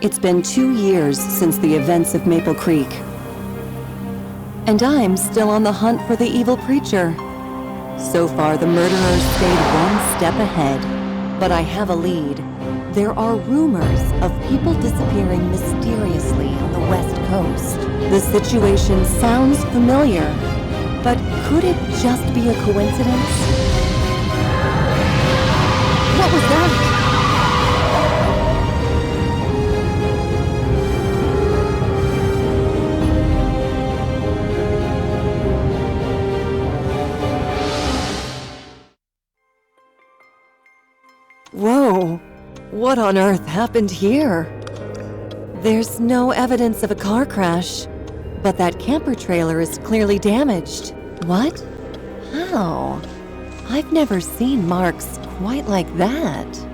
It's been 2 years since the events of Maple Creek. And I'm still on the hunt for the evil preacher. So far, the murderers stayed one step ahead. But I have a lead. There are rumors of people disappearing mysteriously on the West Coast. The situation sounds familiar, but could it just be a coincidence? What was that? Whoa! What on earth happened here? There's no evidence of a car crash, but that camper trailer is clearly damaged. What? How? I've never seen marks quite like that.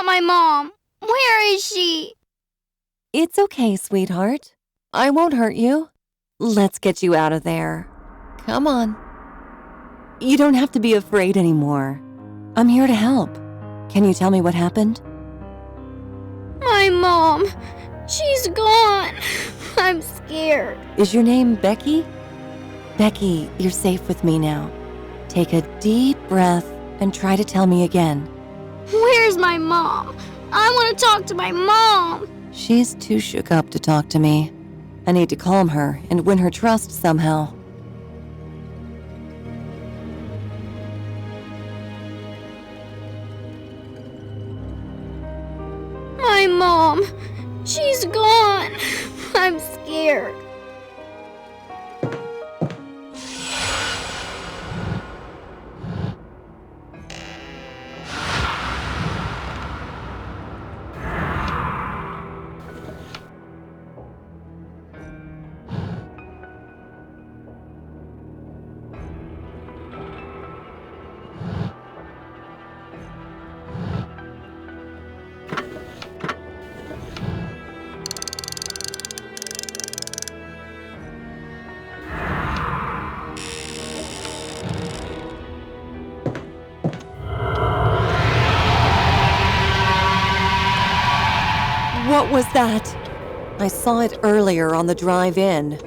My mom. Where is she? It's okay, sweetheart. I won't hurt you. Let's get you out of there. Come on. You don't have to be afraid anymore. I'm here to help. Can you tell me what happened? My mom. She's gone. I'm scared. Is your name Becky? Becky, you're safe with me now. Take a deep breath and try to tell me again. Where's my mom? I want to talk to my mom. She's too shook up to talk to me. I need to calm her and win her trust somehow. My mom. She's gone. I'm scared. What was that? I saw it earlier on the drive in.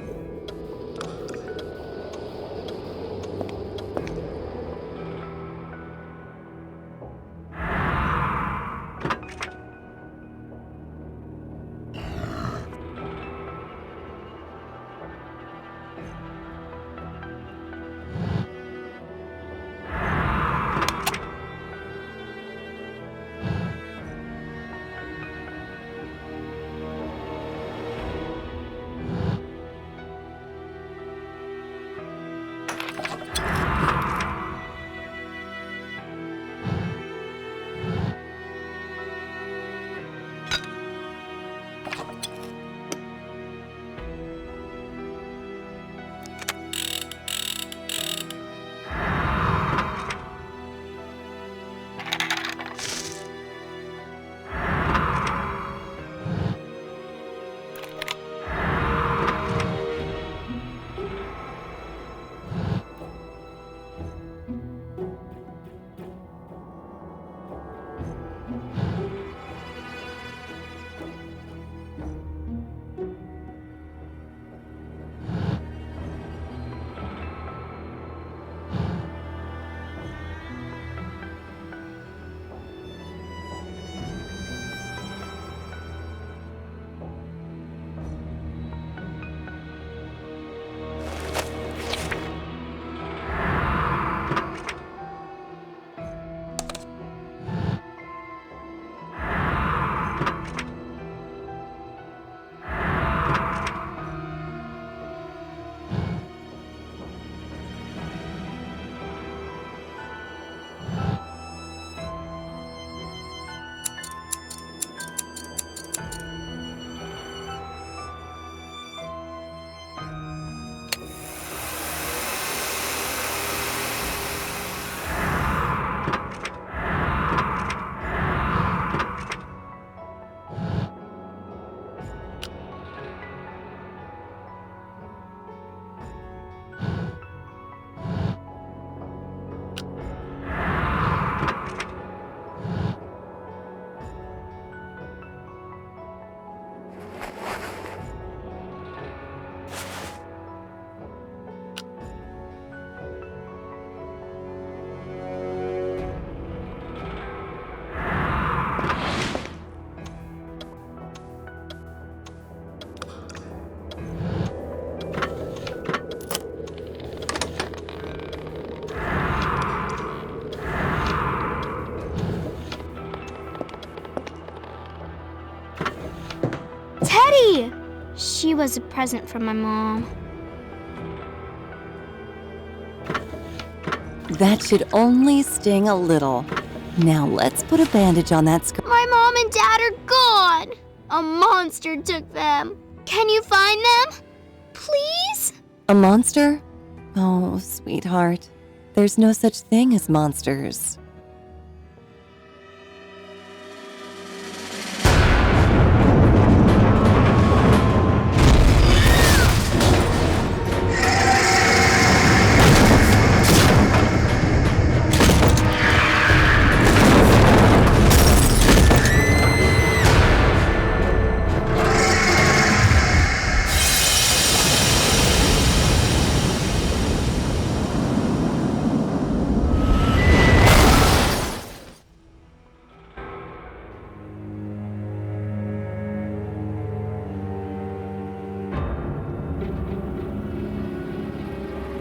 Daddy! She was a present from my mom. That should only sting a little. Now let's put a bandage on that scar. My mom and Dad are gone! A monster took them. Can you find them? Please? A monster? Oh, sweetheart. There's no such thing as monsters.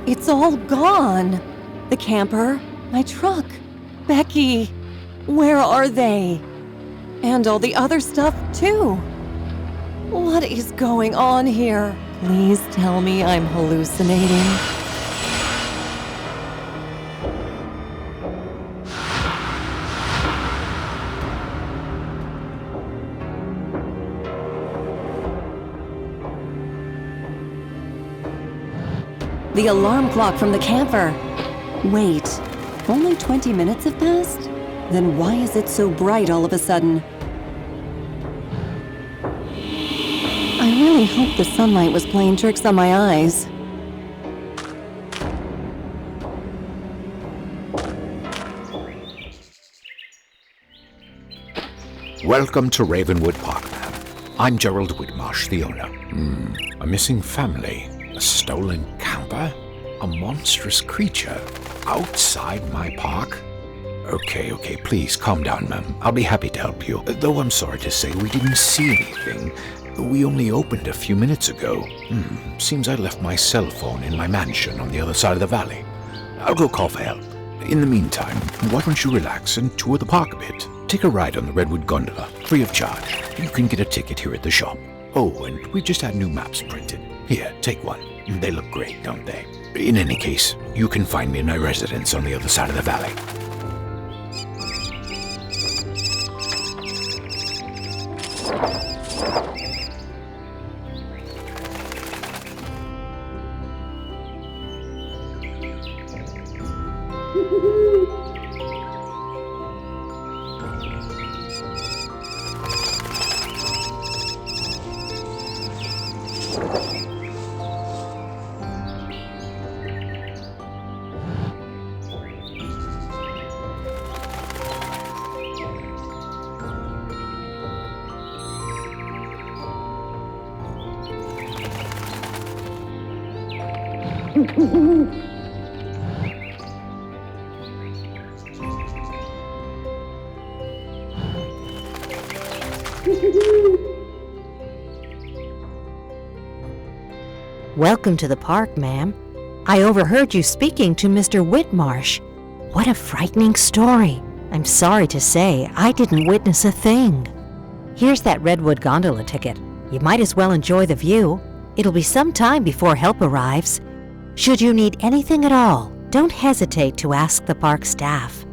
It's all gone. The camper, my truck, Becky. Where are they? And all the other stuff, too. What is going on here? Please tell me I'm hallucinating. The alarm clock from the camper. Wait, only 20 minutes have passed? Then why is it so bright all of a sudden? I really hope the sunlight was playing tricks on my eyes. Welcome to Ravenwood Park, ma'am. I'm Gerald Whitmarsh, the owner. A missing family, a stolen camper, a monstrous creature outside my park. Okay, please calm down, ma'am. I'll be happy to help you. Though I'm sorry to say we didn't see anything. We only opened a few minutes ago. Seems I left my cell phone in my mansion on the other side of the valley. I'll go call for help. In the meantime, why don't you relax and tour the park a bit? Take a ride on the Redwood gondola, free of charge. You can get a ticket here at the shop. Oh, and we just had new maps printed. Here, take one. They look great, don't they? In any case, you can find me in my residence on the other side of the valley. Welcome to the park, ma'am. I overheard you speaking to Mr. Whitmarsh. What a frightening story. I'm sorry to say I didn't witness a thing. Here's that Redwood gondola ticket. You might as well enjoy the view. It'll be some time before help arrives. Should you need anything at all, don't hesitate to ask the park staff.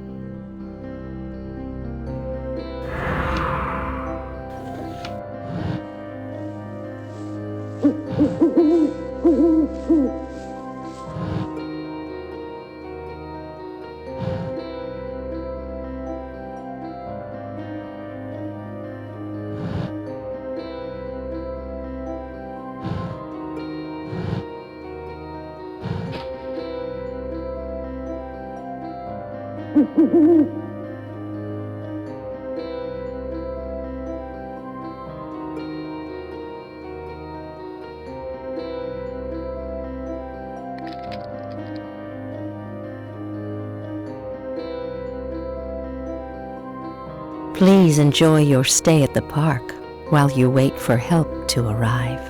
Please enjoy your stay at the park while you wait for help to arrive.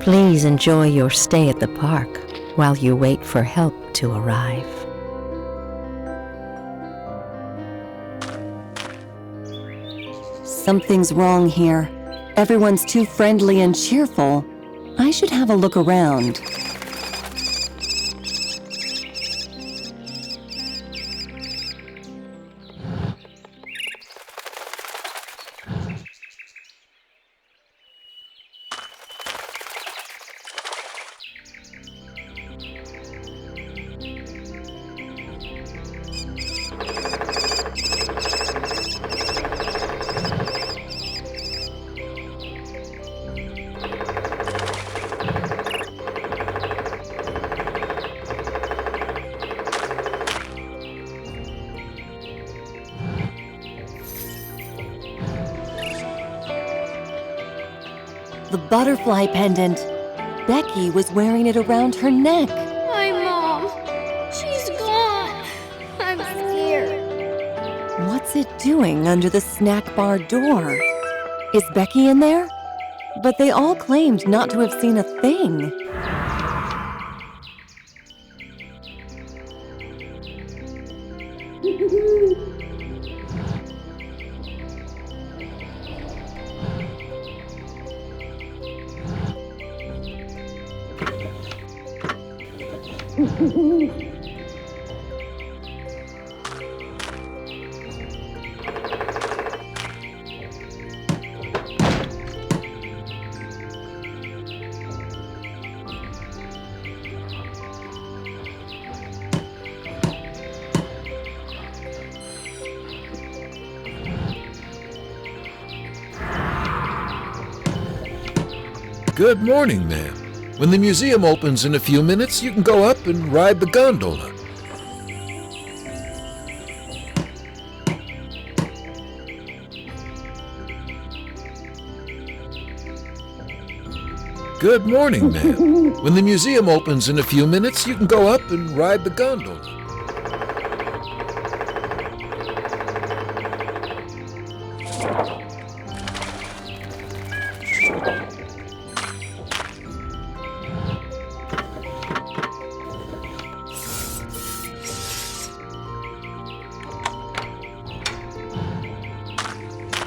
Please enjoy your stay at the park while you wait for help to arrive. Something's wrong here. Everyone's too friendly and cheerful. I should have a look around. The butterfly pendant. Becky was wearing it around her neck. My mom. She's gone. I'm scared. What's it doing under the snack bar door? Is Becky in there? But they all claimed not to have seen a thing. Good morning, ma'am. When the museum opens in a few minutes, you can go up and ride the gondola. Good morning, ma'am. When the museum opens in a few minutes, you can go up and ride the gondola.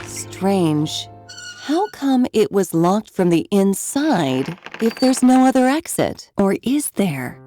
Strange. How come it was locked from the inside if there's no other exit? Or is there?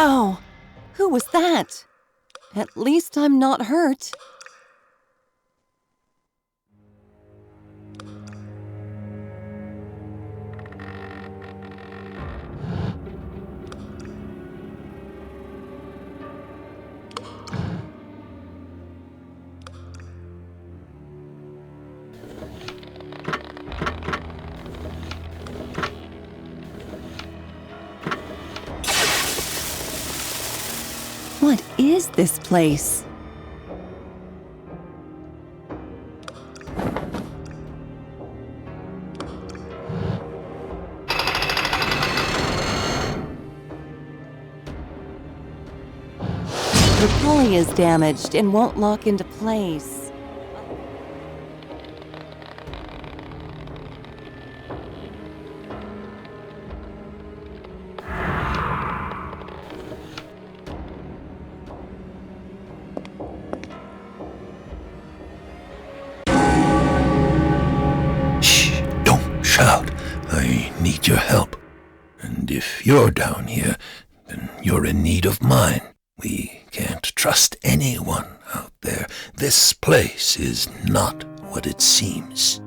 Oh, who was that? At least I'm not hurt. What is this place? The pulley is damaged and won't lock into place. Shh, don't shout. I need your help. And if you're down here, then you're in need of mine. We can't trust anyone out there. This place is not what it seems.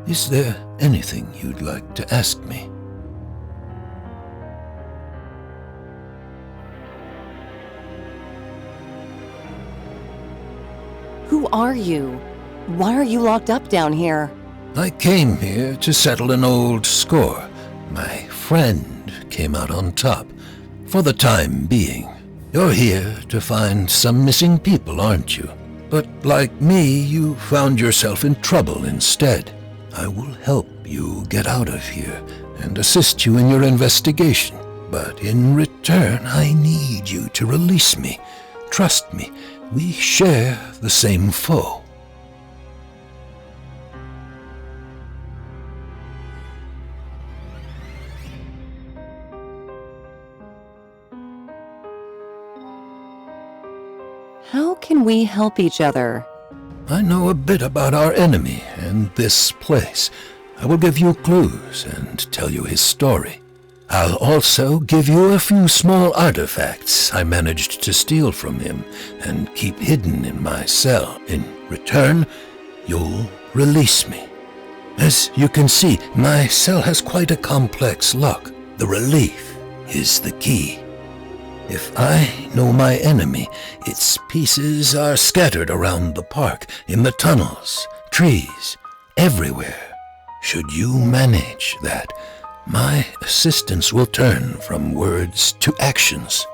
Is there anything you'd like to ask me? Who are you? Why are you locked up down here? I came here to settle an old score. My friend came out on top, for the time being. You're here to find some missing people, aren't you? But like me, you found yourself in trouble instead. I will help you get out of here and assist you in your investigation. But in return, I need you to release me. Trust me, we share the same foe. How can we help each other? I know a bit about our enemy and this place. I will give you clues and tell you his story. I'll also give you a few small artifacts I managed to steal from him and keep hidden in my cell. In return, you'll release me. As you can see, my cell has quite a complex lock. The relief is the key. If I know my enemy, its pieces are scattered around the park, in the tunnels, trees, everywhere. Should you manage that, my assistance will turn from words to actions.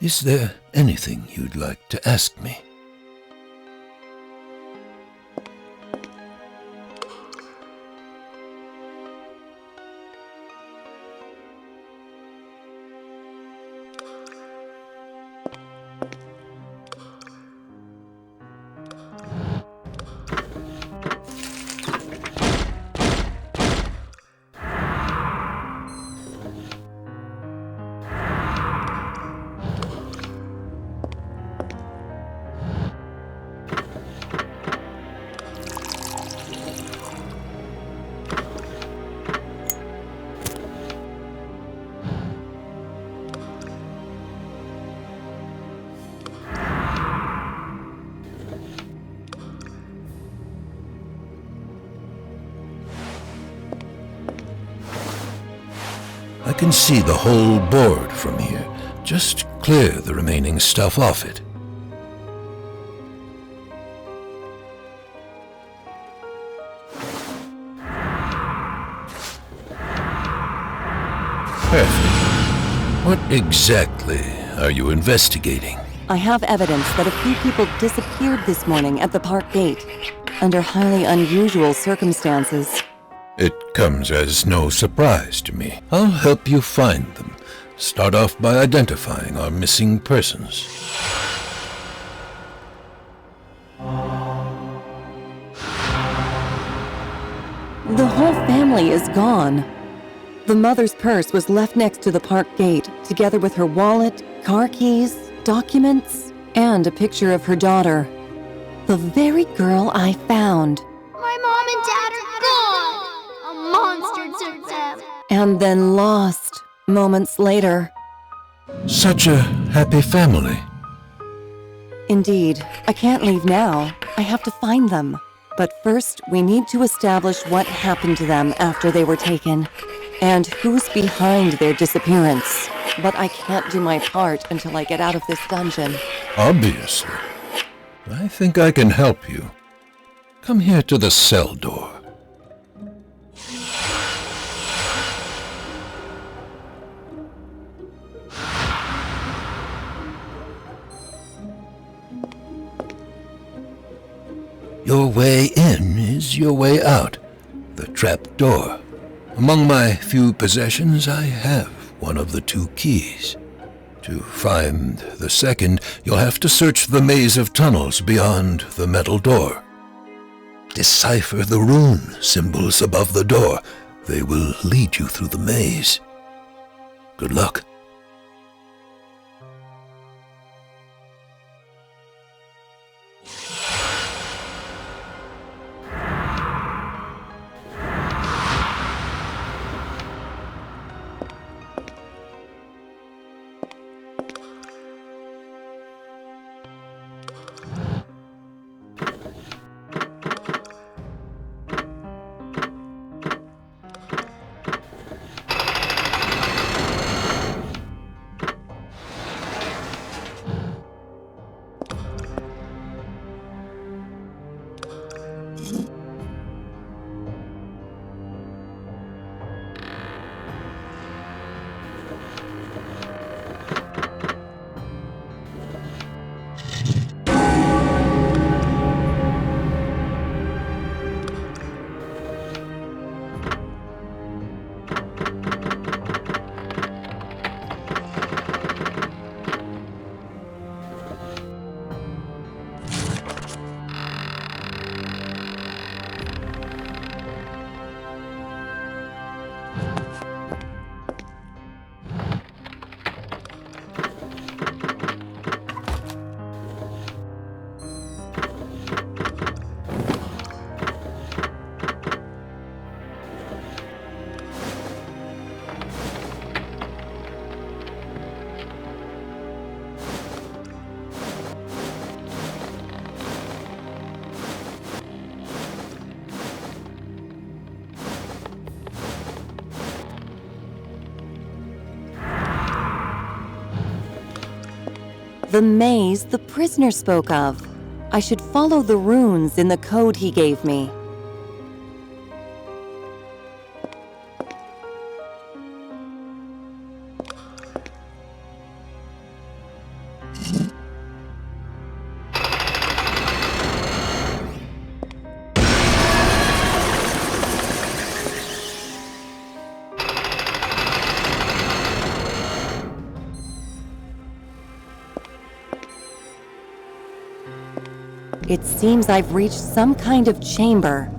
Is there anything you'd like to ask me? I can see the whole board from here. Just clear the remaining stuff off it. Perfect. What exactly are you investigating? I have evidence that a few people disappeared this morning at the park gate, under highly unusual circumstances. It comes as no surprise to me. I'll help you find them. Start off by identifying our missing persons. The whole family is gone. The mother's purse was left next to the park gate, together with her wallet, car keys, documents, and a picture of her daughter. The very girl I found. My mom and dad are gone! A monster took them! And then lost, moments later. Such a happy family. Indeed, I can't leave now. I have to find them. But first, we need to establish what happened to them after they were taken, and who's behind their disappearance. But I can't do my part until I get out of this dungeon. Obviously. I think I can help you. Come here to the cell door. Your way in is your way out, the trap door. Among my few possessions, I have one of the two keys. To find the second, you'll have to search the maze of tunnels beyond the metal door. Decipher the rune symbols above the door. They will lead you through the maze. Good luck. The maze the prisoner spoke of. I should follow the runes in the code he gave me. It seems I've reached some kind of chamber.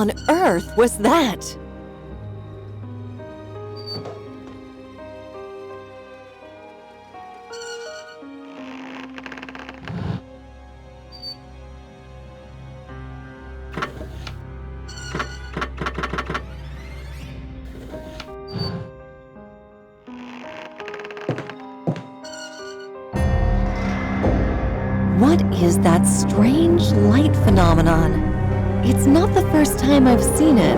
on earth was that? What is that strange light phenomenon? It's not the first time I've seen it.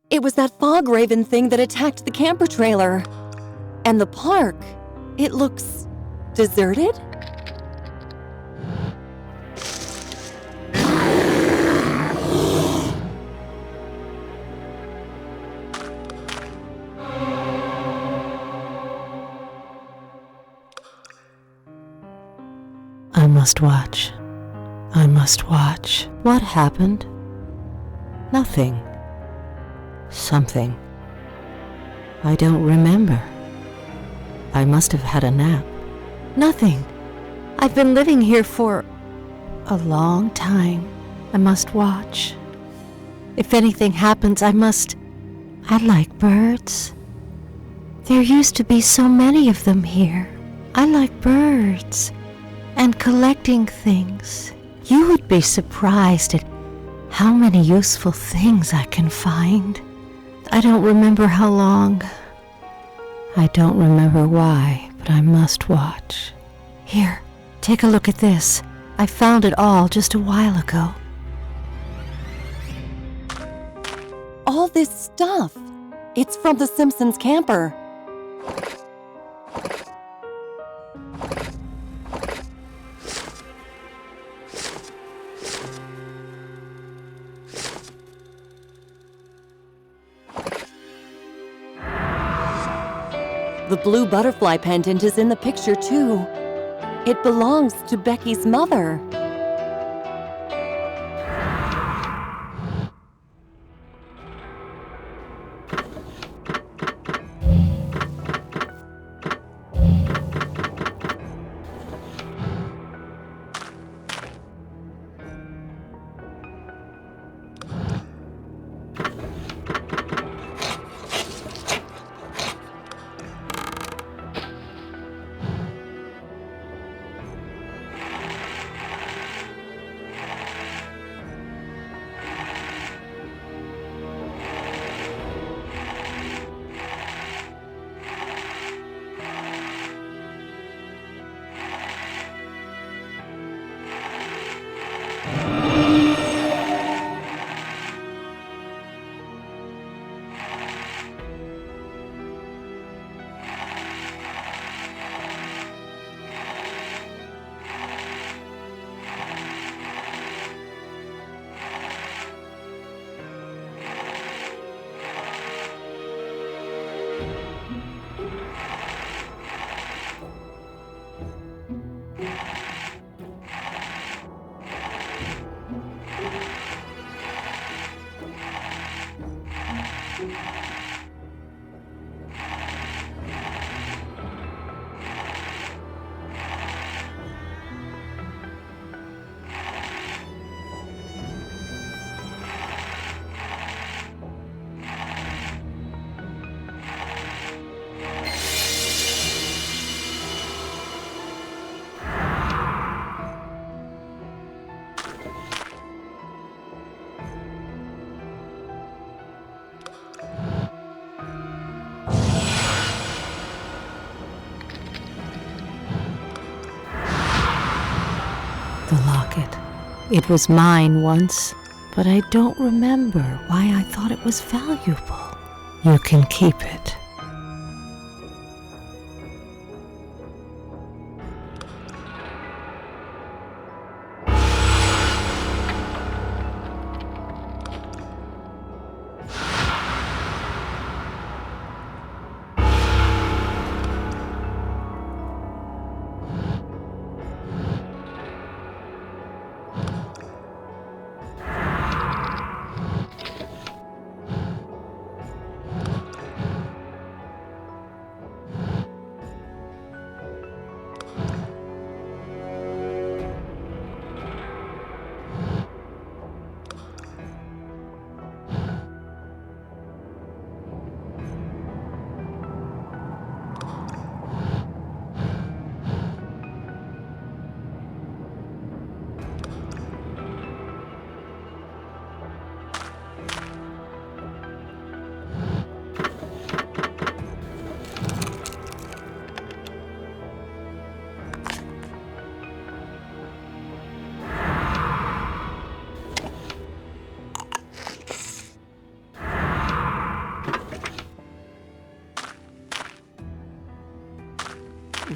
It was that fog raven thing that attacked the camper trailer. And the park, it looks deserted? I must watch. I must watch. What happened? Nothing. Something. I don't remember. I must have had a nap. Nothing. I've been living here for a long time. I must watch. If anything happens, I like birds. There used to be so many of them here. I like birds. And collecting things. You would be surprised at how many useful things I can find. I don't remember how long. I don't remember why, but I must watch. Here, take a look at this. I found it all just a while ago. All this stuff. It's from the Simpsons camper. The blue butterfly pendant is in the picture, too. It belongs to Becky's mother. The locket. It was mine once, but I don't remember why I thought it was valuable. You can keep it.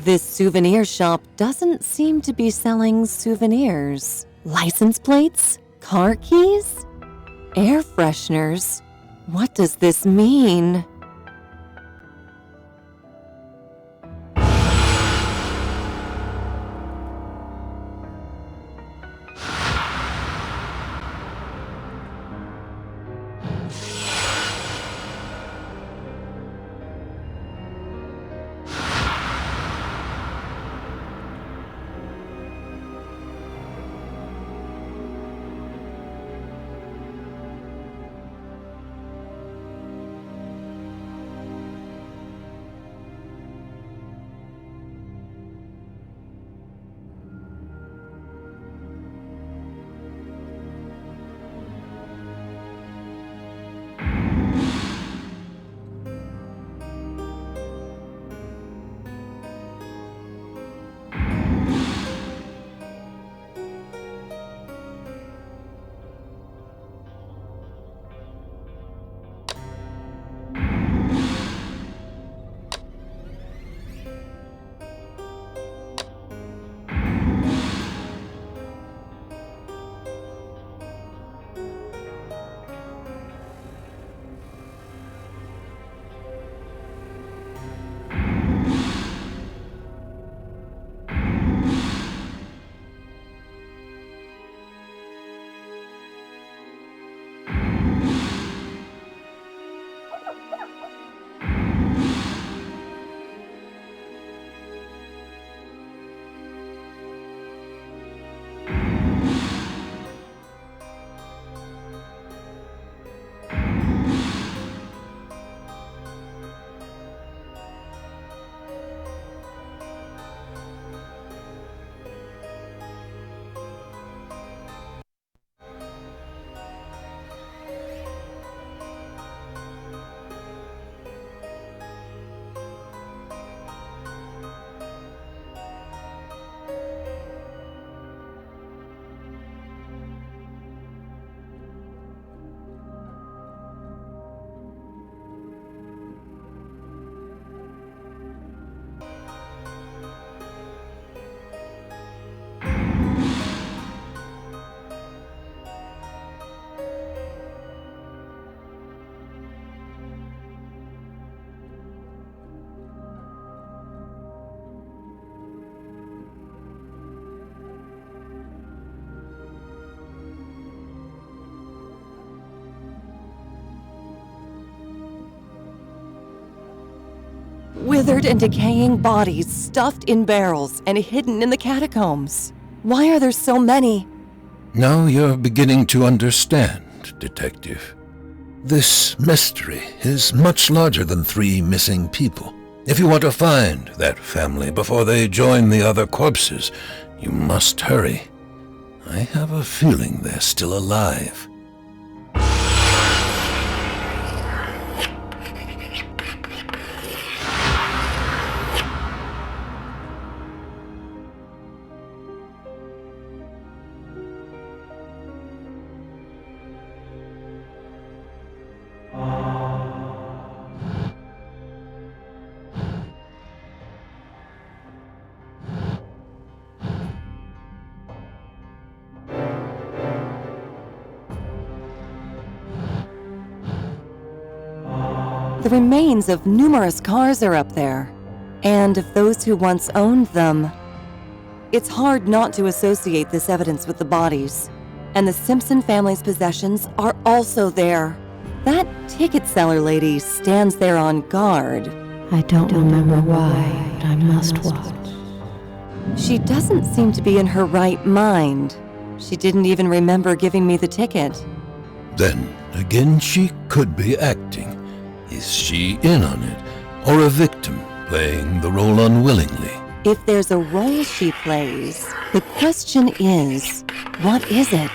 This souvenir shop doesn't seem to be selling souvenirs. License plates? Car keys? Air fresheners? What does this mean? Withered and decaying bodies stuffed in barrels and hidden in the catacombs. Why are there so many? Now you're beginning to understand, Detective. This mystery is much larger than 3 missing people. If you want to find that family before they join the other corpses, you must hurry. I have a feeling they're still alive. The remains of numerous cars are up there, and of those who once owned them. It's hard not to associate this evidence with the bodies, and the Simpson family's possessions are also there. That ticket seller lady stands there on guard. I don't remember why, but I must watch. She doesn't seem to be in her right mind. She didn't even remember giving me the ticket. Then, again, she could be acting. Is she in on it, or a victim playing the role unwillingly? If there's a role she plays, the question is, what is it?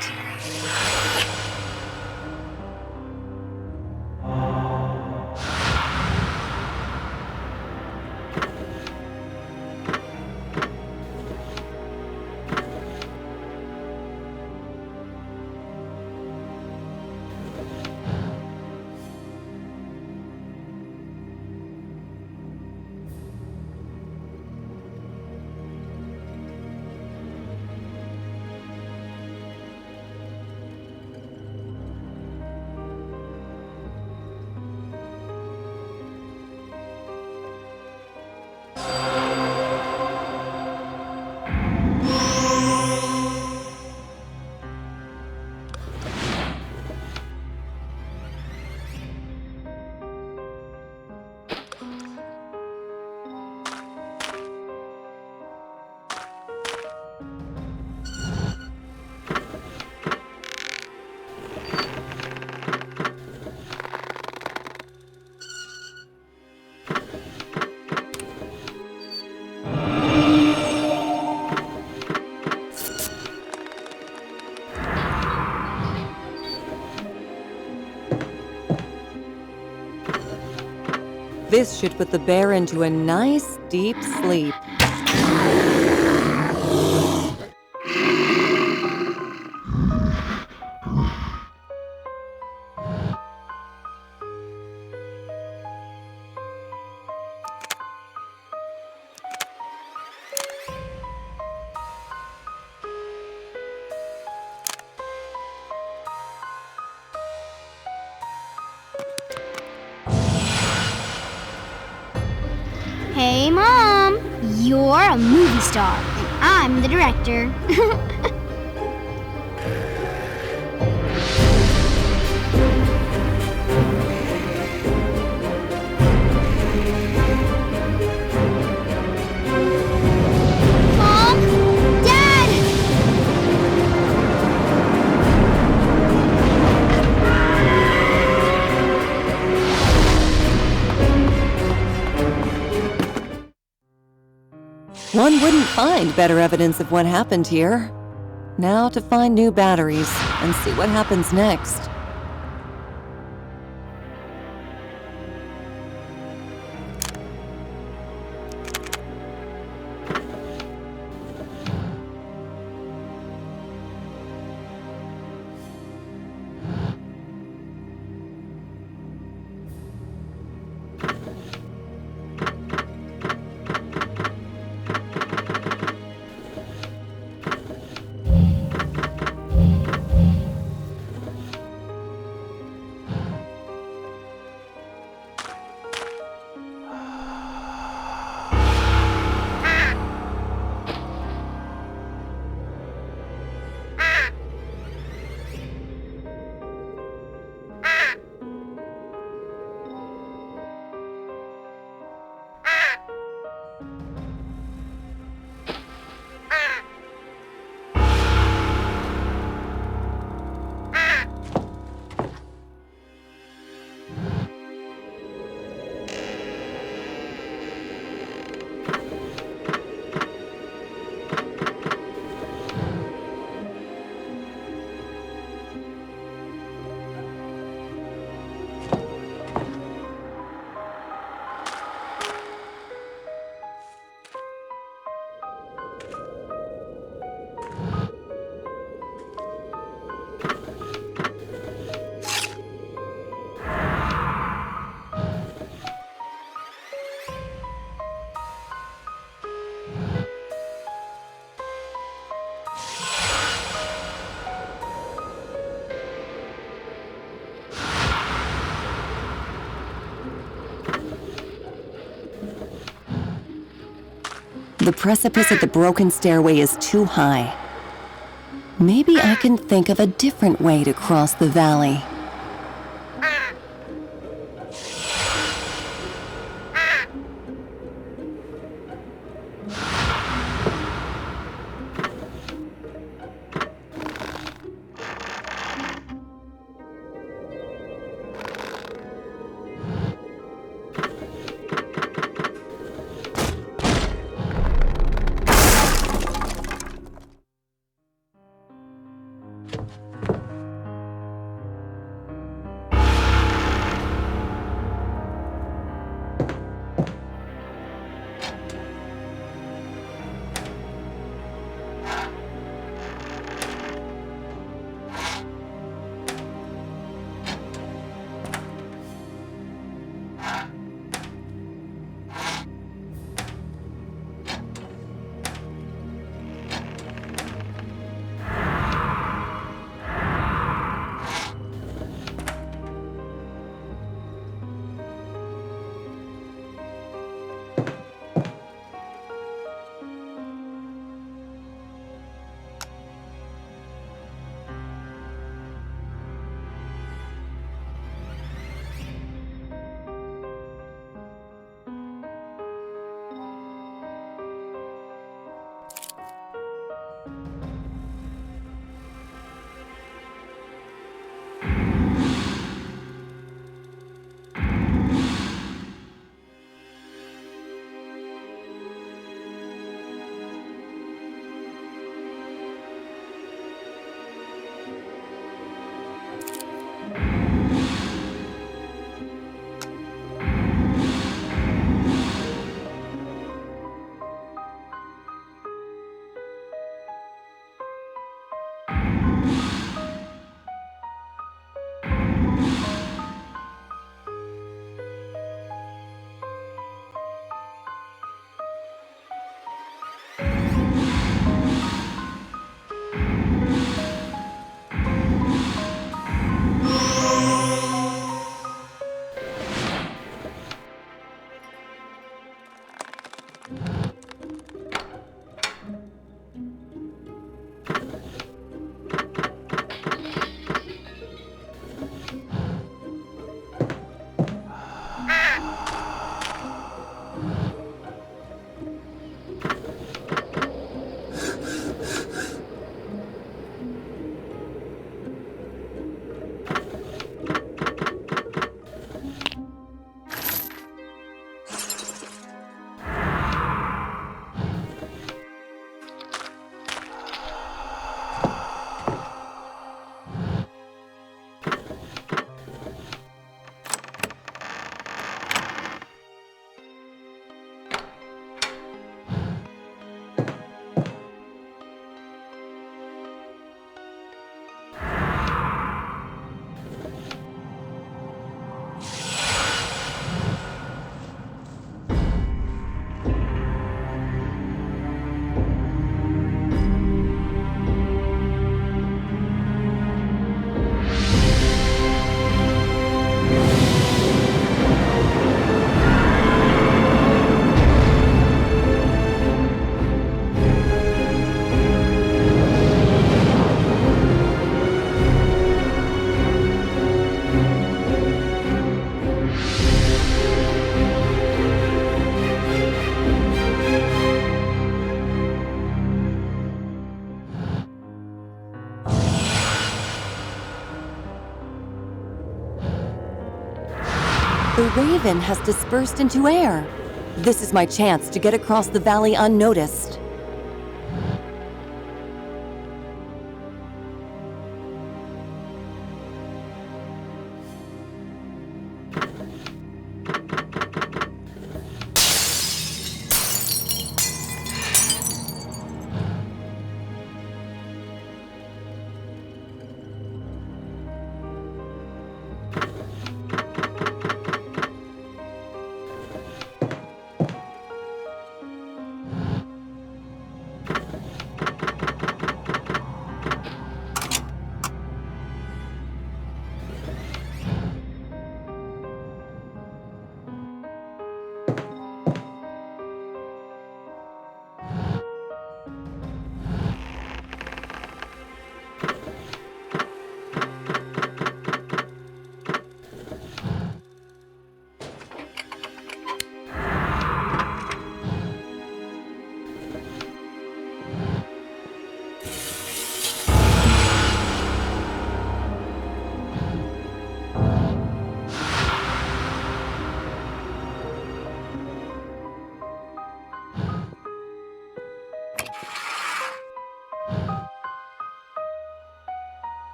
This should put the bear into a nice, deep sleep. Hey, Mom! You're a movie star, and I'm the director. Mom! Dad! One wouldn't find better evidence of what happened here. Now to find new batteries and see what happens next. The precipice at the broken stairway is too high. Maybe I can think of a different way to cross the valley. raven has dispersed into air. This is my chance to get across the valley unnoticed.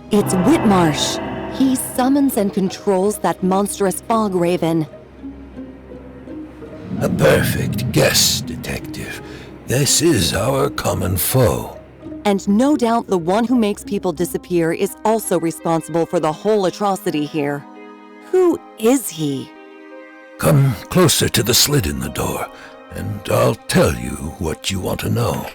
It's Whitmarsh. He summons and controls that monstrous fog raven. A perfect guess, Detective. This is our common foe. And no doubt the one who makes people disappear is also responsible for the whole atrocity here. Who is he? Come closer to the slit in the door, and I'll tell you what you want to know.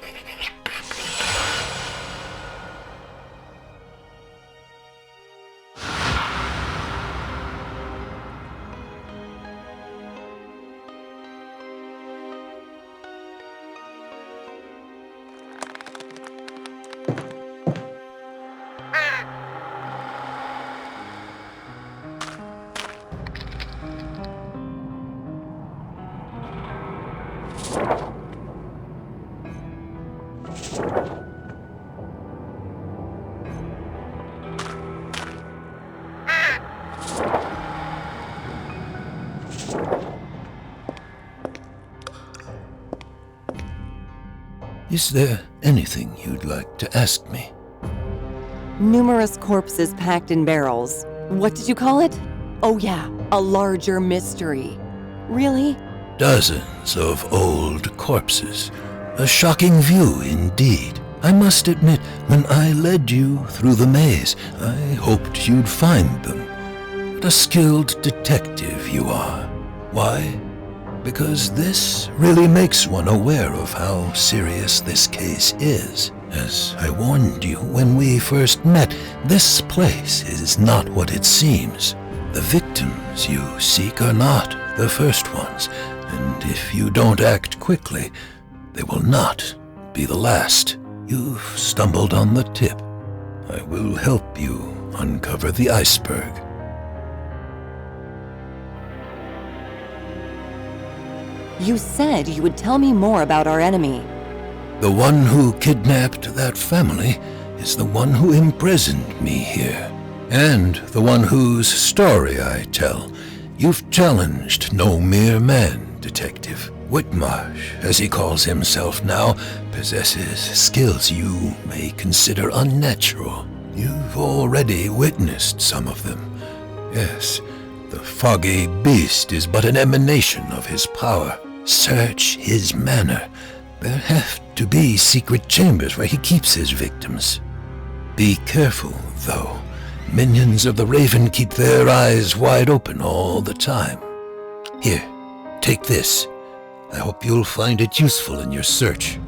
Is there anything you'd like to ask me? Numerous corpses packed in barrels. What did you call it? Oh yeah, a larger mystery. Really? Dozens of old corpses. A shocking view indeed. I must admit, when I led you through the maze, I hoped you'd find them. What a skilled detective you are. Why? Because this really makes one aware of how serious this case is. As I warned you when we first met, this place is not what it seems. The victims you seek are not the first ones, and if you don't act quickly, they will not be the last. You've stumbled on the tip. I will help you uncover the iceberg. You said you would tell me more about our enemy. The one who kidnapped that family is the one who imprisoned me here, and the one whose story I tell. You've challenged no mere man, Detective. Whitmarsh, as he calls himself now, possesses skills you may consider unnatural. You've already witnessed some of them. Yes, the foggy beast is but an emanation of his power. Search his manor. There have to be secret chambers where he keeps his victims. Be careful, though. Minions of the Raven keep their eyes wide open all the time. Here, take this. I hope you'll find it useful in your search.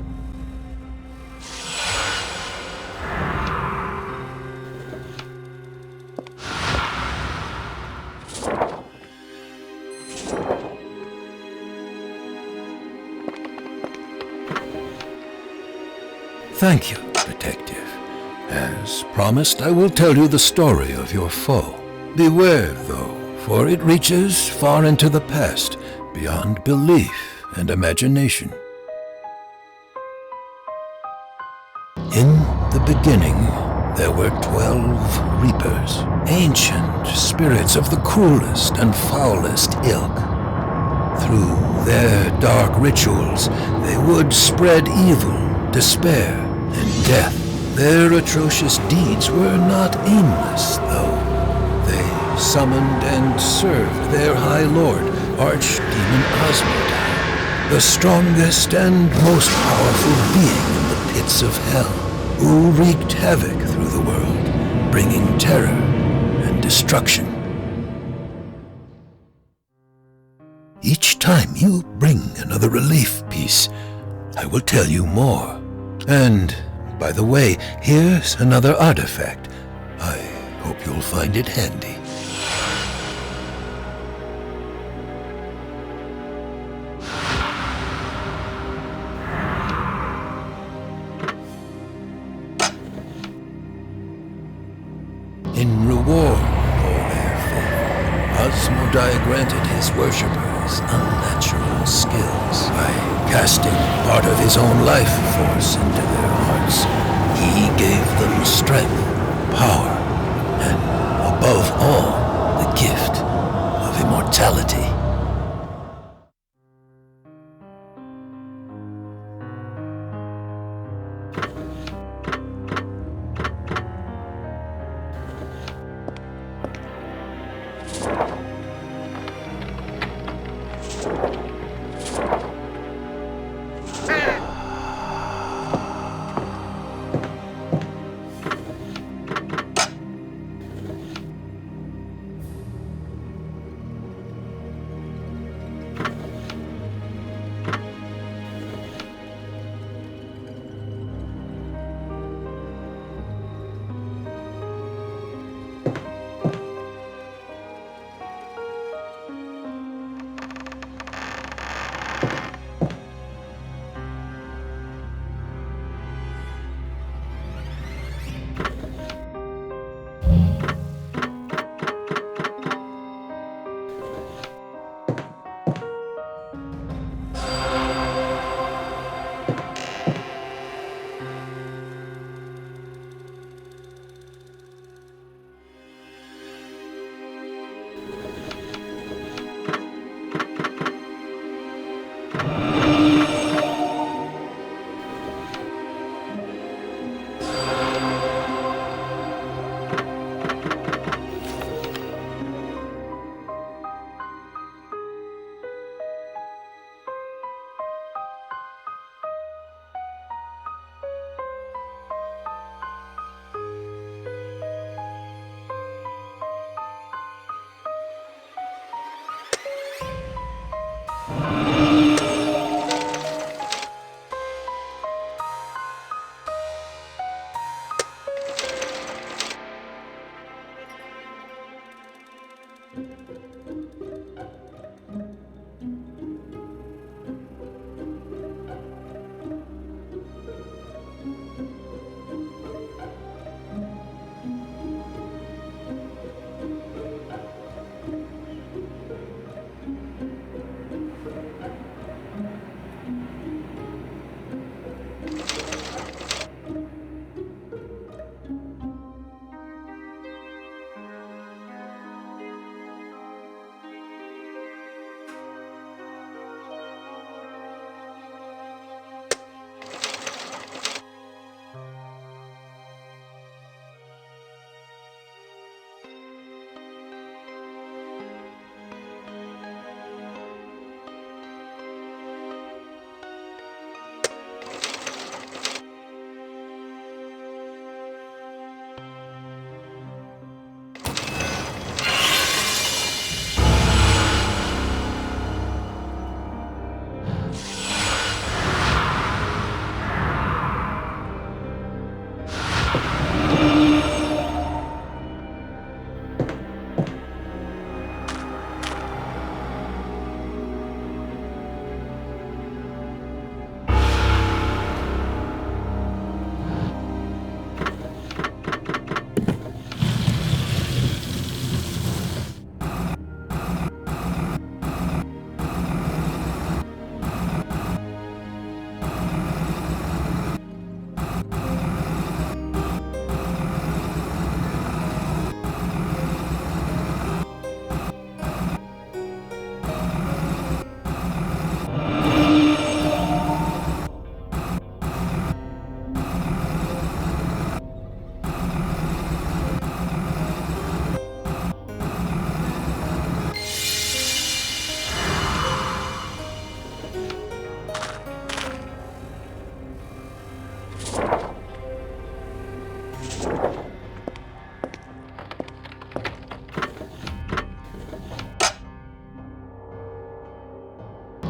Thank you, Detective. As promised, I will tell you the story of your foe. Beware, though, for it reaches far into the past, beyond belief and imagination. In the beginning, there were 12 reapers, ancient spirits of the cruelest and foulest ilk. Through their dark rituals, they would spread evil, despair, and death. Their atrocious deeds were not aimless, though. They summoned and served their High Lord, Archdemon Osmodai, the strongest and most powerful being in the pits of hell, who wreaked havoc through the world, bringing terror and destruction. Each time you bring another relief piece, I will tell you more. And, by the way, here's another artifact. I hope you'll find it handy. In reward for their faith, Osmodai granted his worshippers unnatural skills. By casting part of his own life force into their hearts, he gave them strength, power, and, above all, the gift of immortality.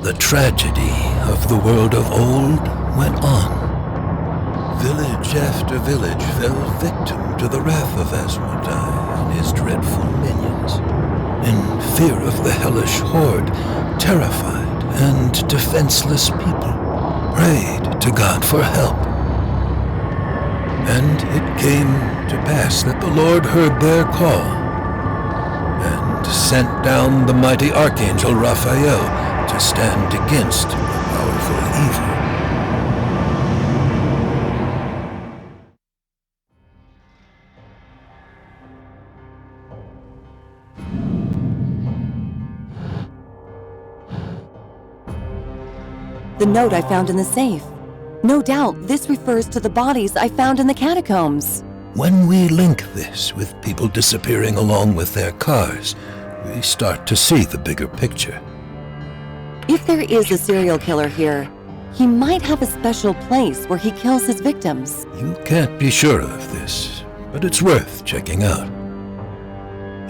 The tragedy of the world of old went on. Village after village fell victim to the wrath of Asmodai and his dreadful minions. In fear of the hellish horde, terrified and defenseless people prayed to God for help. And it came to pass that the Lord heard their call and sent down the mighty Archangel Raphael to stand against the powerful evil. The note I found in the safe. No doubt this refers to the bodies I found in the catacombs. When we link this with people disappearing along with their cars, we start to see the bigger picture. If there is a serial killer here, he might have a special place where he kills his victims. You can't be sure of this, but it's worth checking out.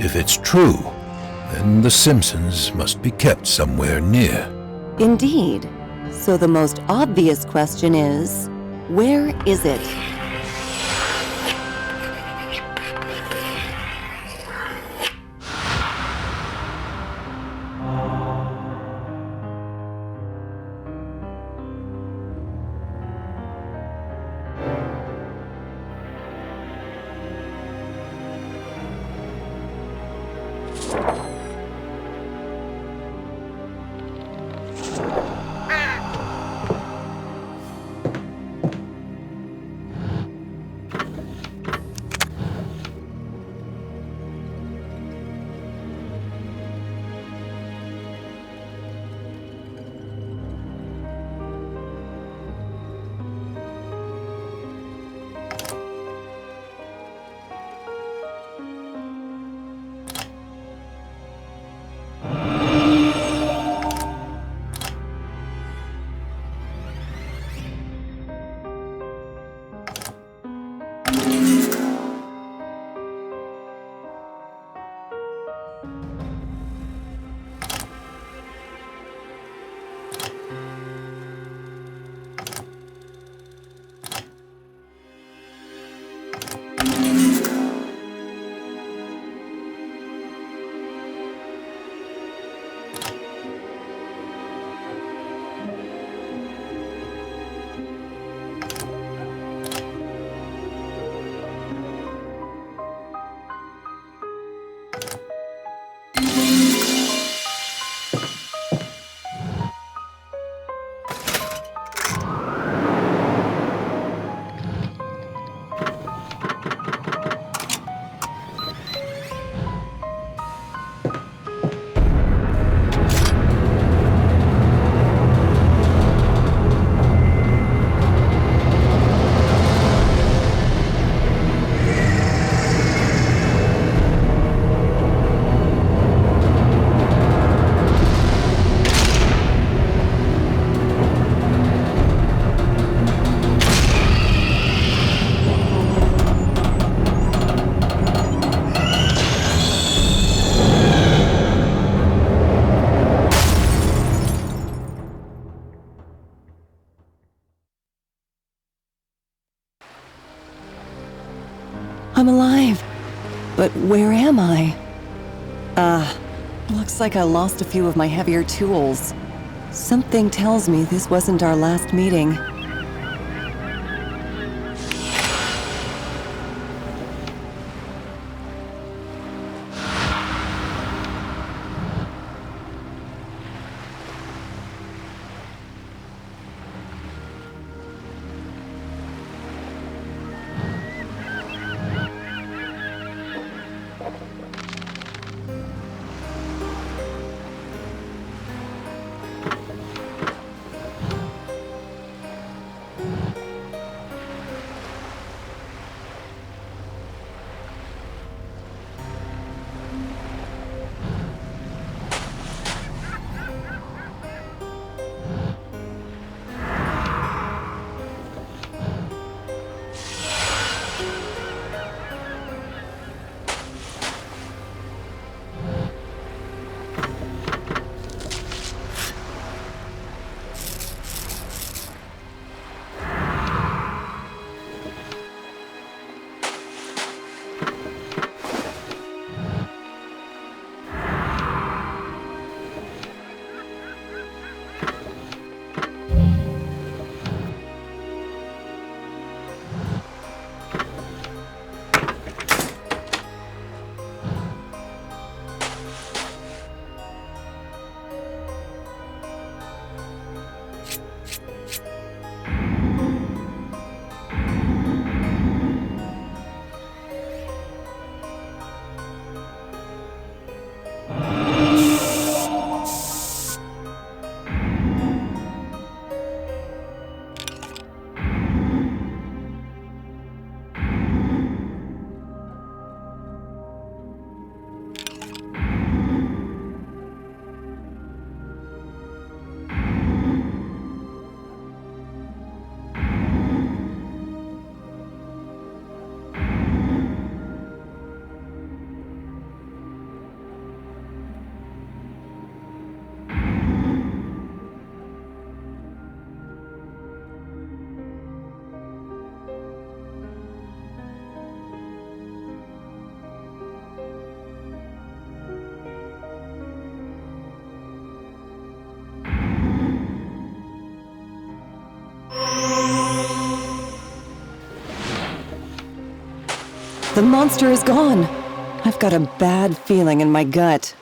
If it's true, then the Simpsons must be kept somewhere near. Indeed. So the most obvious question is, where is it? I'm alive. But where am I? Looks like I lost a few of my heavier tools. Something tells me this wasn't our last meeting. The monster is gone. I've got a bad feeling in my gut.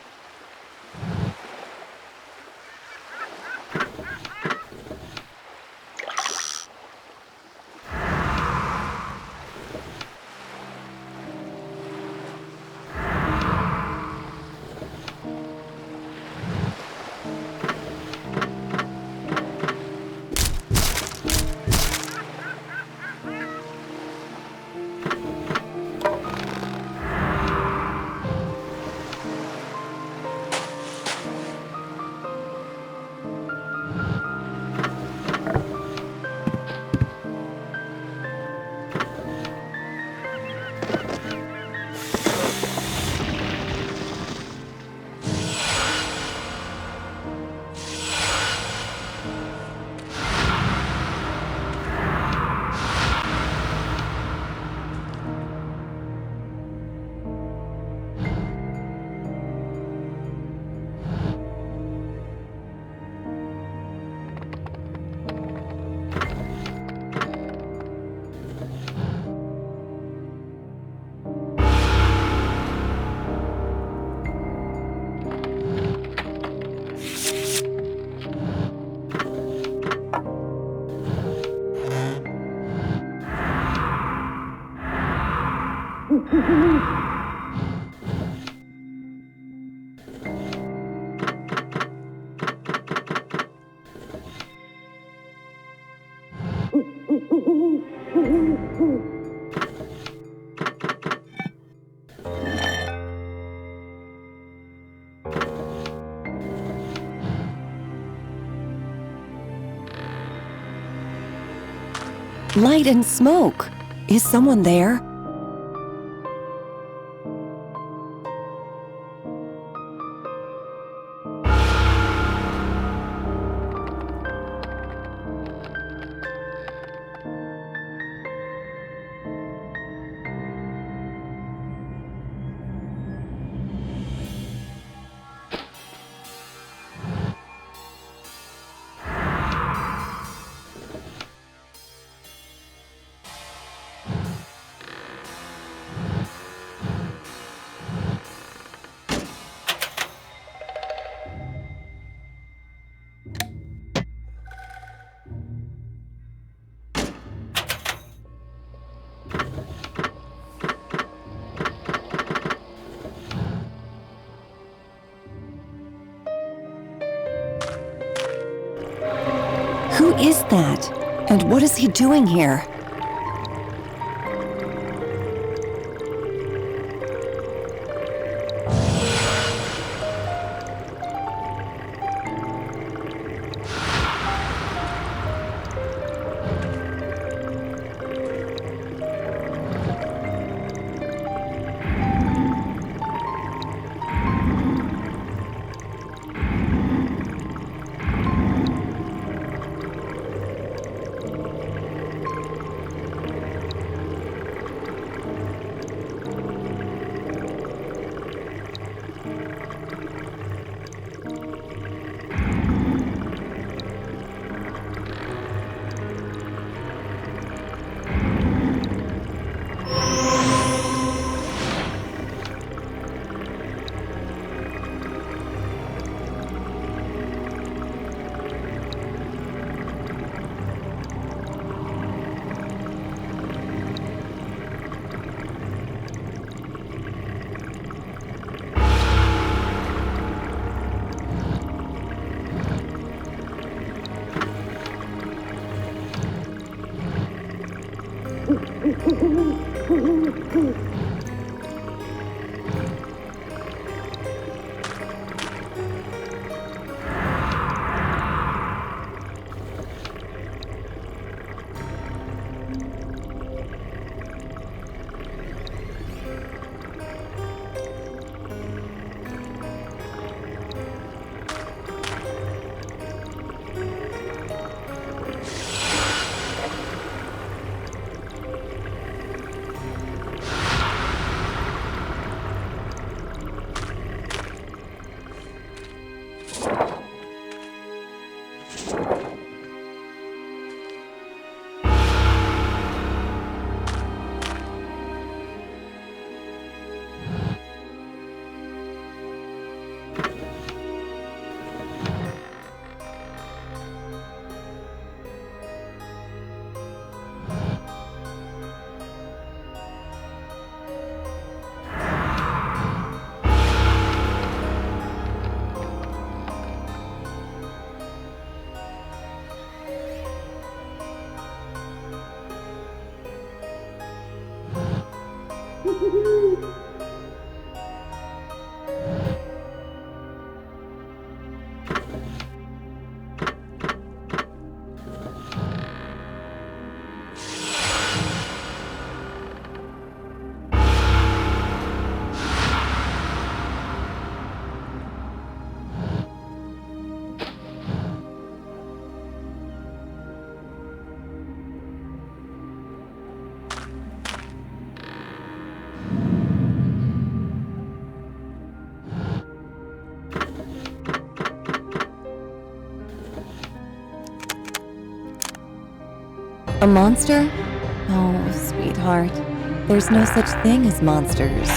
Light and smoke. Is someone there? Who is that? And what is he doing here? A monster? Oh, sweetheart. There's no such thing as monsters.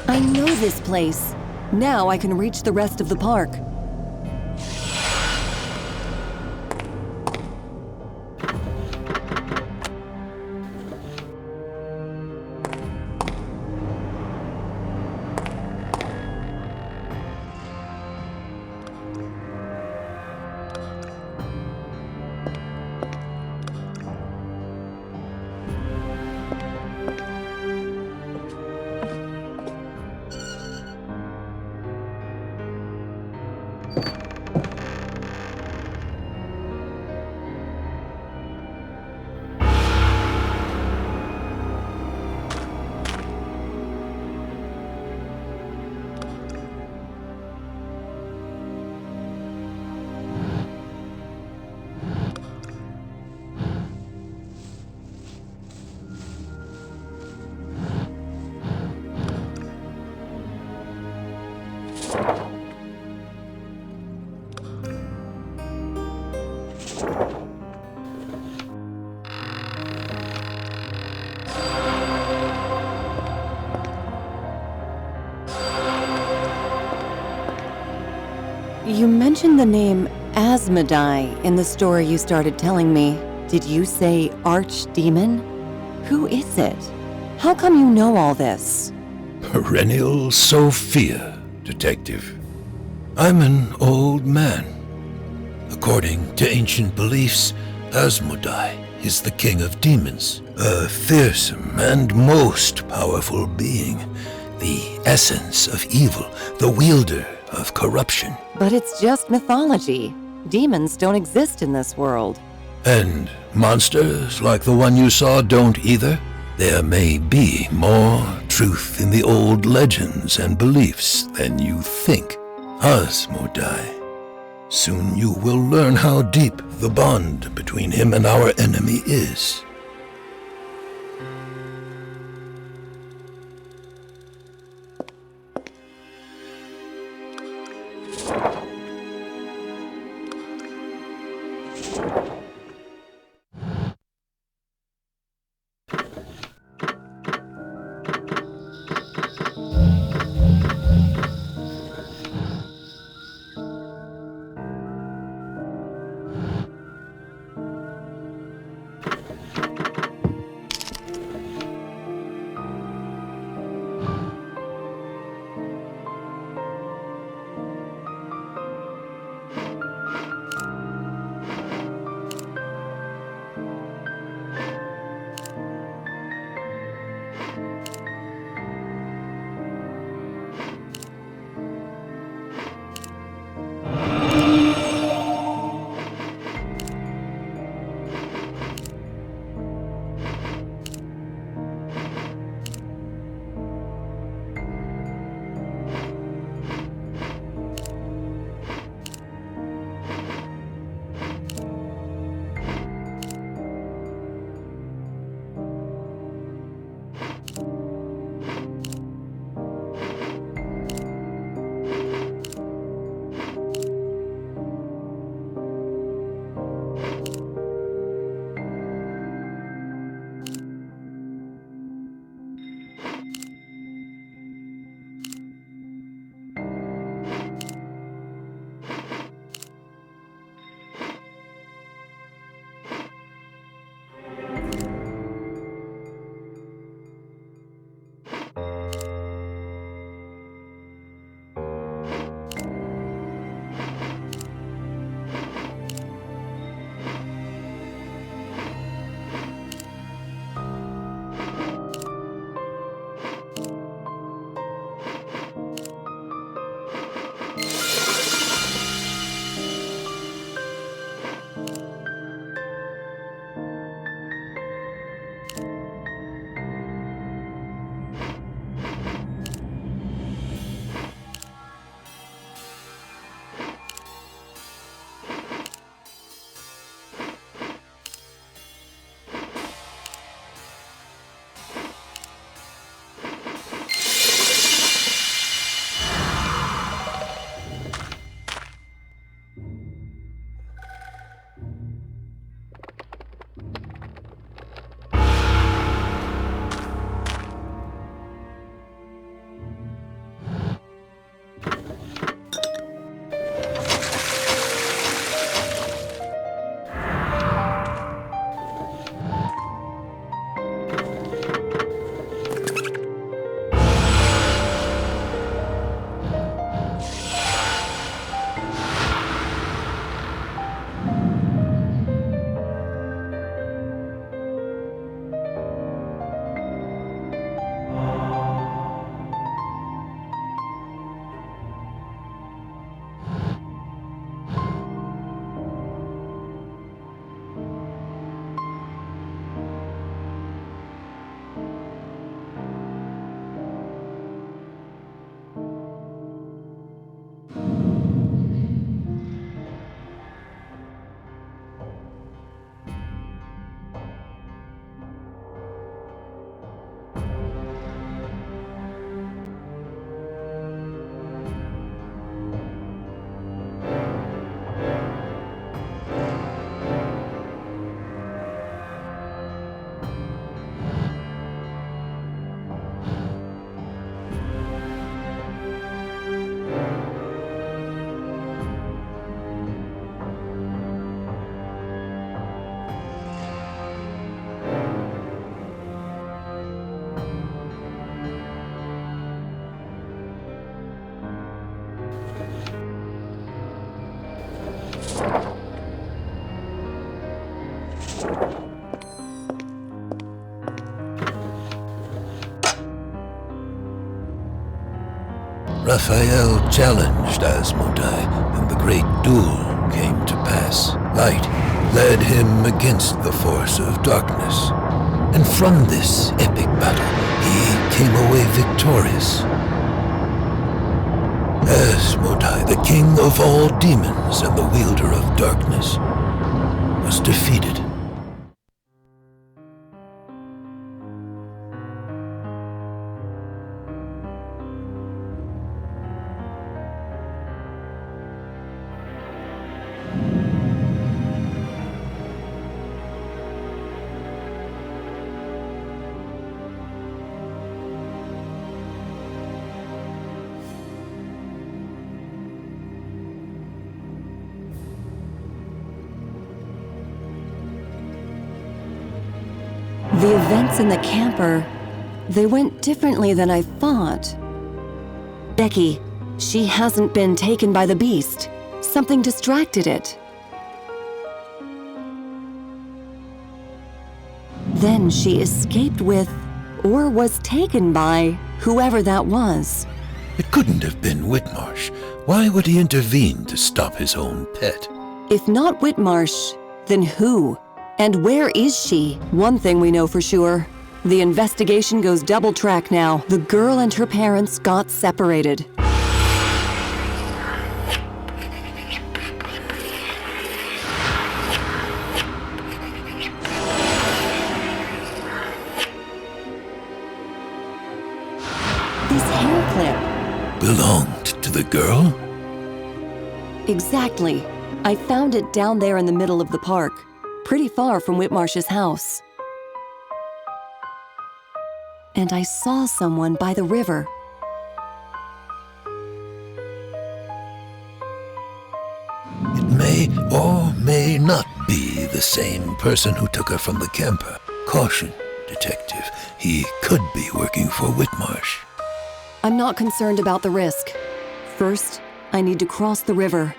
I know this place. Now I can reach the rest of the park. You mentioned the name Asmodai in the story you started telling me. Did you say archdemon? Who is it? How come you know all this? Perennial Sophia, detective. I'm an old man. According to ancient beliefs, Asmodai is the king of demons, a fearsome and most powerful being, the essence of evil, the wielder of corruption. But it's just mythology. Demons don't exist in this world. And monsters like the one you saw don't either? There may be more truth in the old legends and beliefs than you think. Asmodai. Soon you will learn how deep the bond between him and our enemy is. Raphael challenged Asmodai, and the great duel came to pass. Light led him against the force of darkness, and from this epic battle he came away victorious. Asmodai, the king of all demons and the wielder of darkness, was defeated. The events in the camper, they went differently than I thought. Becky, she hasn't been taken by the beast. Something distracted it. Then she escaped with, or was taken by, whoever that was. It couldn't have been Whitmarsh. Why would he intervene to stop his own pet? If not Whitmarsh, then who? And where is she? One thing we know for sure. The investigation goes double track now. The girl and her parents got separated. This hair clip. Belonged to the girl? Exactly. I found it down there in the middle of the park, pretty far from Whitmarsh's house. And I saw someone by the river. It may or may not be the same person who took her from the camper. Caution, detective. He could be working for Whitmarsh. I'm not concerned about the risk. First, I need to cross the river.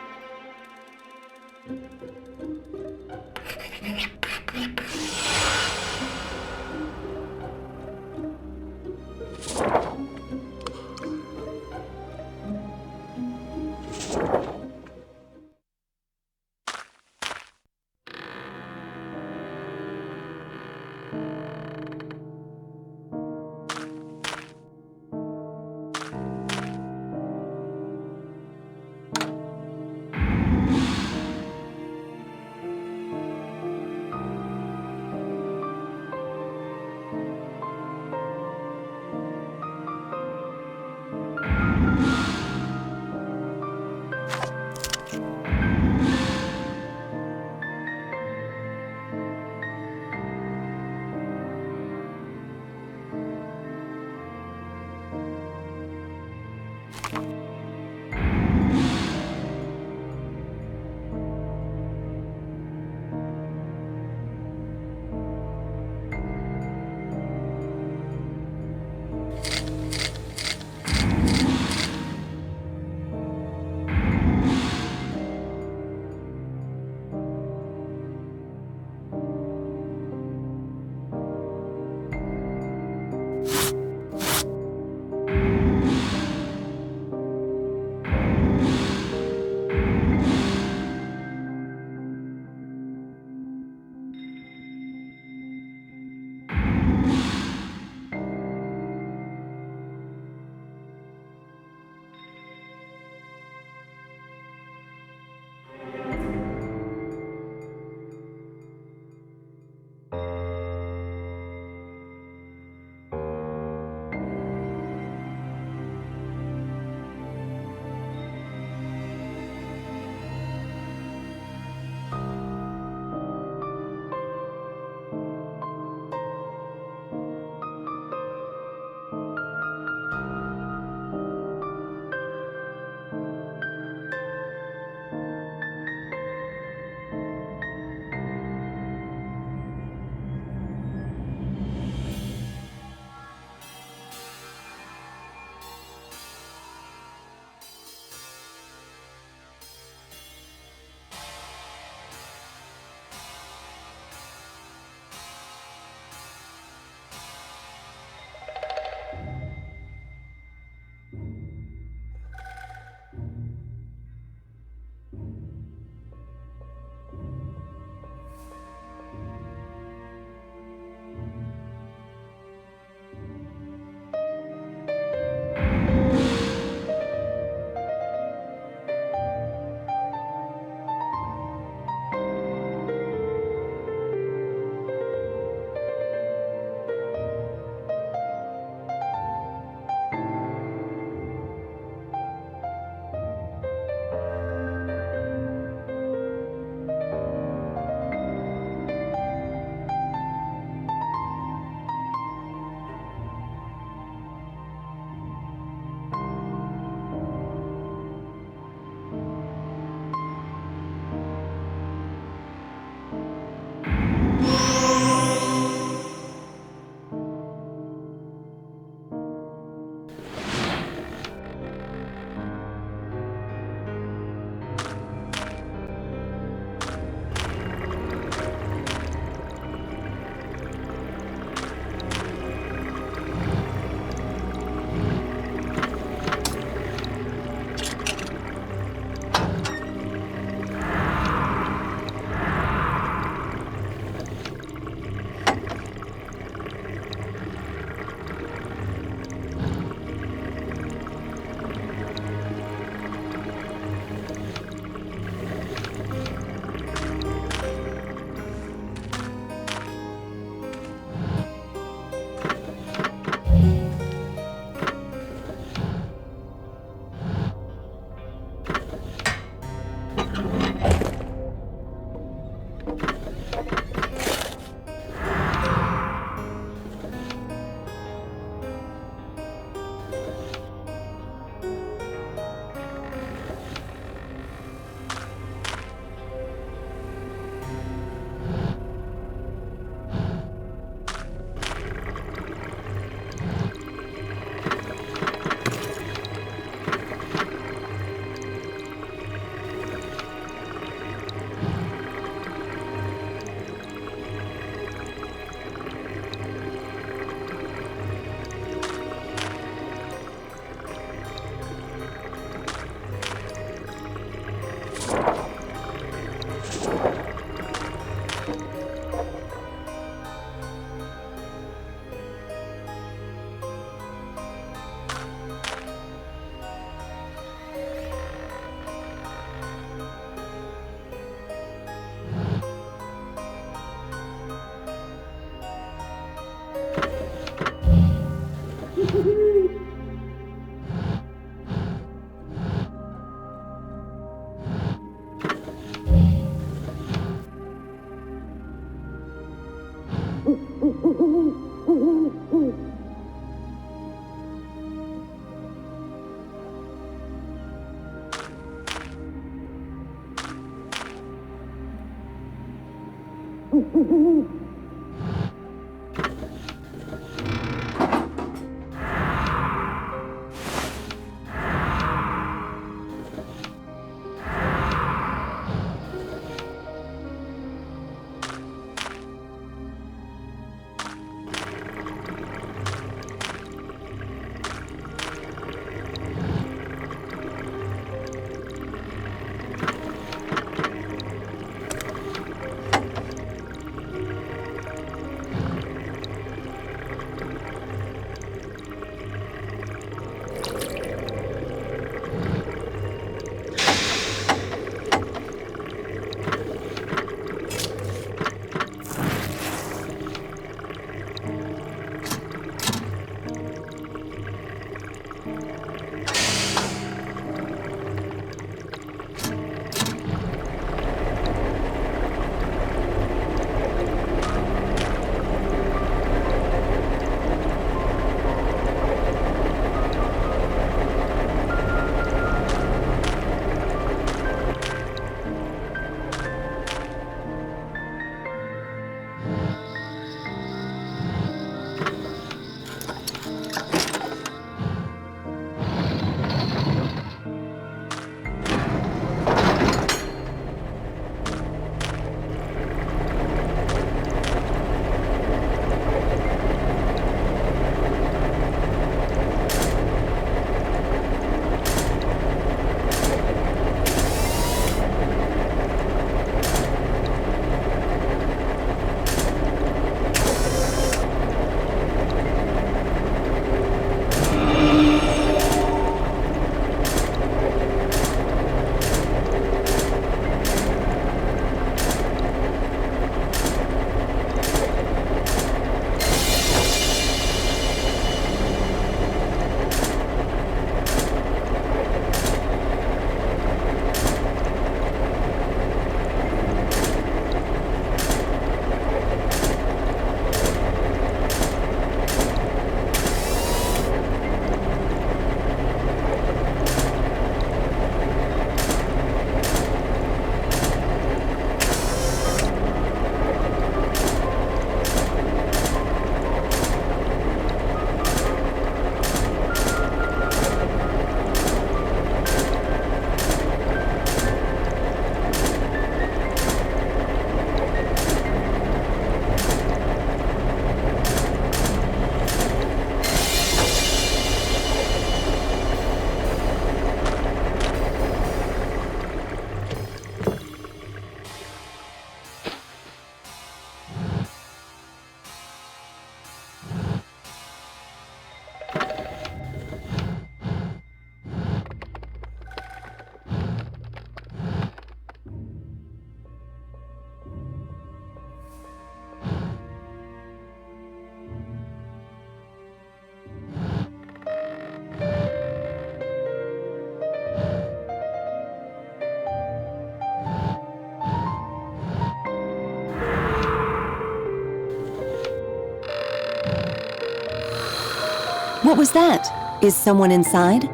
What was that? Is someone inside?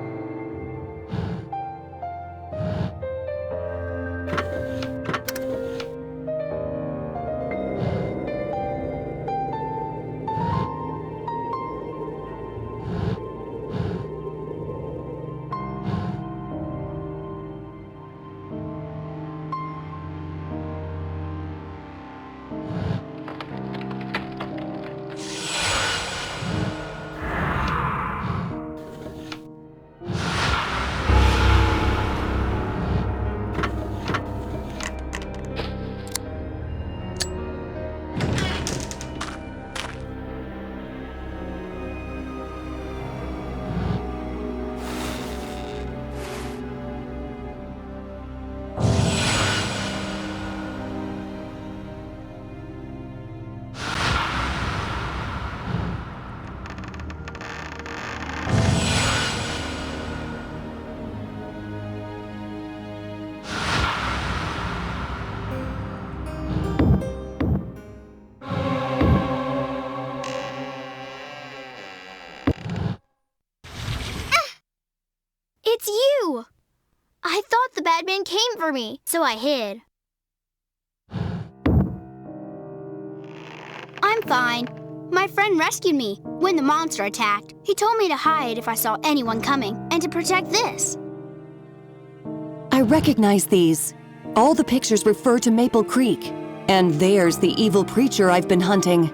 It's you! I thought the bad man came for me, so I hid. I'm fine. My friend rescued me when the monster attacked. He told me to hide if I saw anyone coming and to protect this. I recognize these. All the pictures refer to Maple Creek. And there's the evil preacher I've been hunting.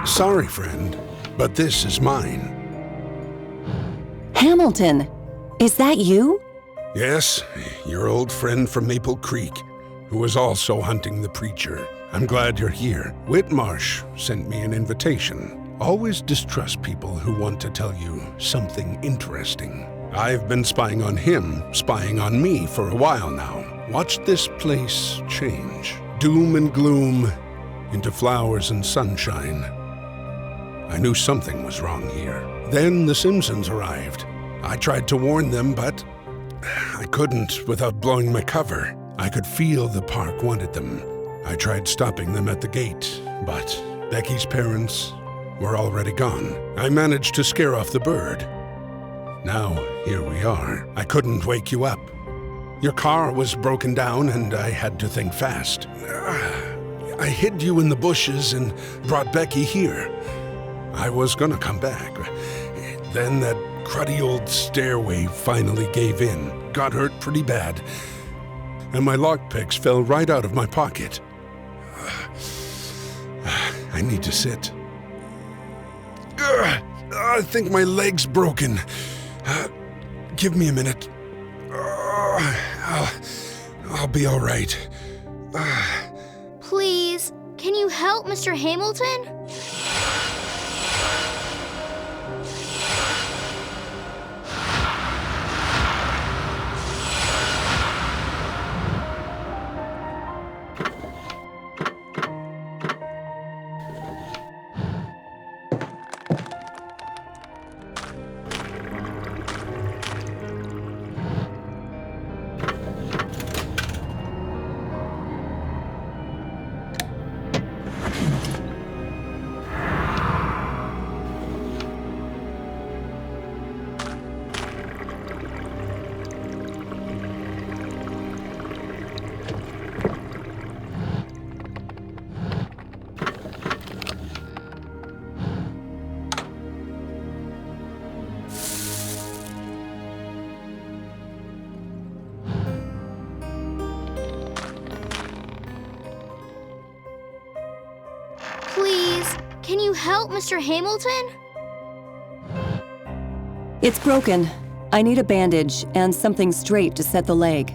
Sorry, friend, but this is mine. Hamilton, is that you? Yes, your old friend from Maple Creek, who was also hunting the preacher. I'm glad you're here. Whitmarsh sent me an invitation. Always distrust people who want to tell you something interesting. I've been spying on him, spying on me for a while now. Watch this place change. Doom and gloom into flowers and sunshine. I knew something was wrong here. Then the Simpsons arrived. I tried to warn them, but I couldn't without blowing my cover. I could feel the park wanted them. I tried stopping them at the gate, but Becky's parents were already gone. I managed to scare off the bird. Now, here we are. I couldn't wake you up. Your car was broken down and I had to think fast. I hid you in the bushes and brought Becky here. I was gonna come back. Then that cruddy old stairway finally gave in. Got hurt pretty bad. And my lockpicks fell right out of my pocket. I need to sit. I think my leg's broken. Give me a minute. I'll be all right. Please, can you help Mr. Hamilton? Please, can you help Mr. Hamilton? It's broken. I need a bandage and something straight to set the leg.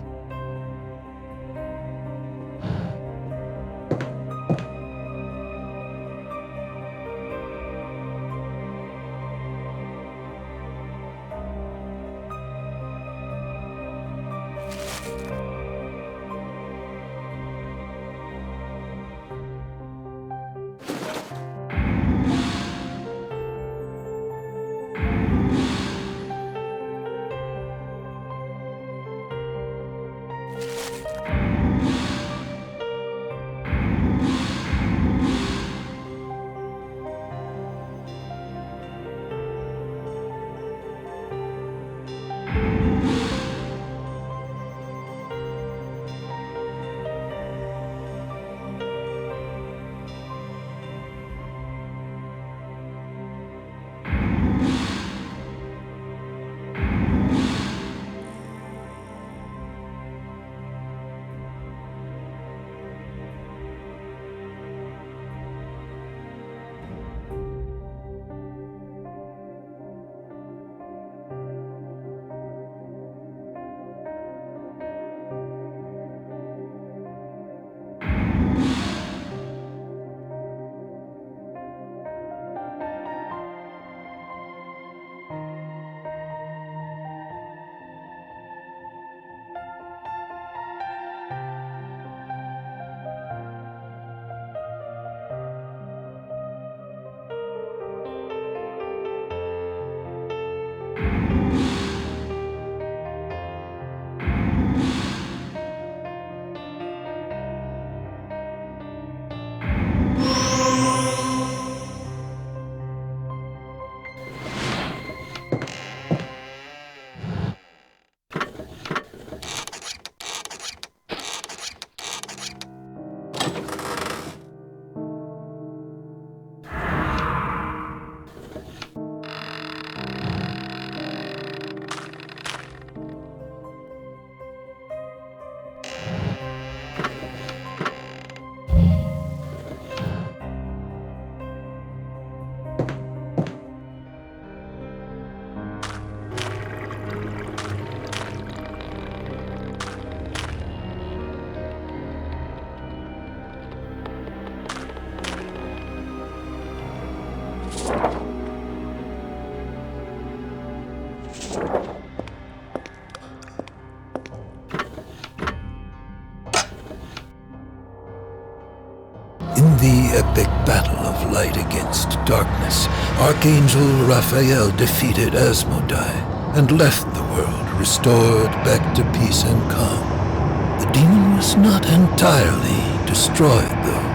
epic battle of light against darkness, Archangel Raphael defeated Asmodai and left the world restored back to peace and calm. The demon was not entirely destroyed, though.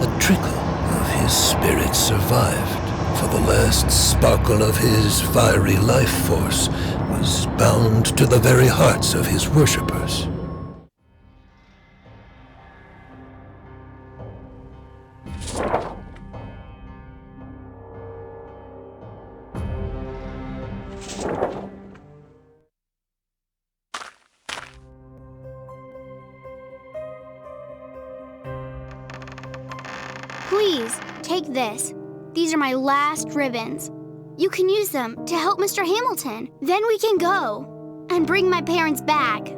A trickle of his spirit survived, for the last sparkle of his fiery life force was bound to the very hearts of his worshippers. Please, take this. These are my last ribbons. You can use them to help Mr. Hamilton. Then we can go and bring my parents back.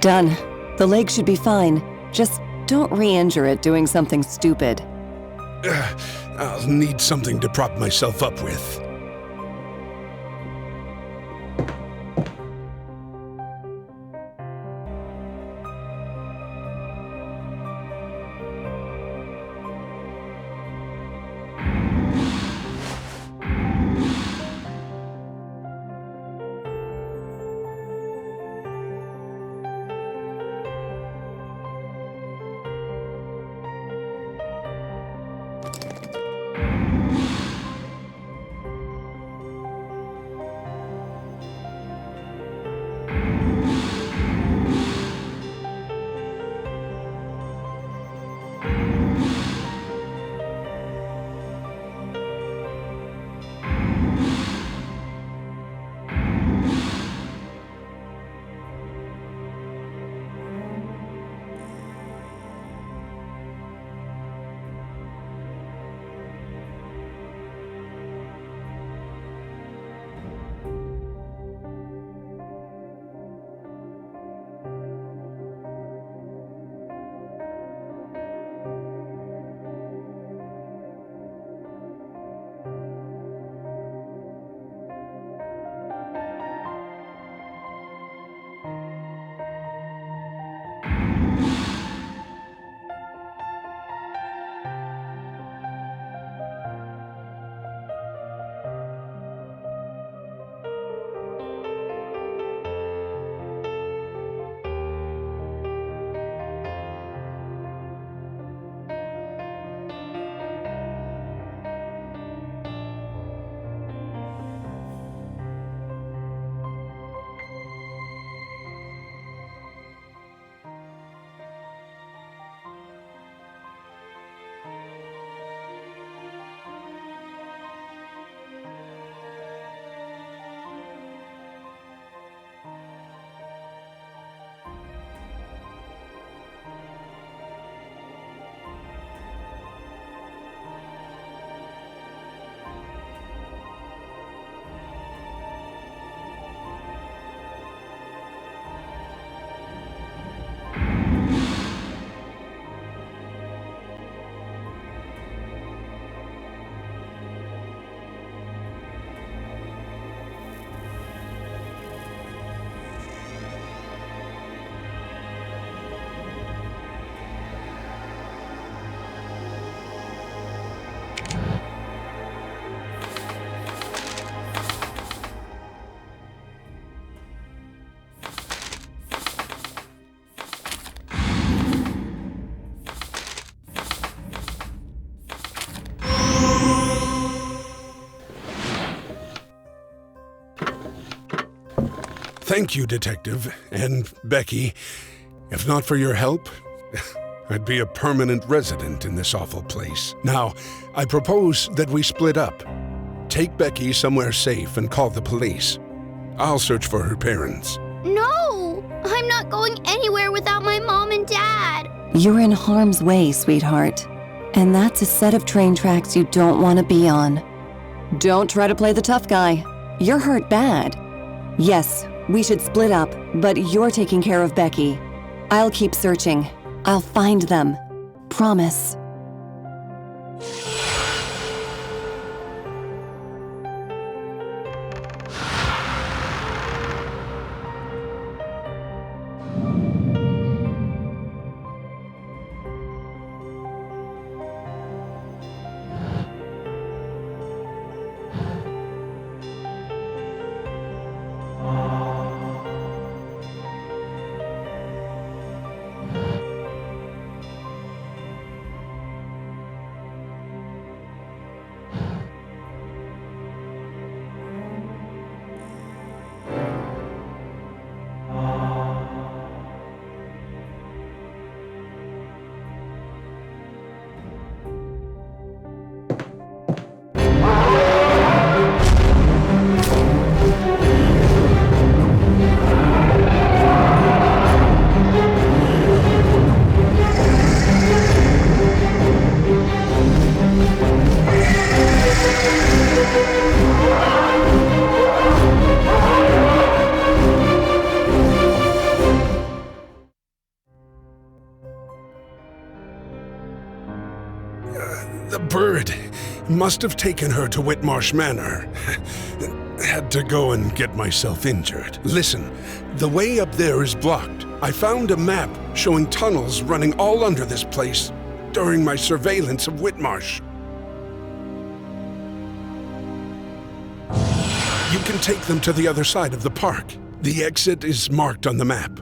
Done. The leg should be fine. Just don't re-injure it doing something stupid. I'll need something to prop myself up with. Thank you, Detective, and Becky. If not for your help, I'd be a permanent resident in this awful place. Now, I propose that we split up. Take Becky somewhere safe and call the police. I'll search for her parents. No! I'm not going anywhere without my mom and dad. You're in harm's way, sweetheart. And that's a set of train tracks you don't want to be on. Don't try to play the tough guy. You're hurt bad. Yes, we should split up, but you're taking care of Becky. I'll keep searching. I'll find them. Promise. The bird must have taken her to Whitmarsh Manor. Had to go and get myself injured. Listen, the way up there is blocked. I found a map showing tunnels running all under this place during my surveillance of Whitmarsh. You can take them to the other side of the park. The exit is marked on the map.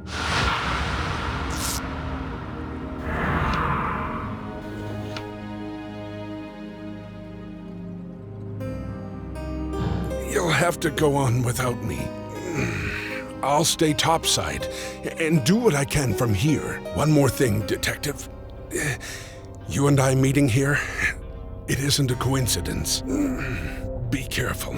You'll have to go on without me. I'll stay topside and do what I can from here. One more thing, Detective. You and I meeting here, it isn't a coincidence. Be careful.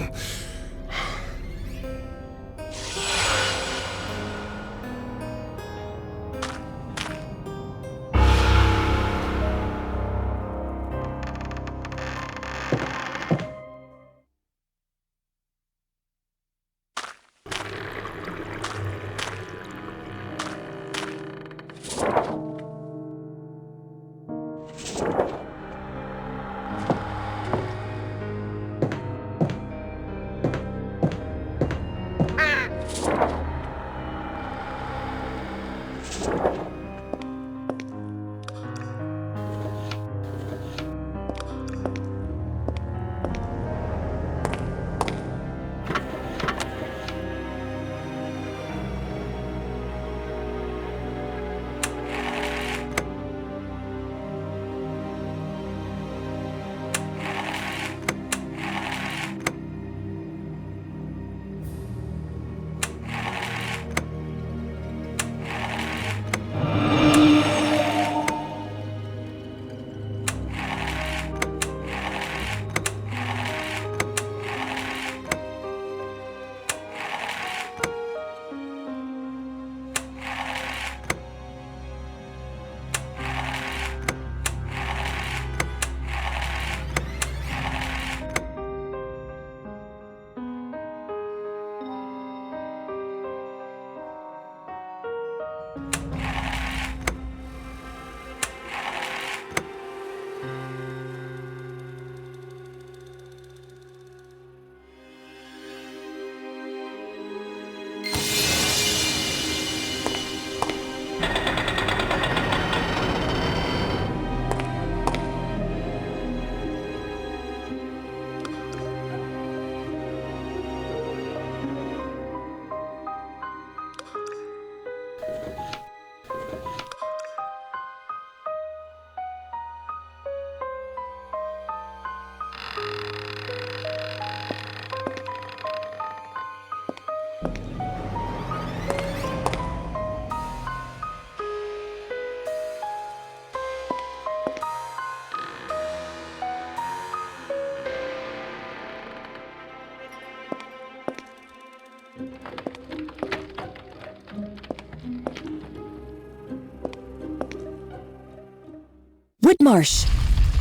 Whitmarsh!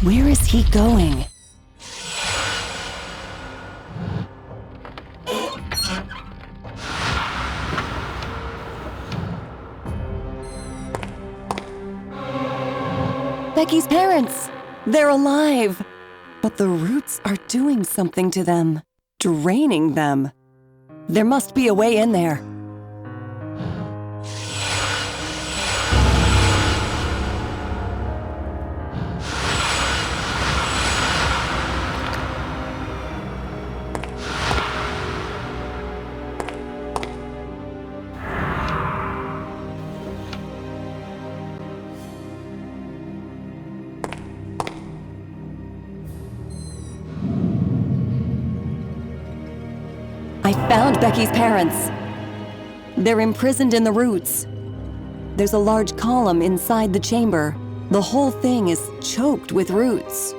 Where is he going? Becky's parents! They're alive! But the roots are doing something to them, draining them. There must be a way in there. I found Becky's parents. They're imprisoned in the roots. There's a large column inside the chamber. The whole thing is choked with roots.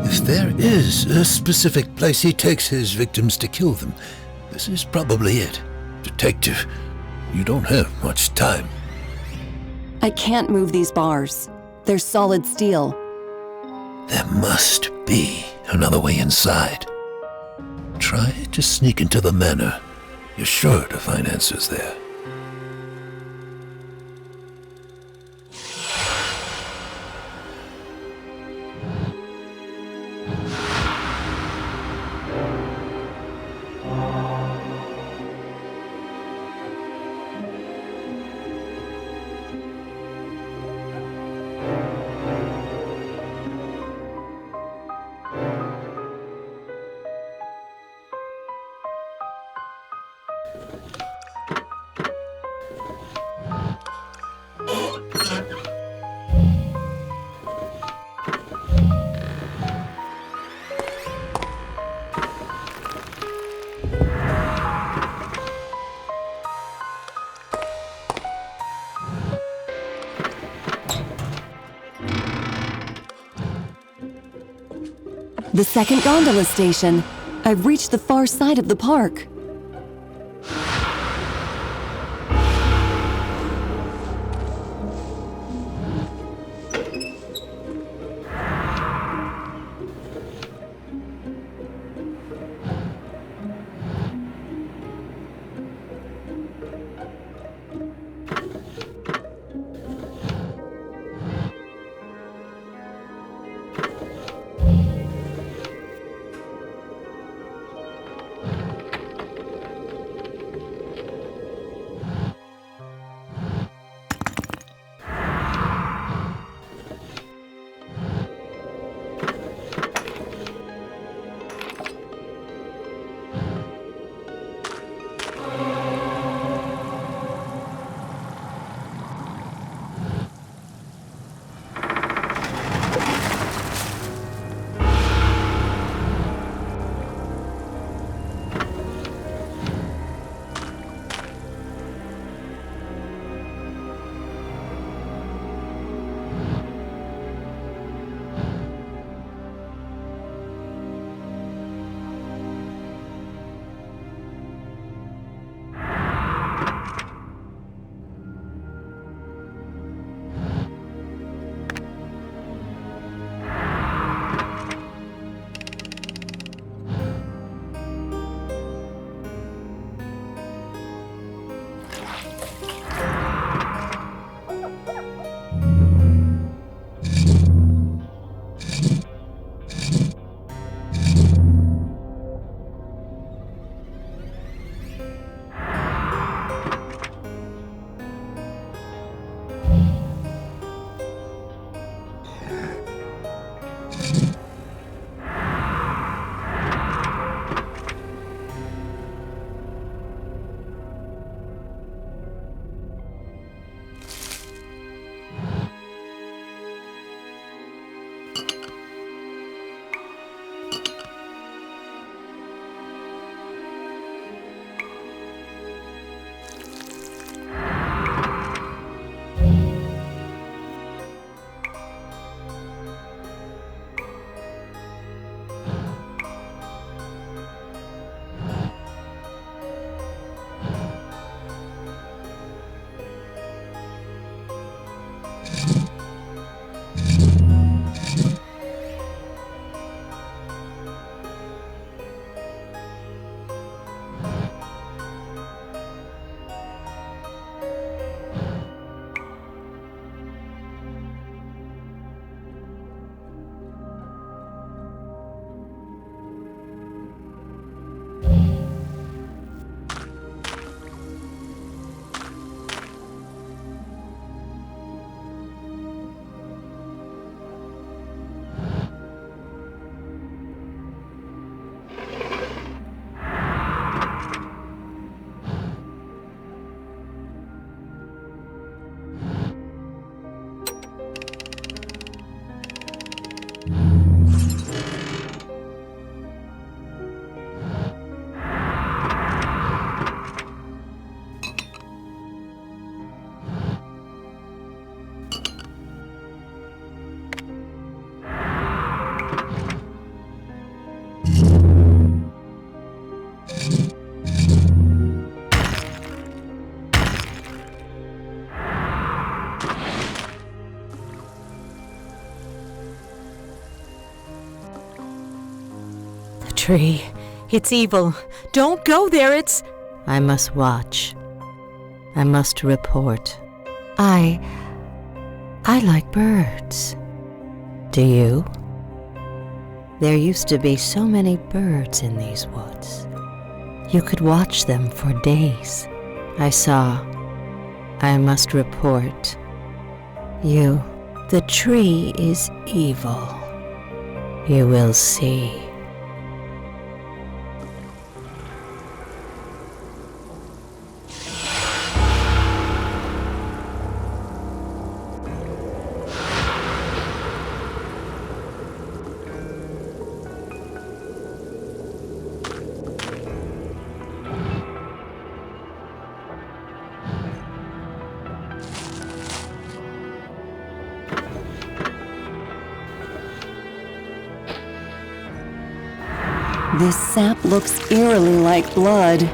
If there is a specific place he takes his victims to kill them, this is probably it. Detective, you don't have much time. I can't move these bars. They're solid steel. There must be another way inside. Try to sneak into the manor. You're sure to find answers there. The second gondola station. I've reached the far side of the park. tree. It's evil. Don't go there, it's... I must watch. I must report. I like birds. Do you? There used to be so many birds in these woods. You could watch them for days. I saw. I must report. You. The tree is evil. You will see. This sap looks eerily like blood.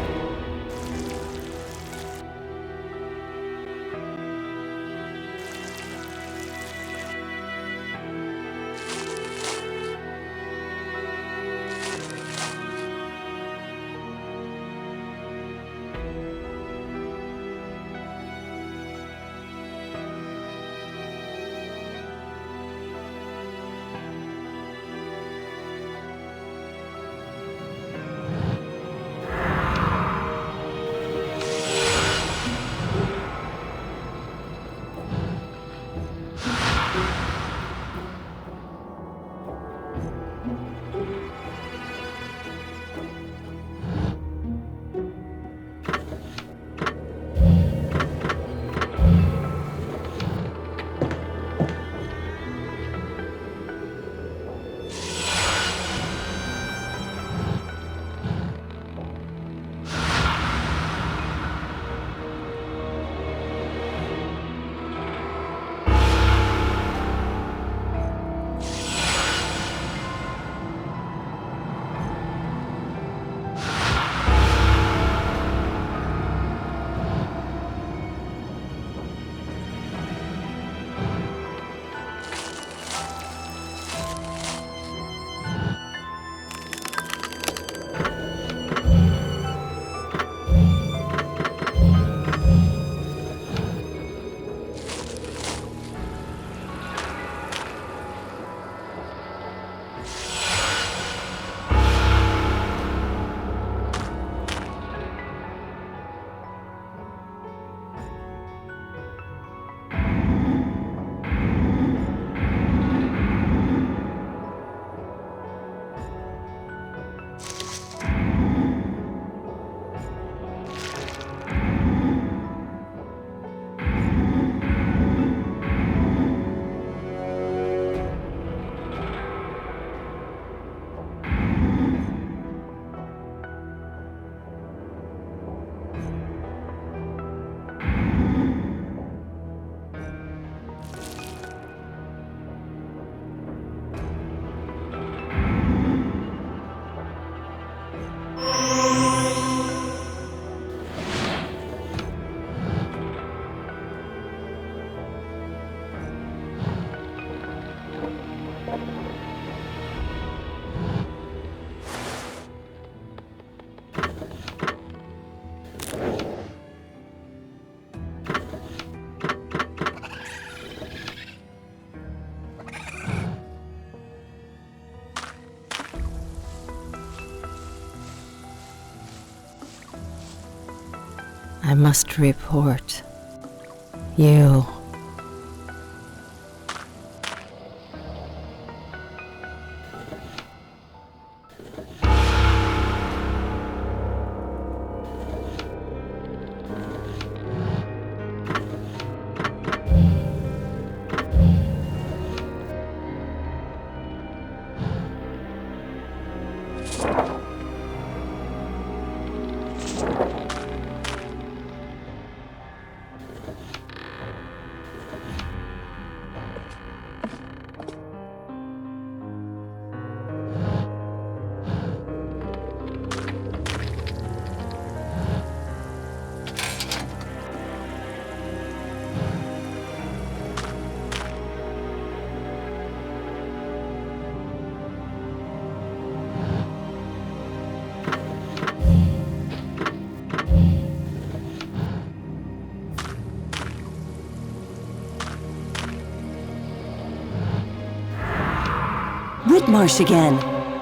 I must report. You. Whitmarsh again.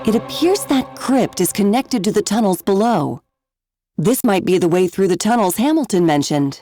It appears that crypt is connected to the tunnels below. This might be the way through the tunnels Hamilton mentioned.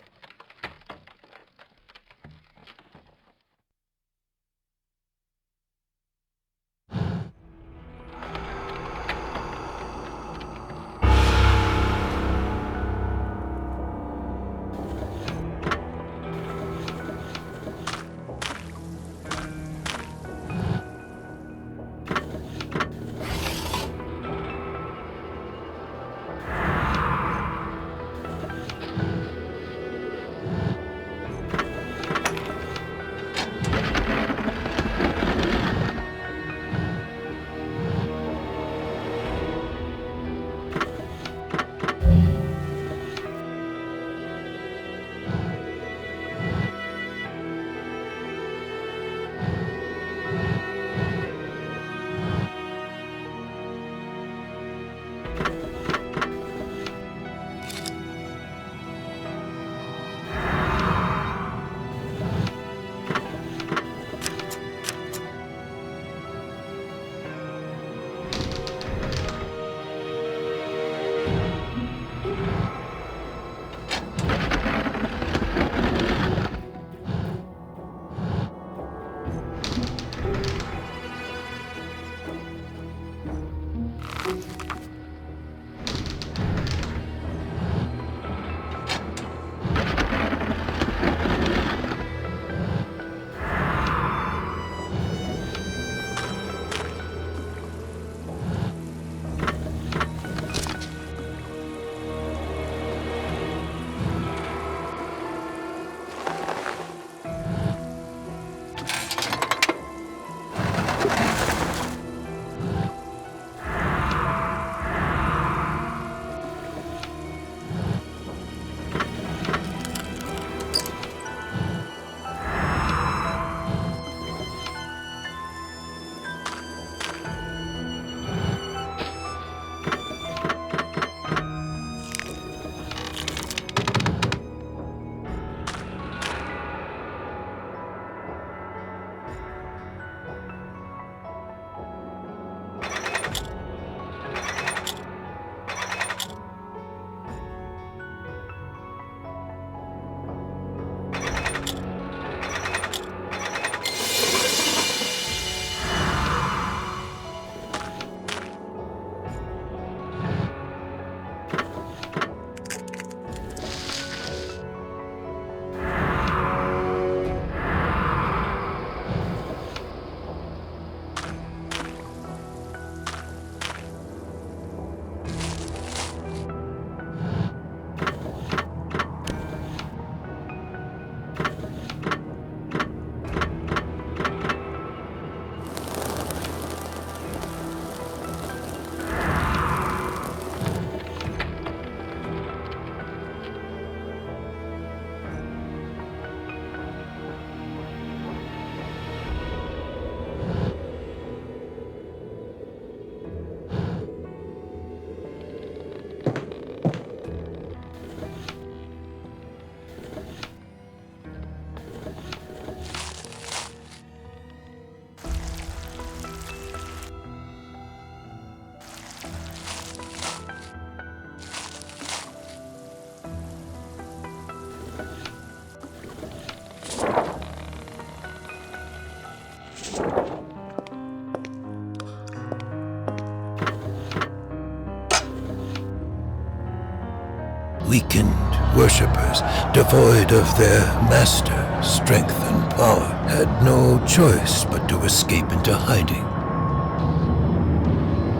Weakened worshippers, devoid of their master, strength and power, had no choice but to escape into hiding.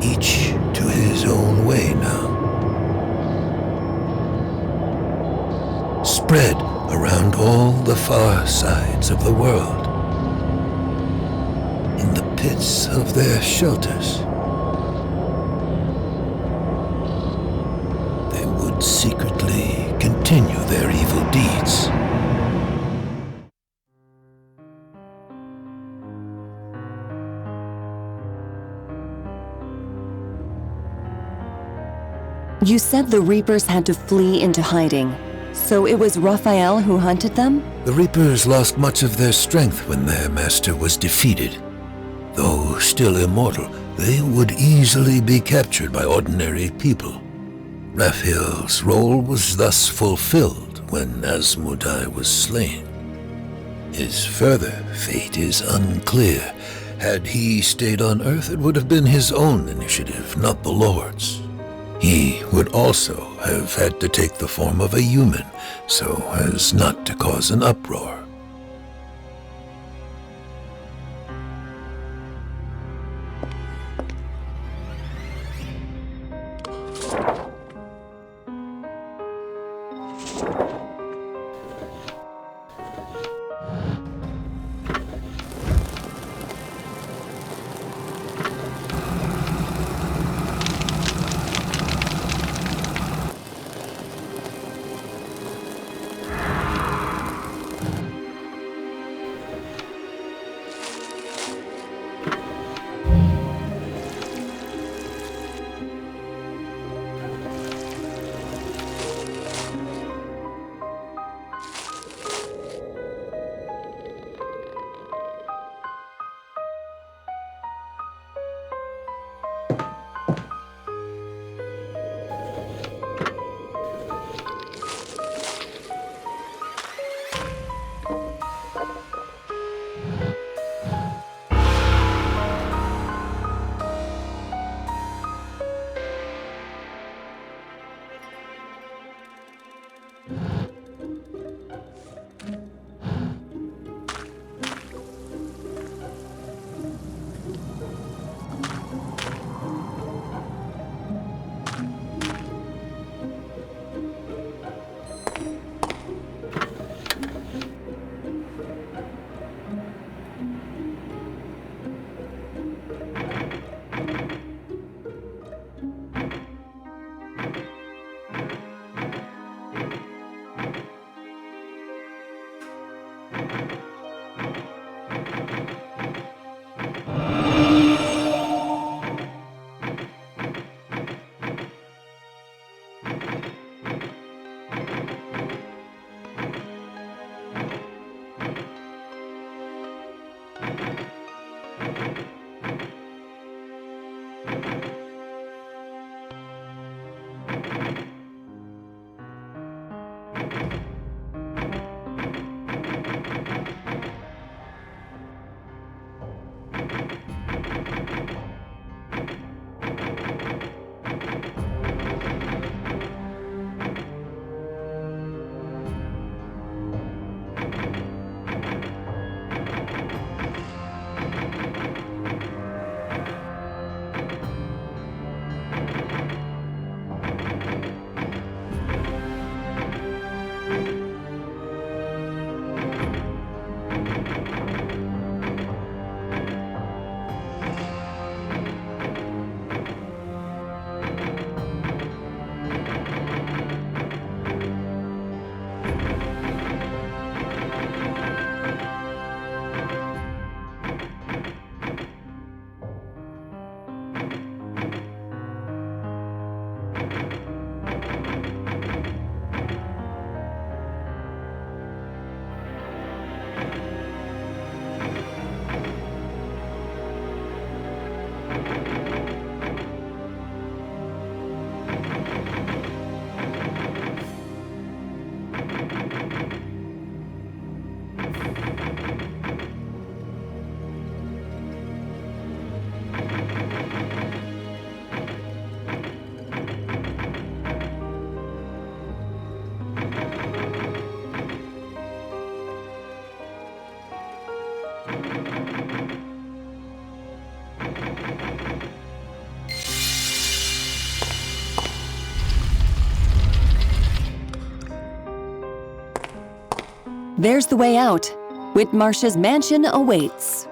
Each to his own way now. Spread around all the far sides of the world. In the pits of their shelters. Secretly continue their evil deeds. You said the Reapers had to flee into hiding, so it was Raphael who hunted them? The Reapers lost much of their strength when their master was defeated. Though still immortal, they would easily be captured by ordinary people. Raphael's role was thus fulfilled when Asmodai was slain. His further fate is unclear. Had he stayed on Earth, it would have been his own initiative, not the Lord's. He would also have had to take the form of a human, so as not to cause an uproar. There's the way out. Whitmarsh's mansion awaits.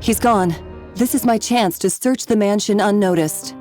He's gone. This is my chance to search the mansion unnoticed.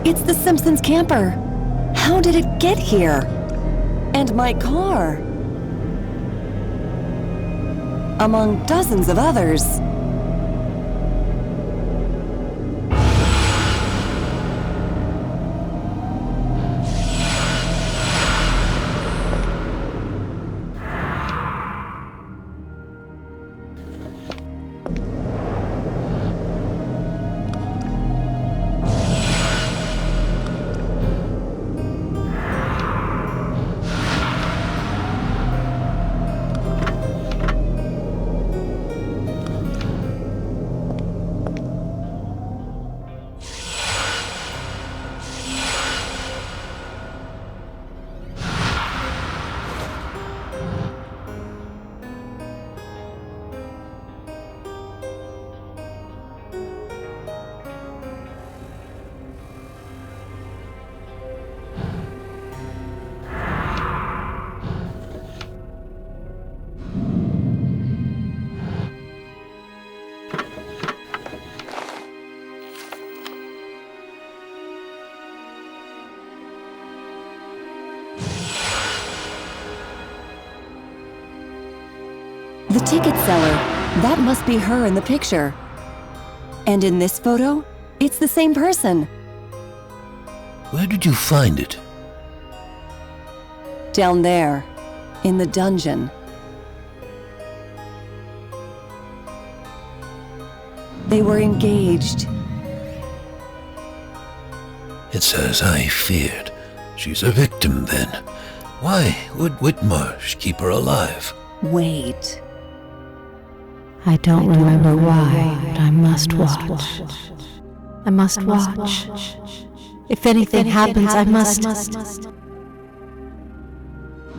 It's the Simpsons camper. How did it get here? And my car. Among dozens of others. The ticket seller. That must be her in the picture. And in this photo, it's the same person. Where did you find it? Down there, in the dungeon. They were engaged. It's as I feared. She's a victim then. Why would Whitmarsh keep her alive? Wait. I don't remember why, but I must watch. I must watch. If anything happens, I must.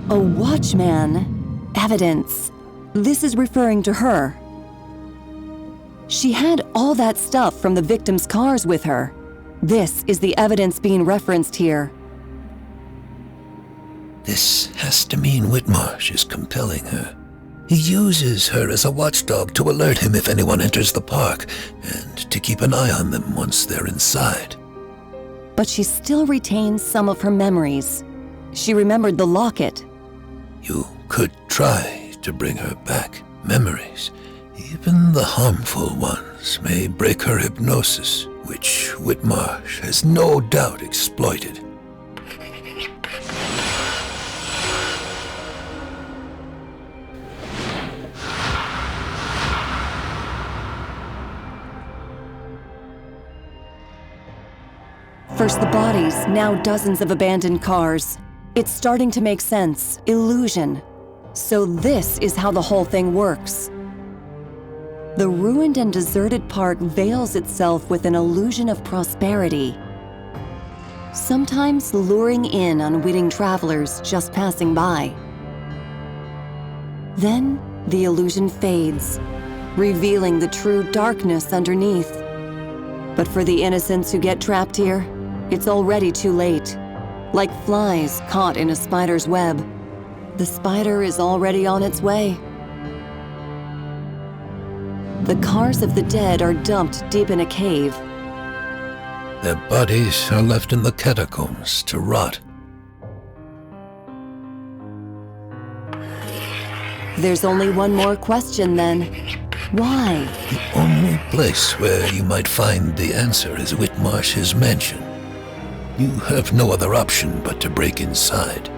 A watchman. Evidence. This is referring to her. She had all that stuff from the victims' cars with her. This is the evidence being referenced here. This has to mean Whitmarsh is compelling her. He uses her as a watchdog to alert him if anyone enters the park, and to keep an eye on them once they're inside. But she still retains some of her memories. She remembered the locket. You could try to bring her back. Memories, even the harmful ones, may break her hypnosis, which Whitmarsh has no doubt exploited. First the bodies, now dozens of abandoned cars. It's starting to make sense. Illusion. So this is how the whole thing works. The ruined and deserted park veils itself with an illusion of prosperity, sometimes luring in unwitting travelers just passing by. Then the illusion fades, revealing the true darkness underneath. But for the innocents who get trapped here, it's already too late. Like flies caught in a spider's web. The spider is already on its way. The cars of the dead are dumped deep in a cave. Their bodies are left in the catacombs to rot. There's only one more question then. Why? The only place where you might find the answer is Whitmarsh's mansion. You have no other option but to break inside.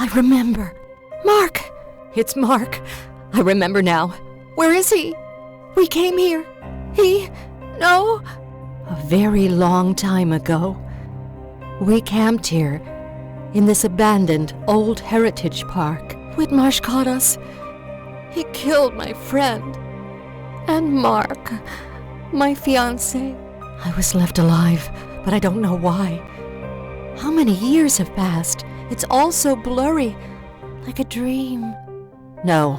I remember. Mark! It's Mark. I remember now. Where is he? We came here. No. A very long time ago, We camped here, in this abandoned old heritage park. Whitmarsh caught us. He killed my friend. And Mark, my fiancé. I was left alive, but I don't know why. How many years have passed? It's all so blurry, like a dream. No,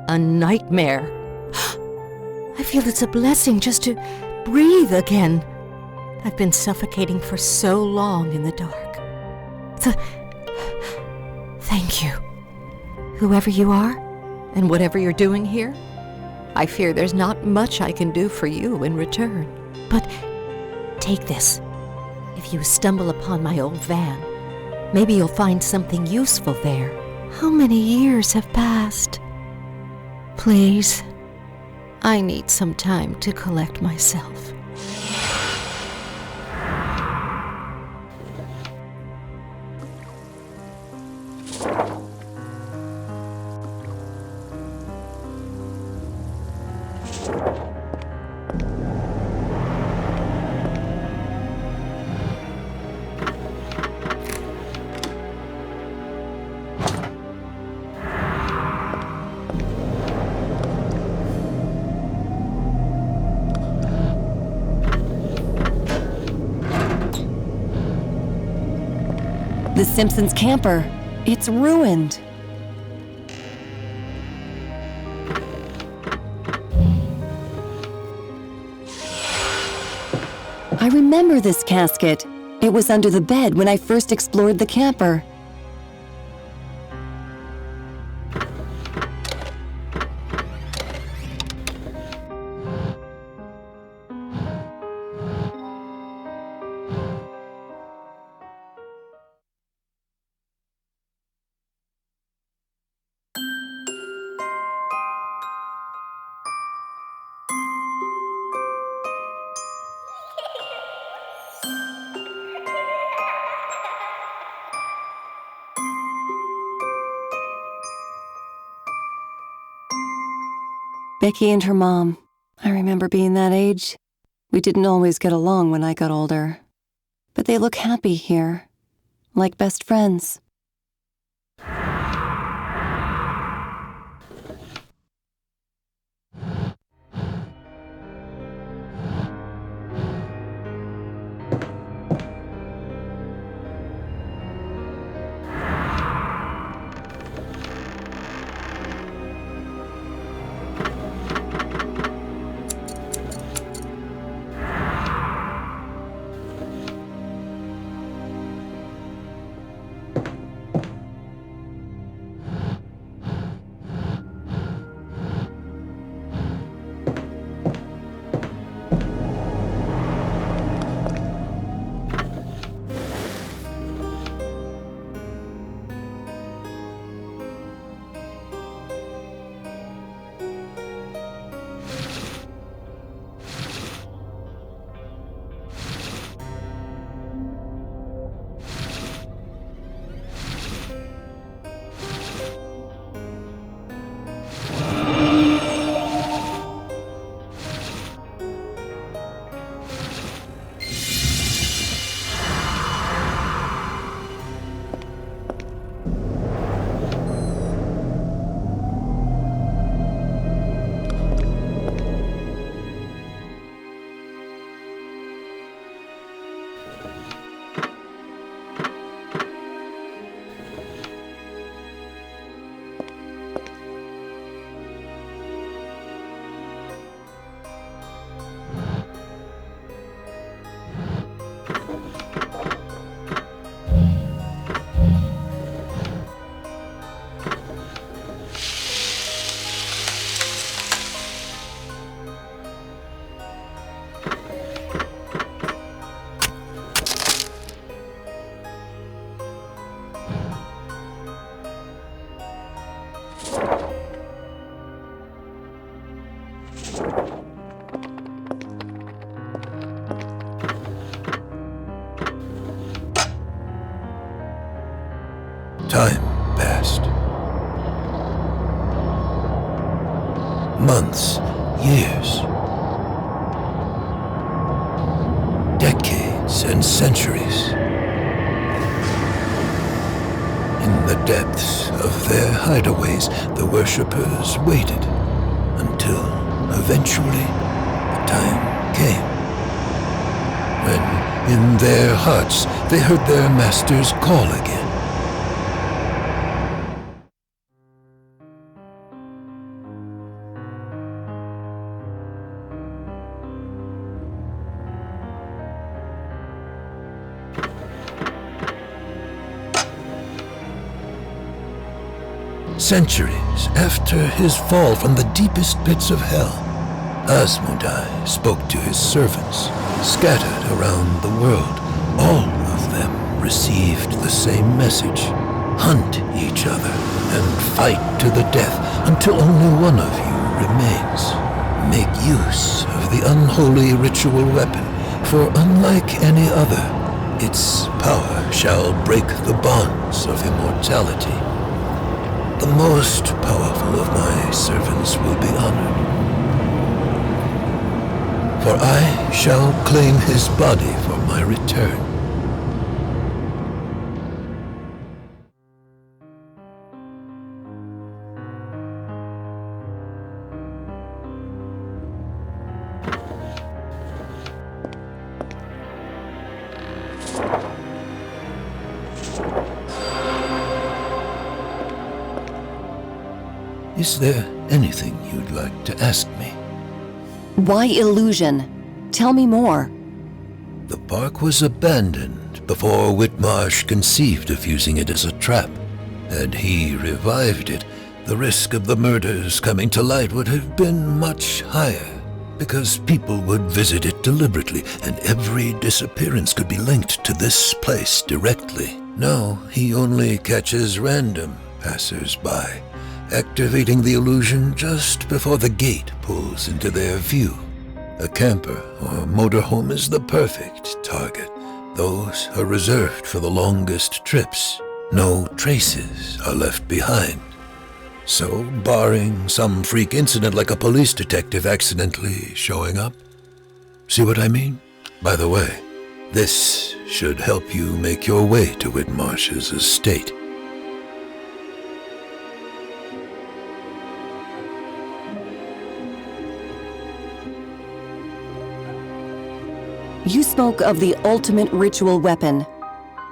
a nightmare. I feel it's a blessing just to breathe again. I've been suffocating for so long in the dark. Thank you. Whoever you are, and whatever you're doing here, I fear there's not much I can do for you in return. But take this. If you stumble upon my old van, maybe you'll find something useful there. How many years have passed? Please, I need some time to collect myself. The Simpsons camper. It's ruined. I remember this casket. It was under the bed when I first explored the camper. Becky and her mom. I remember being that age. We didn't always get along when I got older. But they look happy here, like best friends. Time passed. Months, years, decades and centuries. the depths of their hideaways, the worshippers waited until eventually the time came when in their hearts they heard their master's call again. Centuries after his fall from the deepest pits of hell, Asmodai spoke to his servants, scattered around the world. All of them received the same message: hunt each other and fight to the death until only one of you remains. Make use of the unholy ritual weapon, for unlike any other, its power shall break the bonds of immortality. The most powerful of my servants will be honored, for I shall claim his body for my return. Is there anything you'd like to ask me? Why illusion? Tell me more. The park was abandoned before Whitmarsh conceived of using it as a trap. Had he revived it, the risk of the murders coming to light would have been much higher, because people would visit it deliberately, and every disappearance could be linked to this place directly. No, he only catches random passers-by, activating the illusion just before the gate pulls into their view. A camper or motorhome is the perfect target. Those are reserved for the longest trips. No traces are left behind. So, barring some freak incident like a police detective accidentally showing up. See what I mean? By the way, this should help you make your way to Whitmarsh's estate. You spoke of the ultimate ritual weapon.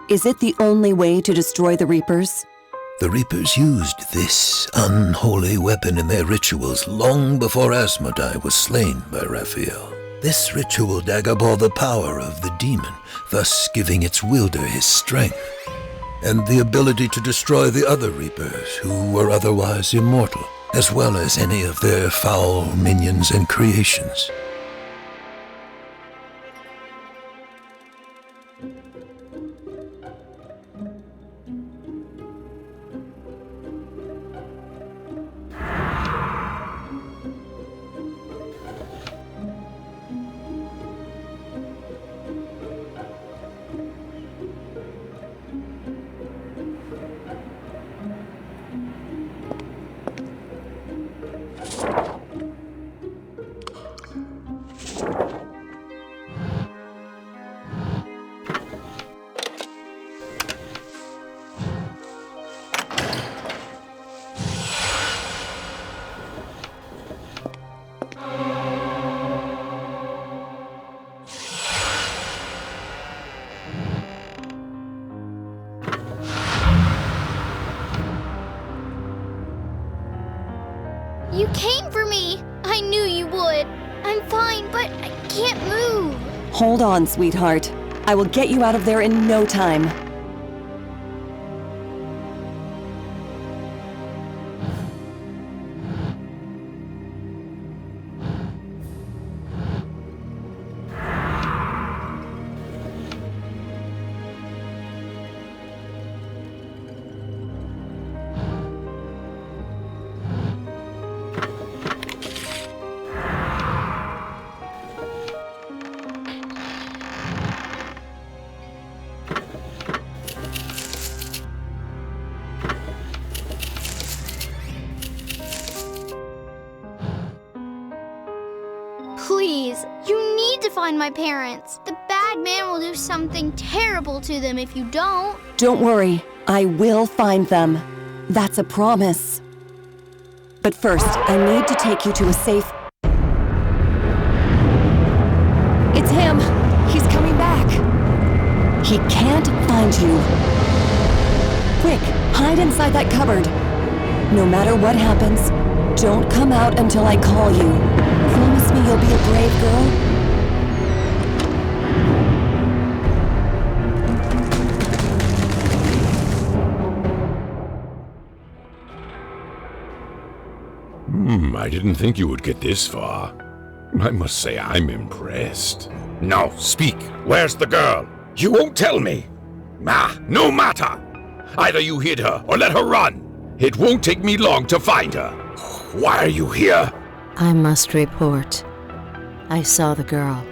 Is it the only way to destroy the Reapers? The Reapers used this unholy weapon in their rituals long before Asmodai was slain by Raphael. This ritual dagger bore the power of the demon, thus giving its wielder his strength, and the ability to destroy the other Reapers who were otherwise immortal, as well as any of their foul minions and creations. You came for me! I knew you would. I'm fine, but I can't move. Hold on, sweetheart. I will get you out of there in no time. Please, you need to find my parents. The bad bad man will do something terrible to them if you don't. Don't worry, I will find them. That's a promise. But first, I need to take you to a safe... It's him! He's coming back! He can't find you. Quick, hide inside that cupboard. No matter what happens, don't come out until I call you. Promise me you'll be a brave girl? I didn't think you would get this far. I must say I'm impressed. Now, speak. Where's the girl? You won't tell me. No matter. Either you hid her or let her run. It won't take me long to find her. Why are you here? I must report. I saw the girl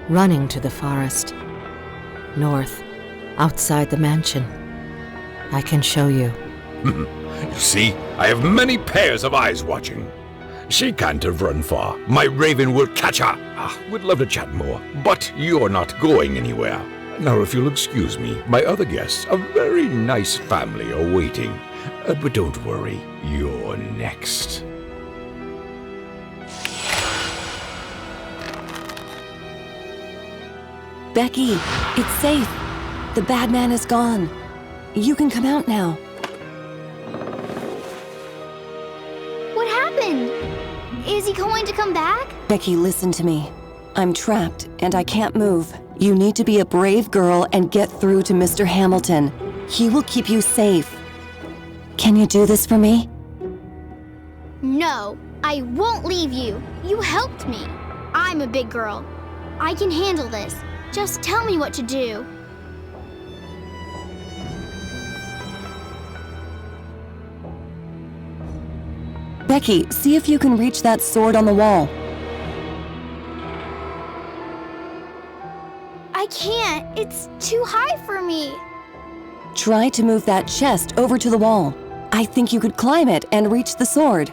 running to the forest. North, outside the mansion. I can show you. You see, I have many pairs of eyes watching. She can't have run far. My Raven will catch her. Would love to chat more, but you're not going anywhere. Now, if you'll excuse me, my other guests, a very nice family, are waiting. But don't worry, you're next. Becky, it's safe. The bad man is gone. You can come out now. What happened? Is he going to come back? Becky, listen to me. I'm trapped and I can't move. You need to be a brave girl and get through to Mr. Hamilton. He will keep you safe. Can you do this for me? No, I won't leave you. You helped me. I'm a big girl. I can handle this. Just tell me what to do. Becky, see if you can reach that sword on the wall. I can't. It's too high for me. Try to move that chest over to the wall. I think you could climb it and reach the sword.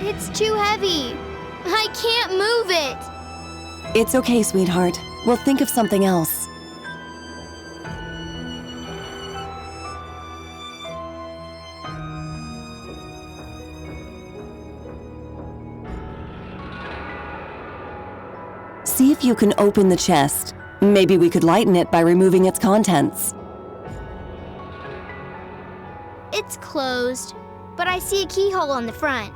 It's too heavy. I can't move it. It's okay, sweetheart. We'll think of something else. See if you can open the chest. Maybe we could lighten it by removing its contents. It's closed, but I see a keyhole on the front.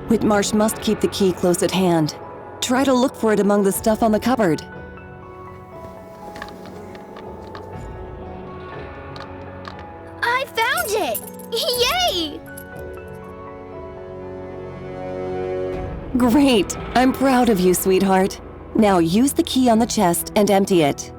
Whitmarsh must keep the key close at hand. Try to look for it among the stuff on the cupboard. I found it! Yay! Great! I'm proud of you, sweetheart. Now use the key on the chest and empty it.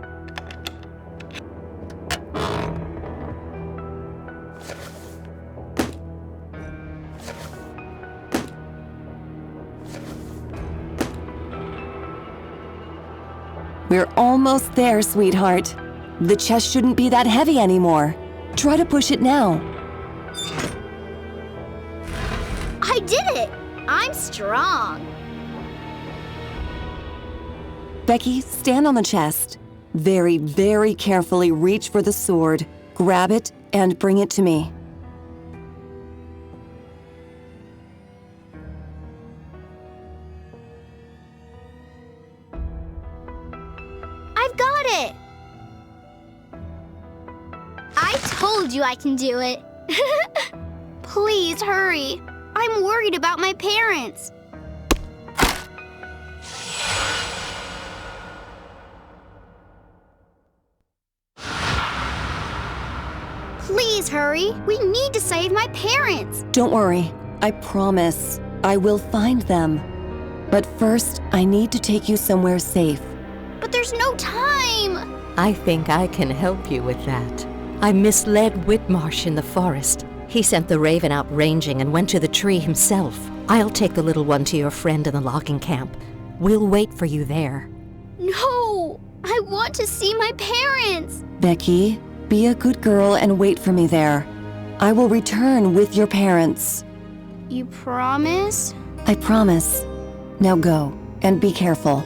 We're almost there, sweetheart. The chest shouldn't be that heavy anymore. Try to push it now. I did it! I'm strong. Becky, stand on the chest. Very, very carefully reach for the sword, grab it, and bring it to me. I've got it! I told you I can do it. Please hurry. I'm worried about my parents. Please hurry. We need to save my parents. Don't worry. I promise. I will find them. But first, I need to take you somewhere safe. But there's no time. I think I can help you with that. I misled Whitmarsh in the forest. He sent the raven out ranging and went to the tree himself. I'll take the little one to your friend in the logging camp. We'll wait for you there. No! I want to see my parents. Becky, be a good girl and wait for me there. I will return with your parents. You promise? I promise. Now go, and be careful.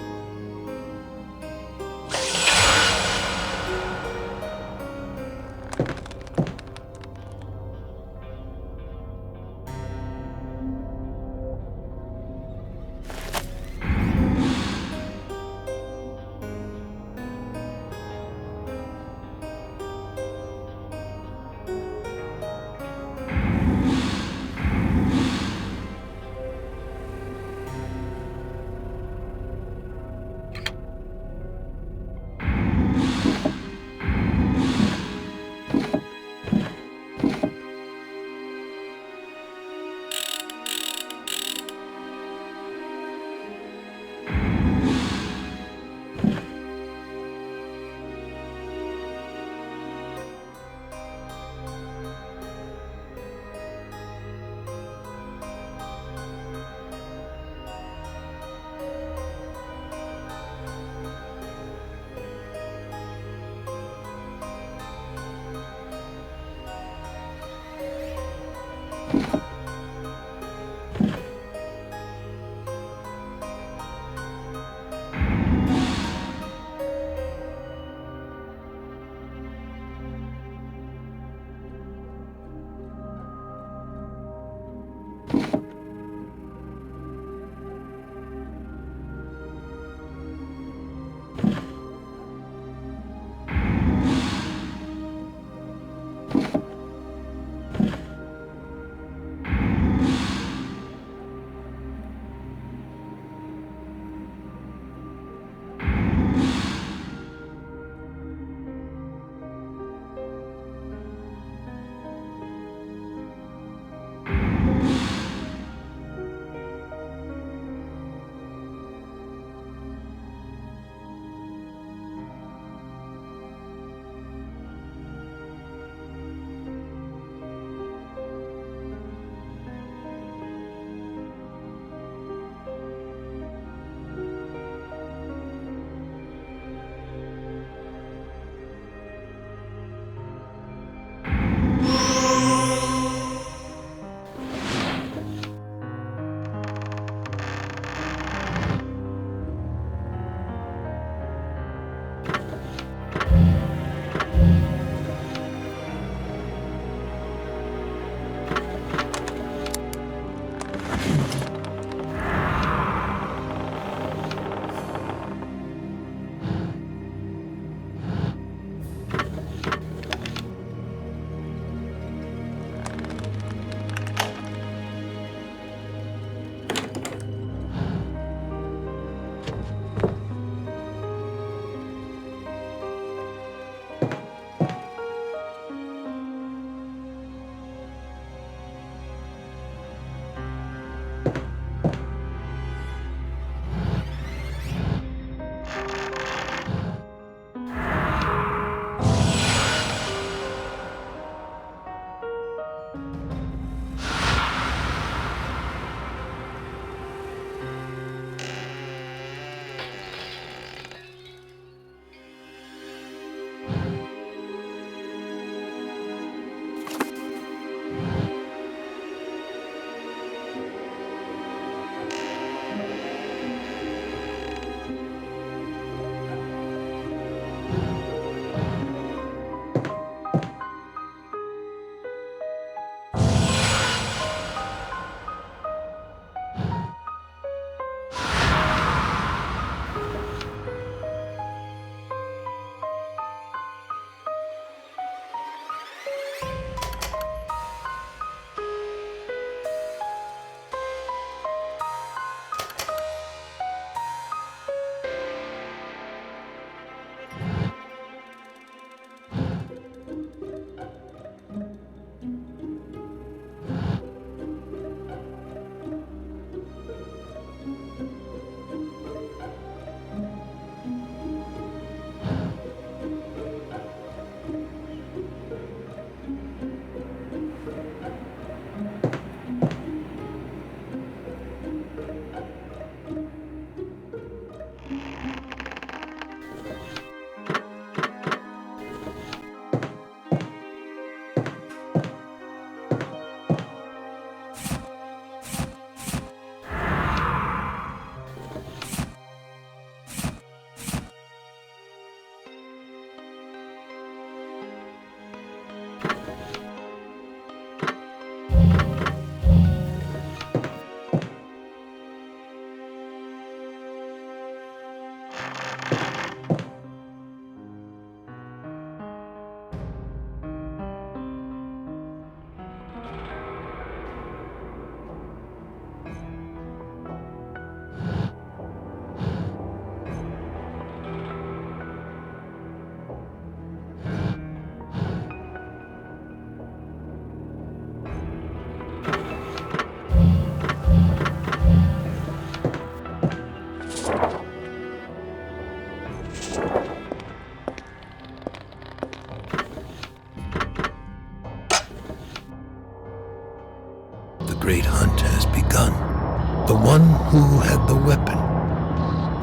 The one who had the weapon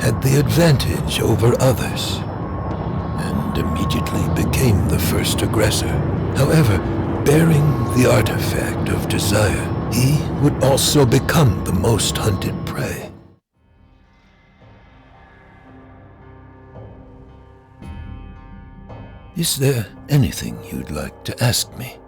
had the advantage over others, and immediately became the first aggressor. However, bearing the artifact of desire, he would also become the most hunted prey. Is there anything you'd like to ask me?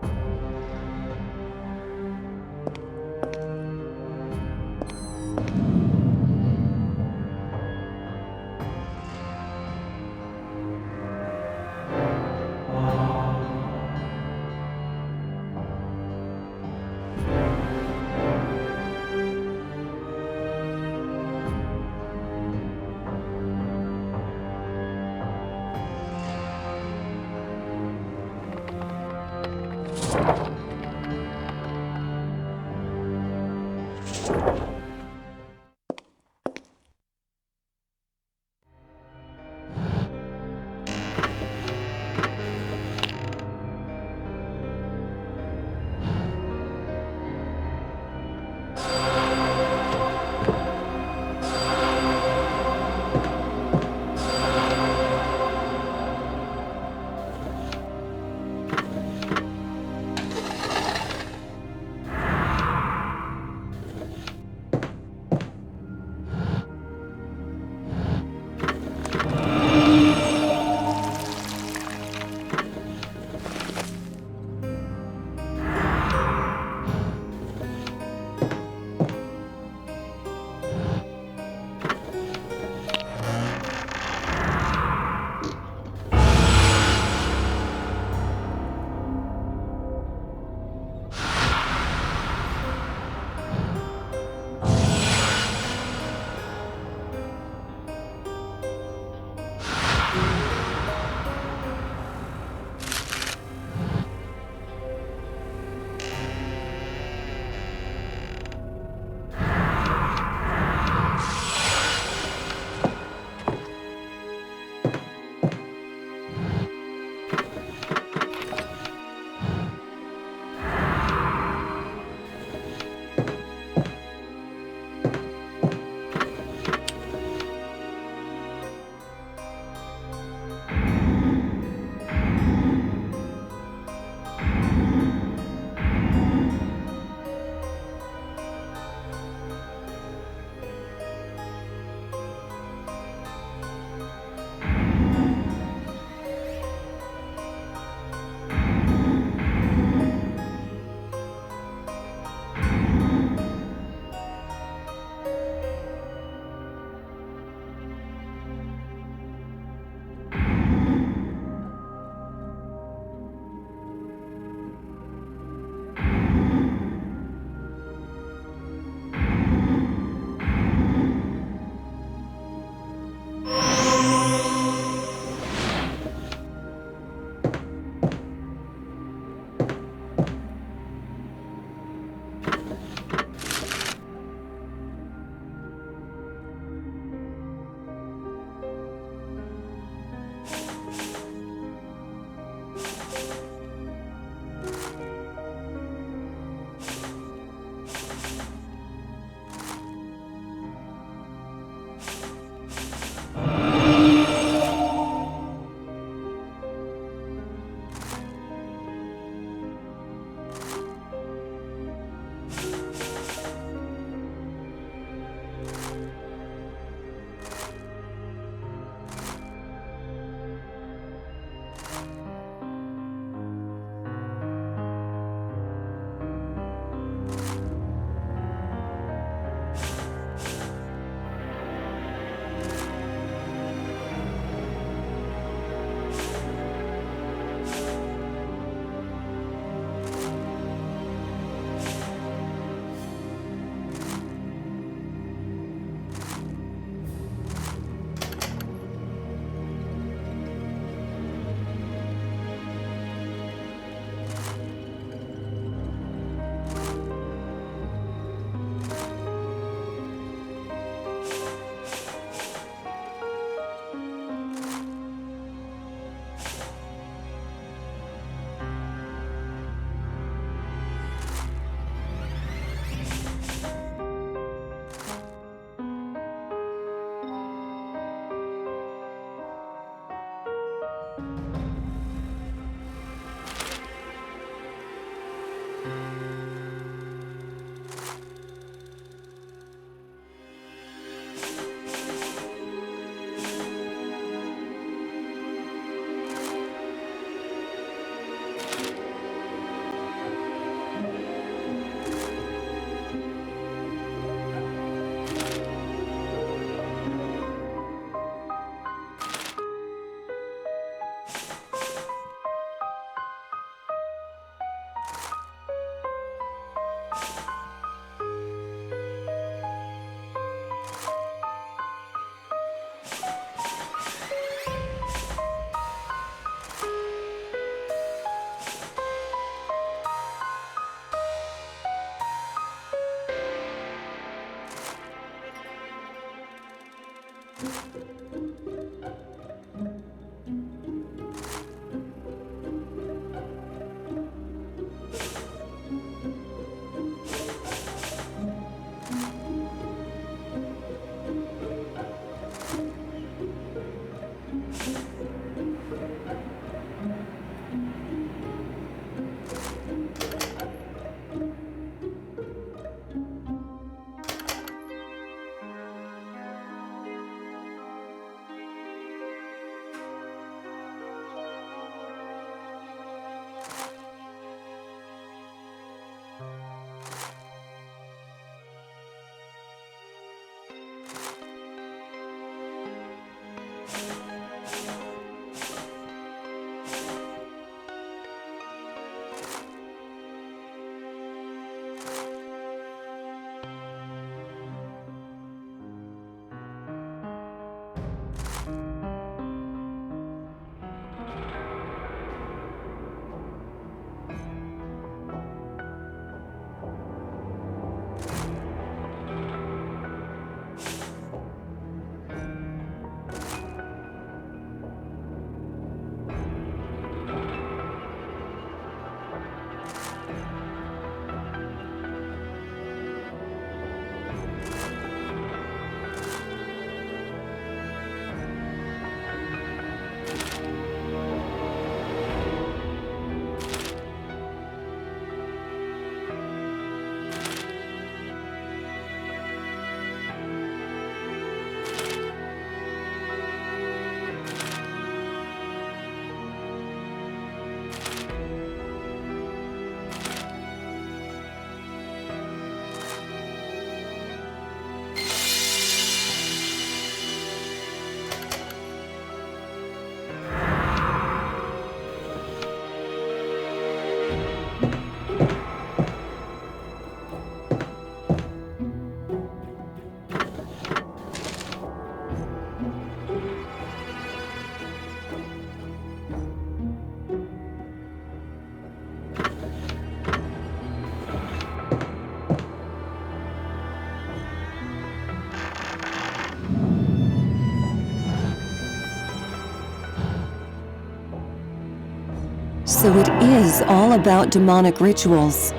So it is all about demonic rituals.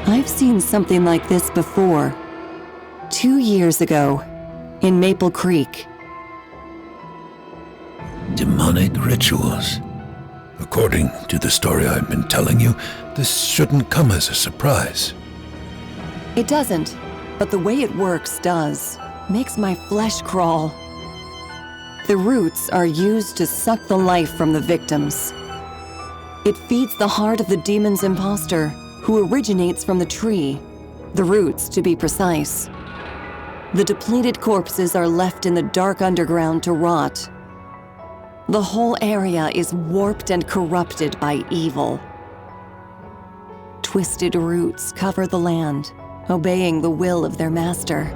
I've seen something like this before. 2 years ago, in Maple Creek. Demonic rituals. According to the story I've been telling you, this shouldn't come as a surprise. It doesn't, but the way it works does. Makes my flesh crawl. The roots are used to suck the life from the victims. It feeds the heart of the demon's imposter, who originates from the tree, the roots to be precise. The depleted corpses are left in the dark underground to rot. The whole area is warped and corrupted by evil. Twisted roots cover the land, obeying the will of their master.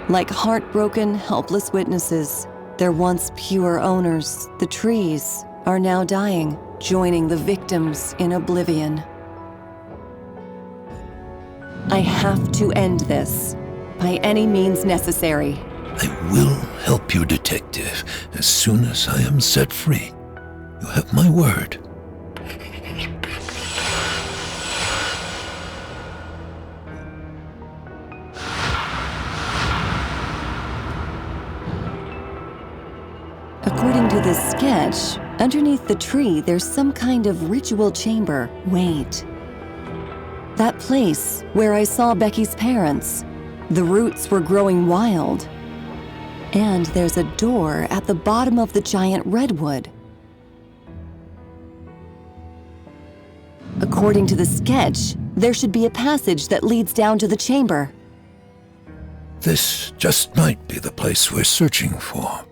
Like heartbroken, helpless witnesses, their once pure owners, the trees, are now dying, joining the victims in oblivion. I have to end this, by any means necessary. I will help you, Detective, as soon as I am set free. You have my word. According to this sketch, underneath the tree there's some kind of ritual chamber. Wait. That place where I saw Becky's parents. The roots were growing wild. And there's a door at the bottom of the giant redwood. According to the sketch, there should be a passage that leads down to the chamber. This just might be the place we're searching for.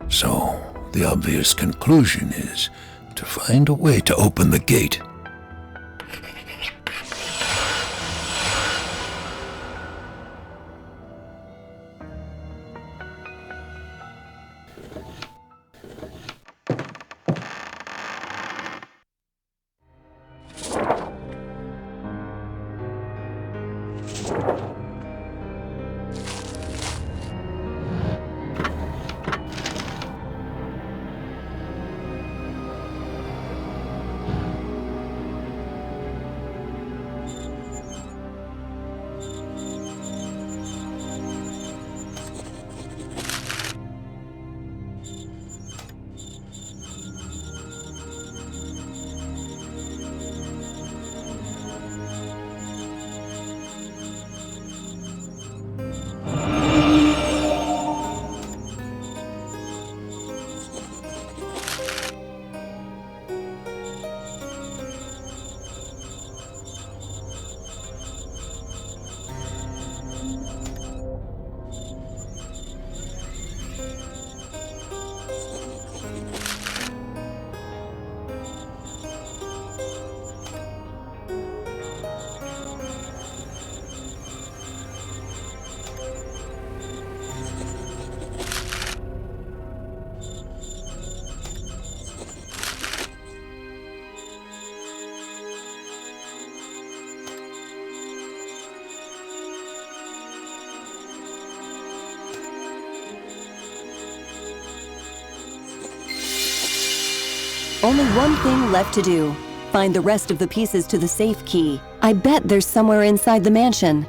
So, the obvious conclusion is to find a way to open the gate. Only one thing left to do. Find the rest of the pieces to the safe key. I bet there's somewhere inside the mansion.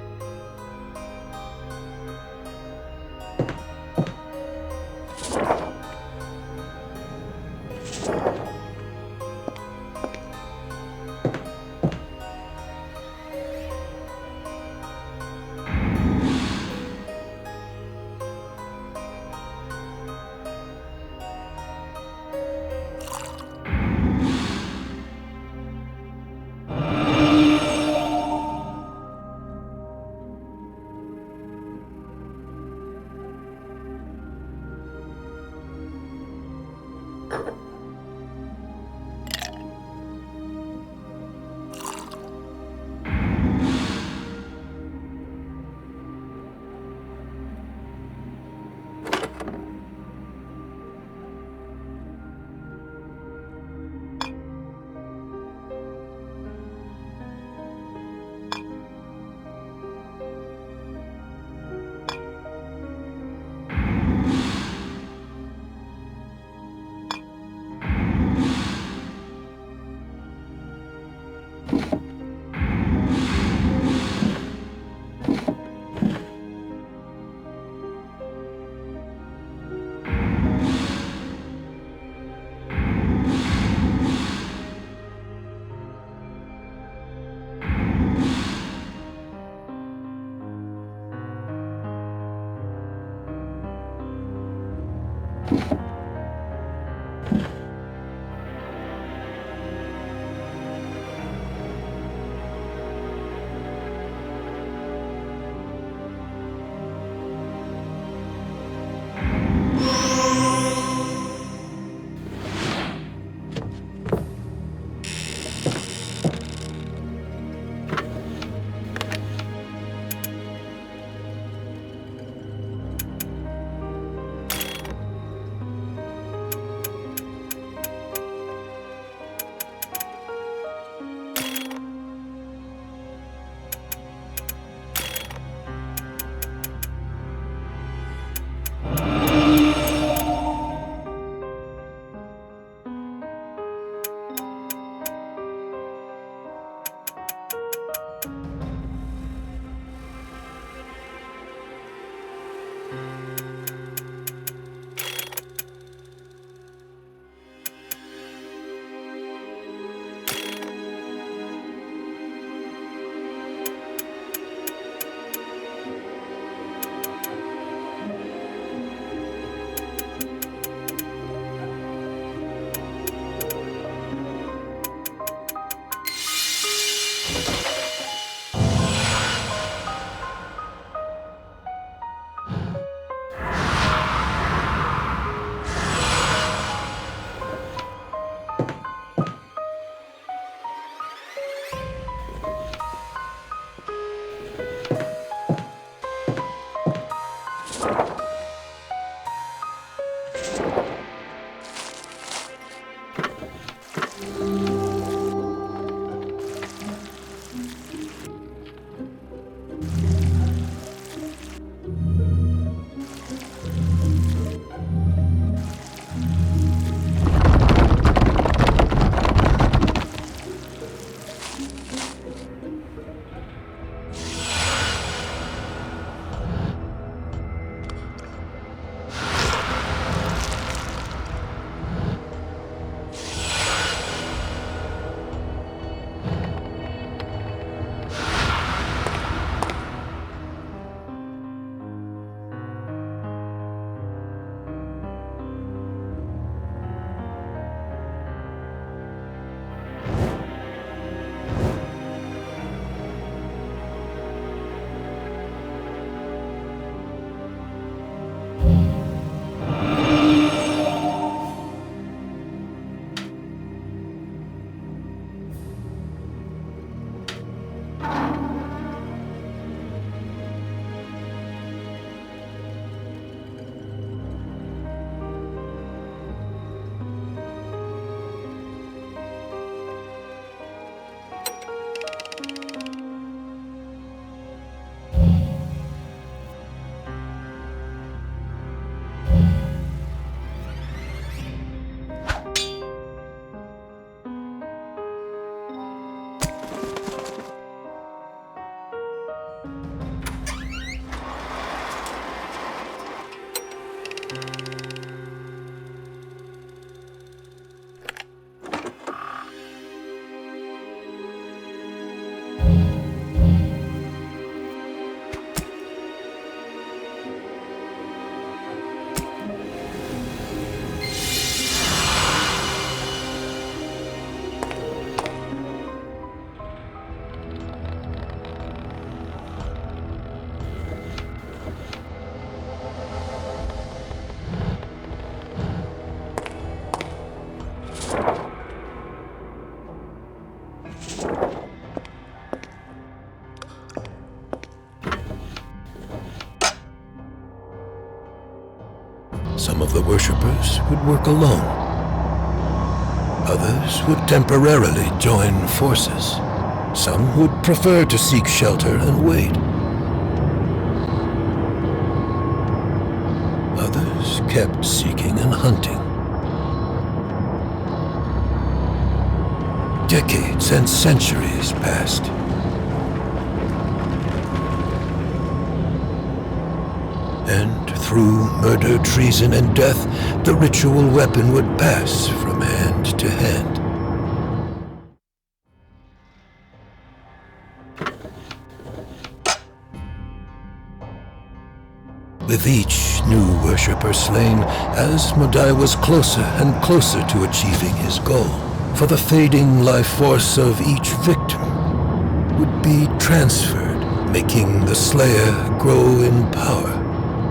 Some of the worshippers would work alone. Others would temporarily join forces. Some would prefer to seek shelter and wait. Others kept seeking and hunting. Decades and centuries passed. And through murder, treason, and death, the ritual weapon would pass from hand to hand. With each new worshipper slain, Asmodai was closer and closer to achieving his goal. For the fading life force of each victim would be transferred, making the Slayer grow in power,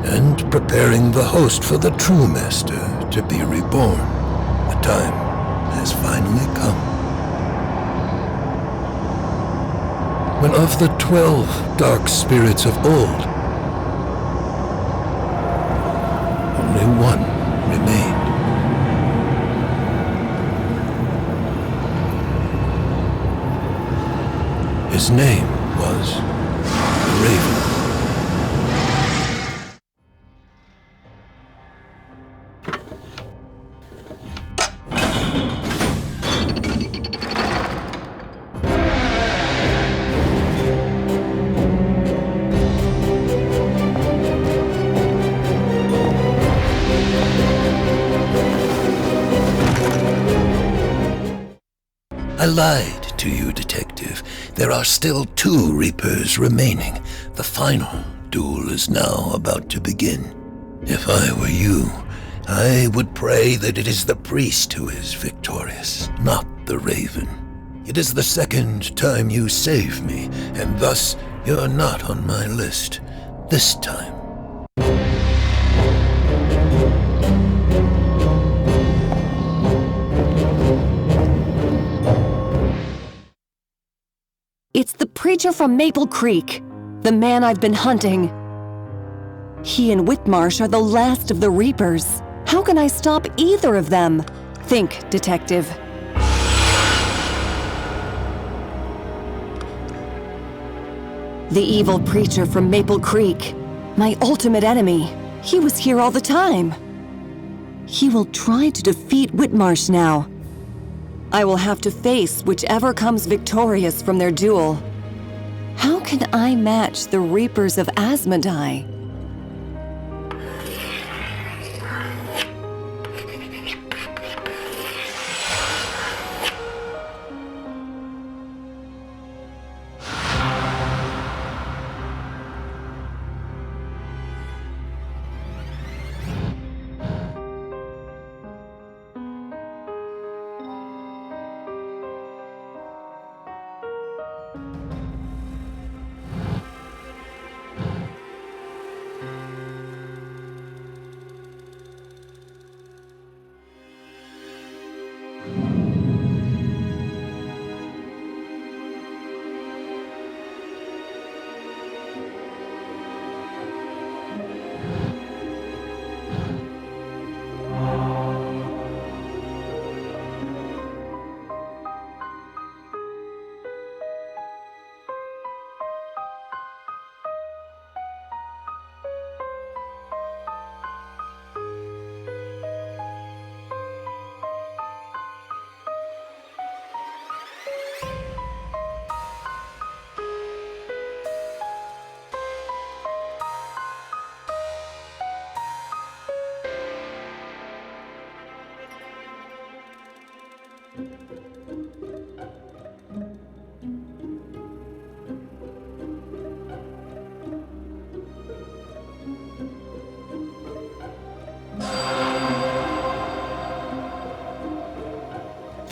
and preparing the host for the true master to be reborn. The time has finally come. When of the 12 dark spirits of old, only one remained. His name was Raven. I lied to you, Detective. There are still 2 Reapers remaining. The final duel is now about to begin. If I were you, I would pray that it is the priest who is victorious, not the Raven. It is the second time you save me, and thus you're not on my list. This time, It's the preacher from Maple Creek, the man I've been hunting. He and Whitmarsh are the last of the Reapers. How can I stop either of them? Think, Detective. The evil preacher from Maple Creek, my ultimate enemy. He was here all the time. He will try to defeat Whitmarsh now. I will have to face whichever comes victorious from their duel. How can I match the Reapers of Asmodai?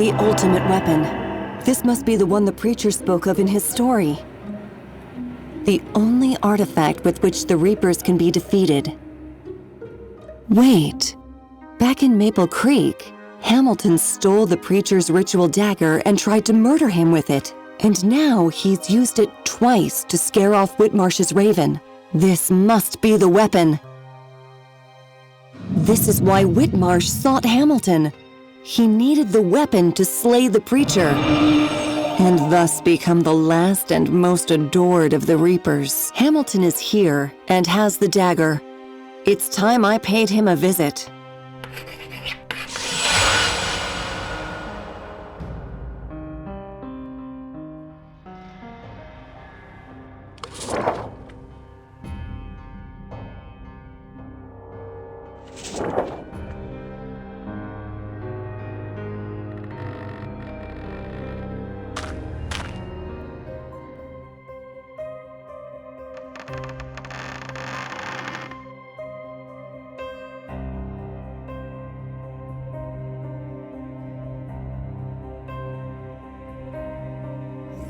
the ultimate weapon. This must be the one the preacher spoke of in his story. The only artifact with which the Reapers can be defeated. Wait. Back in Maple Creek, Hamilton stole the preacher's ritual dagger and tried to murder him with it. And now he's used it twice to scare off Whitmarsh's raven. This must be the weapon. This is why Whitmarsh sought Hamilton. He needed the weapon to slay the preacher, and thus become the last and most adored of the Reapers. Hamilton is here and has the dagger. It's time I paid him a visit.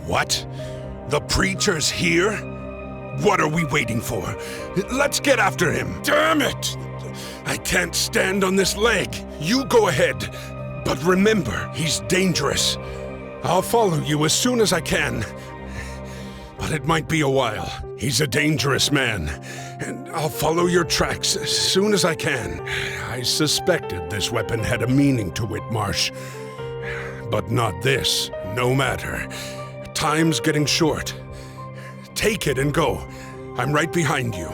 What? The preacher's here? What are we waiting for? Let's get after him. Damn it! I can't stand on this leg. You go ahead. But remember, he's dangerous. I'll follow you as soon as I can. But it might be a while. He's a dangerous man. And I'll follow your tracks as soon as I can. I suspected this weapon had a meaning to Whitmarsh. But not this. No matter. Time's getting short. Take it and go. I'm right behind you.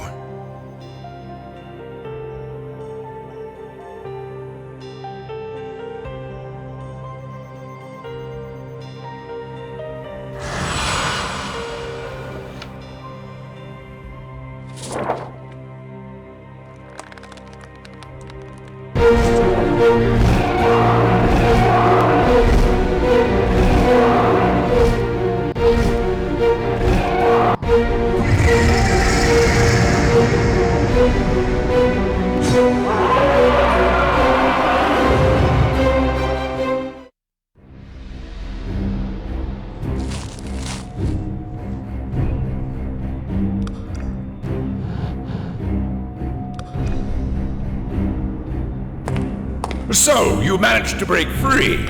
So, you managed to break free.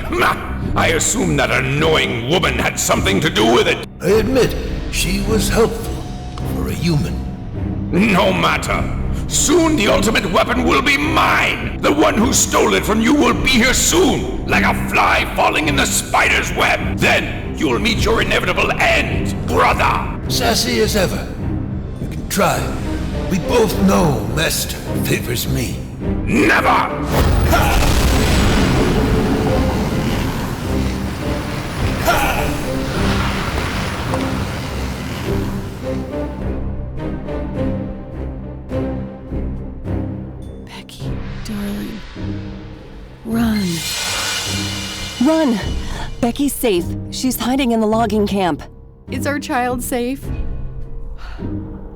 I assume that annoying woman had something to do with it. I admit, she was helpful for a human. No matter. Soon the ultimate weapon will be mine. The one who stole it from you will be here soon, like a fly falling in the spider's web. Then you'll meet your inevitable end, brother. Sassy as ever. You can try. We both know Master favors me. Never! Becky, darling. Run. Run! Becky's safe. She's hiding in the logging camp. Is our child safe?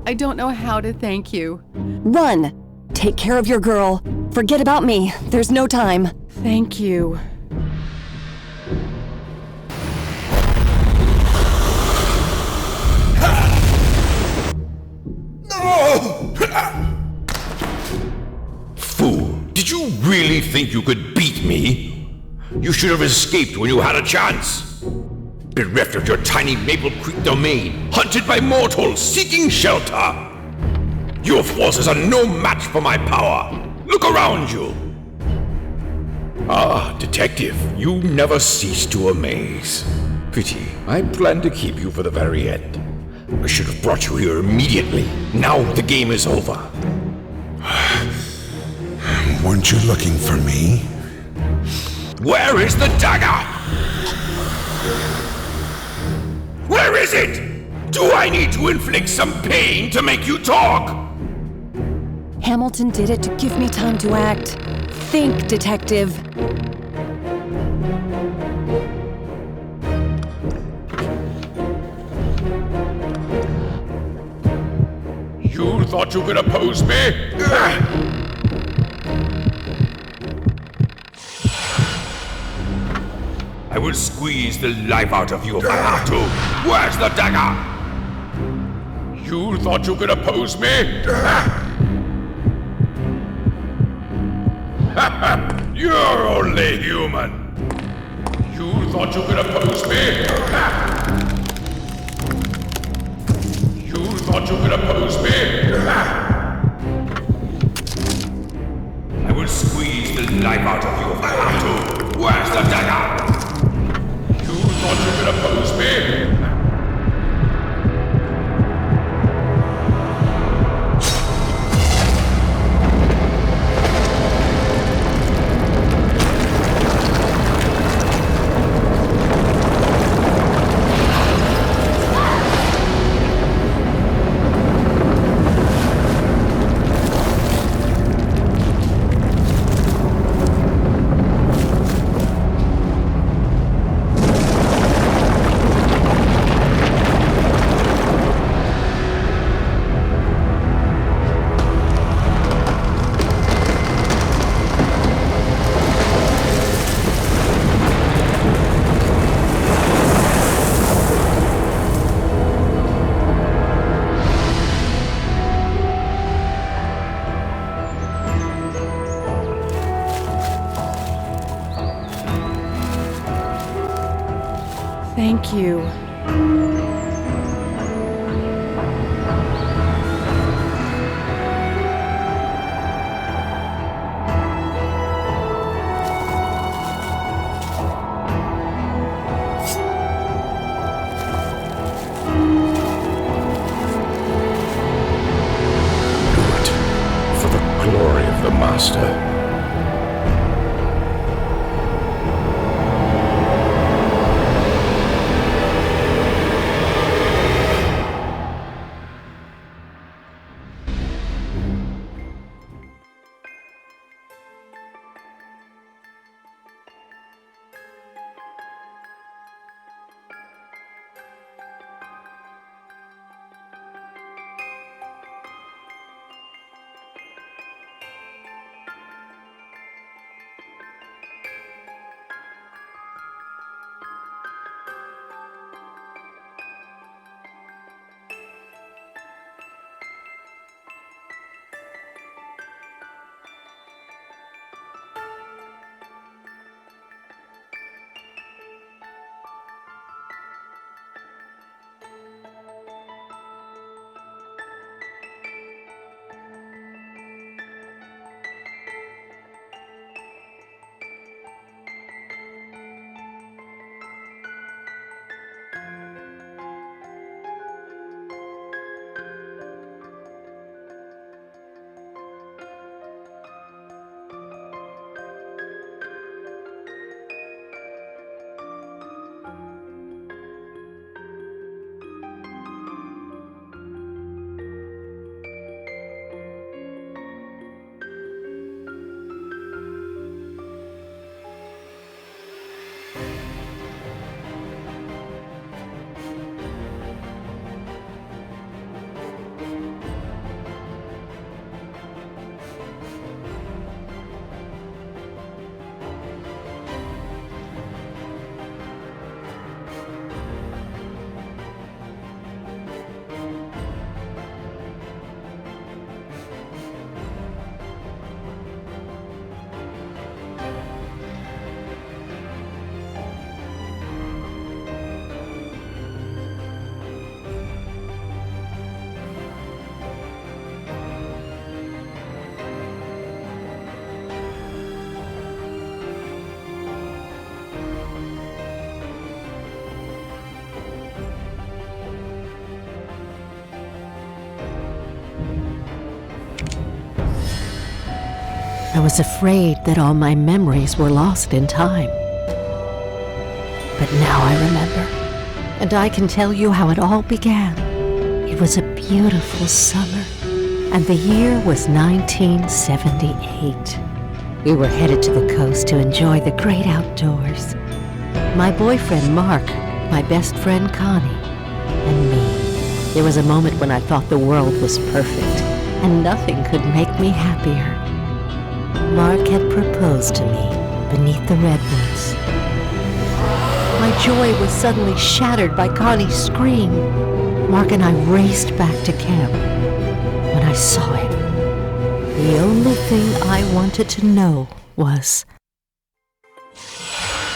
I don't know how to thank you. Run! Take care of your girl. Forget about me. There's no time. Thank you. Fool, did you really think you could beat me? You should have escaped when you had a chance. Bereft of your tiny Maple Creek domain, hunted by mortals seeking shelter. Your forces are no match for my power. Look around you. Ah, detective, you never cease to amaze. Pity, I planned to keep you for the very end. I should have brought you here immediately. Now the game is over. Weren't you looking for me? Where is the dagger? Where is it? Do I need to inflict some pain to make you talk? Hamilton did it to give me time to act. Think, detective. You thought you could oppose me? I will squeeze the life out of you if I have to. Where's the dagger? You thought you could oppose me? You're only human. You thought you could oppose me? You thought you could oppose me? I will squeeze the life out of you if I have to. Where's the dagger? You thought you could oppose me? Thank you. For the glory of the Master. I was afraid that all my memories were lost in time. But now I remember, and I can tell you how it all began. It was a beautiful summer, and the year was 1978. We were headed to the coast to enjoy the great outdoors. My boyfriend Mark, my best friend Connie, and me. There was a moment when I thought the world was perfect, and nothing could make me happier. Mark had proposed to me beneath the redwoods. My joy was suddenly shattered by Connie's scream. Mark and I raced back to camp. When I saw it, the only thing I wanted to know was,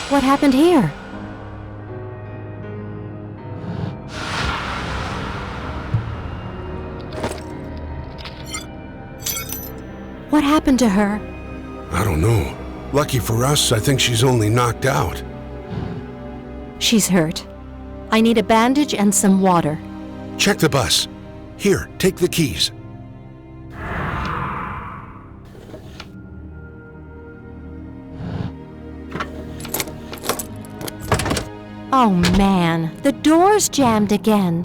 what happened here? What happened to her? I don't know. Lucky for us, I think she's only knocked out. She's hurt. I need a bandage and some water. Check the bus. Here, take the keys. Oh man, the door's jammed again.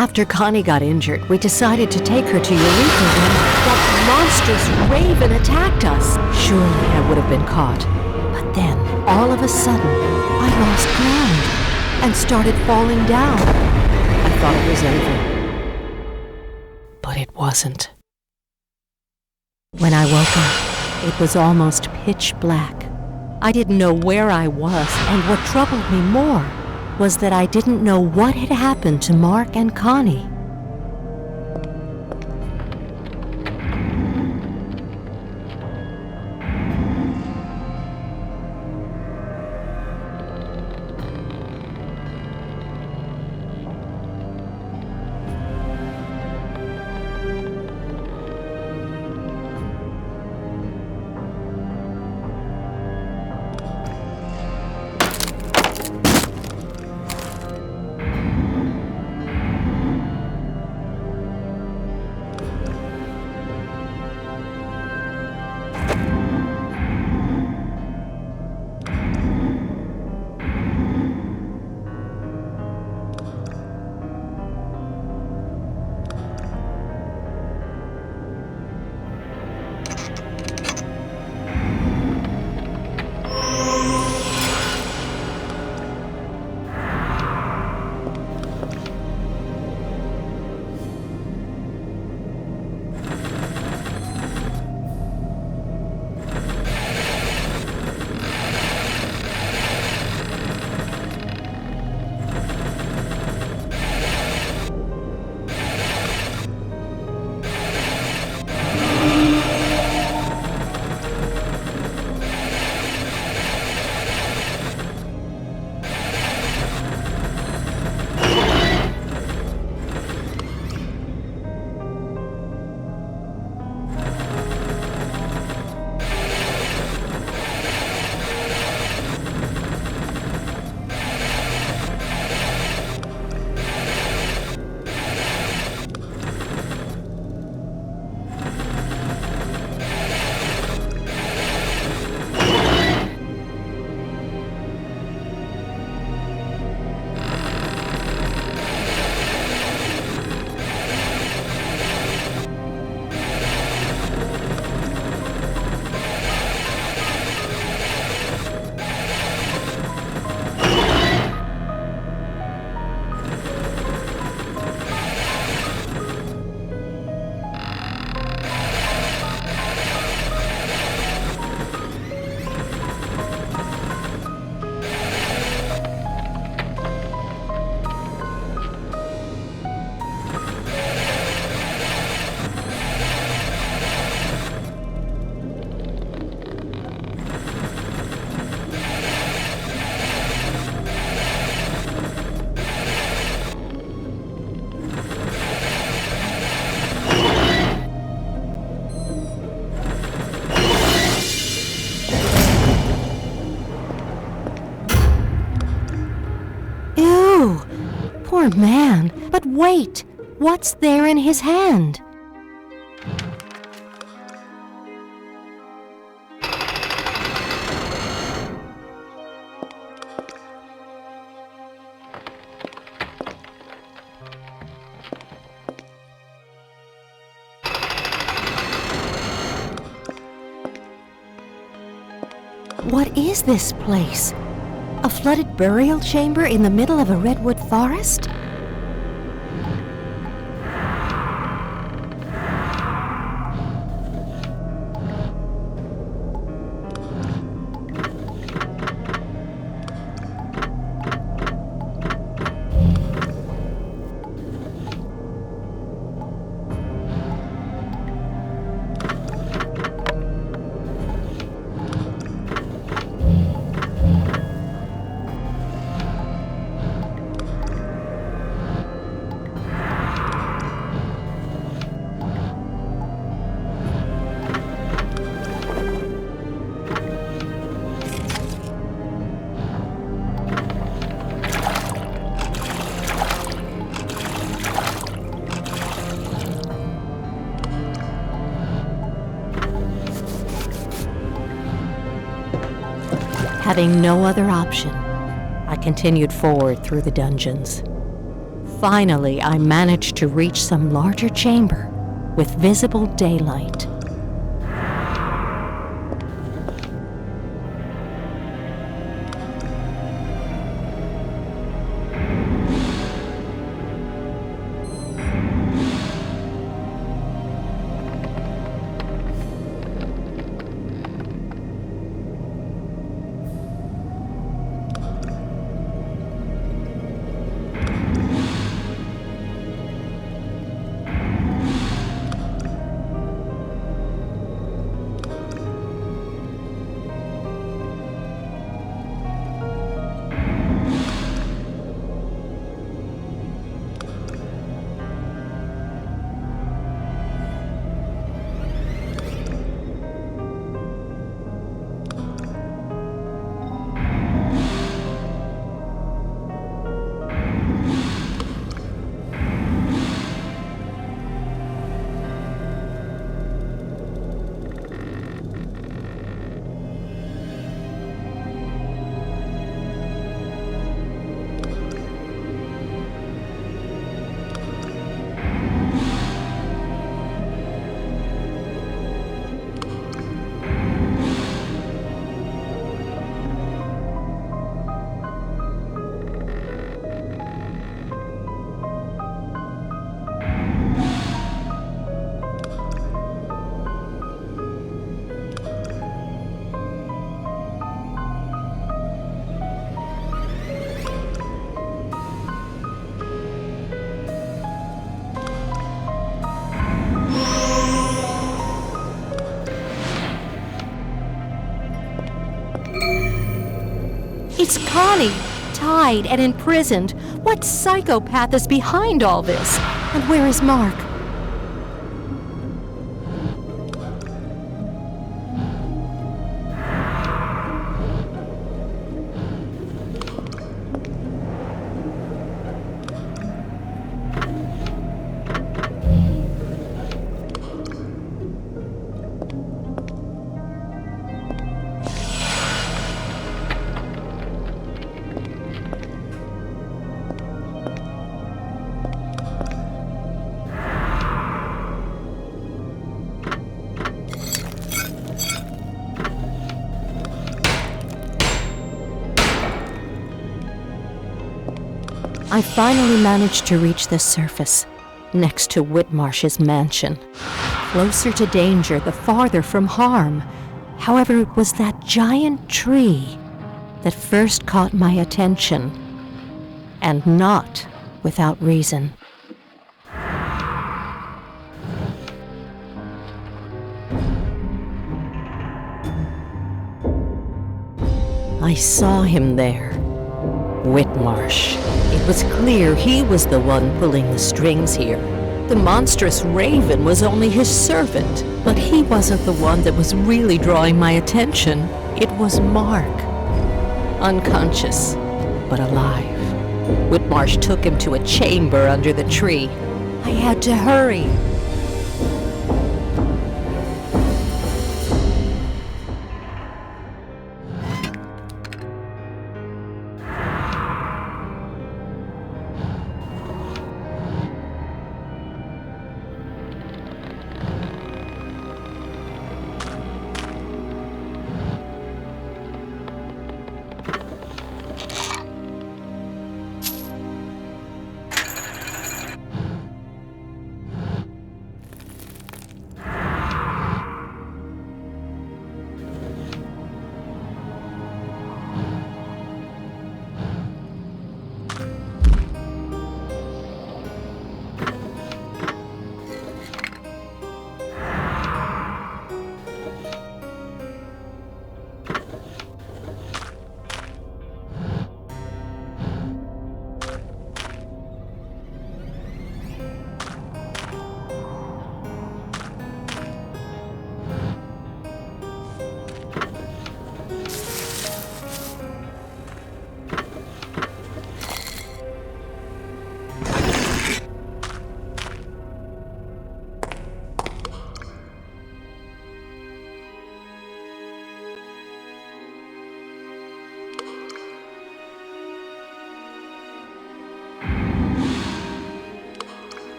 After Connie got injured, we decided to take her to Eureka when that monstrous raven attacked us. Surely I would have been caught. But then, all of a sudden, I lost ground and started falling down. I thought it was over. But it wasn't. When I woke up, it was almost pitch black. I didn't know where I was, and what troubled me more was that I didn't know what had happened to Mark and Connie. a man. But wait, what's there in his hand? What is this place? A flooded burial chamber in the middle of a redwood forest? Having no other option, I continued forward through the dungeons. Finally, I managed to reach some larger chamber with visible daylight. It's Connie, tied and imprisoned. What psychopath is behind all this? And where is Mark? I finally managed to reach the surface, next to Whitmarsh's mansion. Closer to danger, the farther from harm. However, it was that giant tree that first caught my attention, and not without reason. I saw him there, Whitmarsh. It was clear he was the one pulling the strings here. The monstrous raven was only his servant, but he wasn't the one that was really drawing my attention. It was Mark. Unconscious, but alive. Whitmarsh took him to a chamber under the tree. I had to hurry.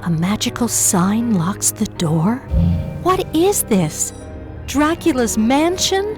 A magical sign locks the door? What is this? Dracula's mansion?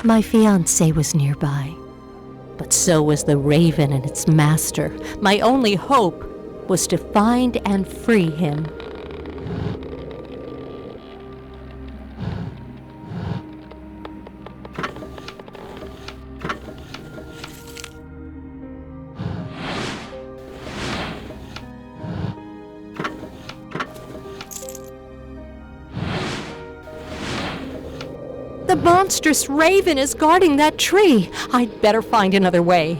My fiancé was nearby, but so was the raven and its master. My only hope was to find and free him. The monstrous raven is guarding that tree. I'd better find another way.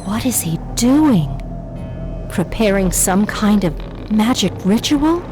What is he doing? Preparing some kind of magic ritual?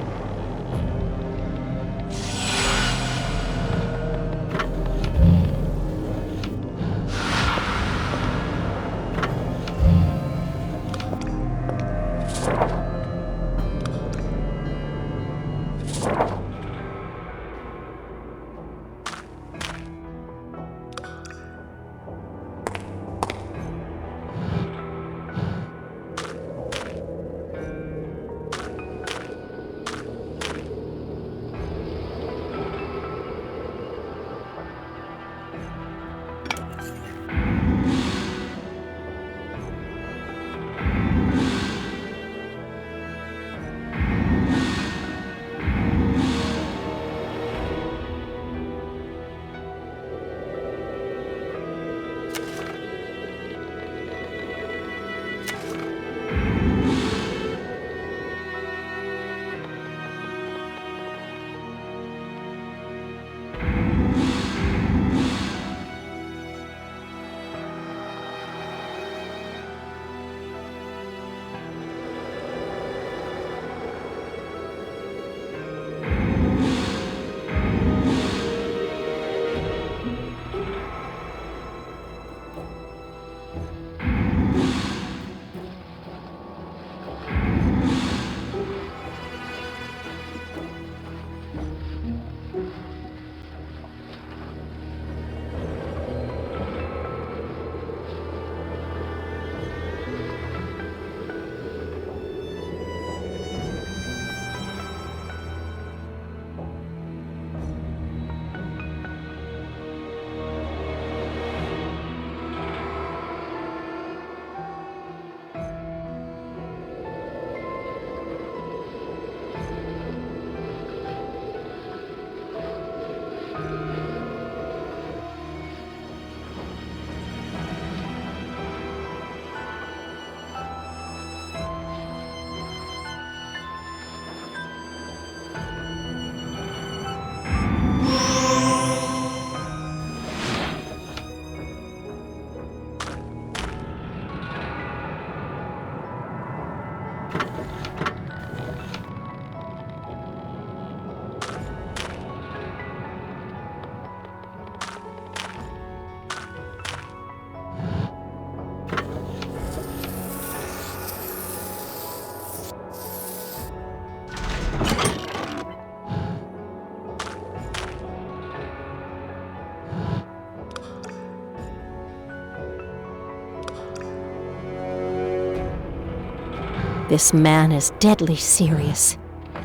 This man is deadly serious.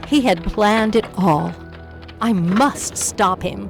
He had planned it all. I must stop him.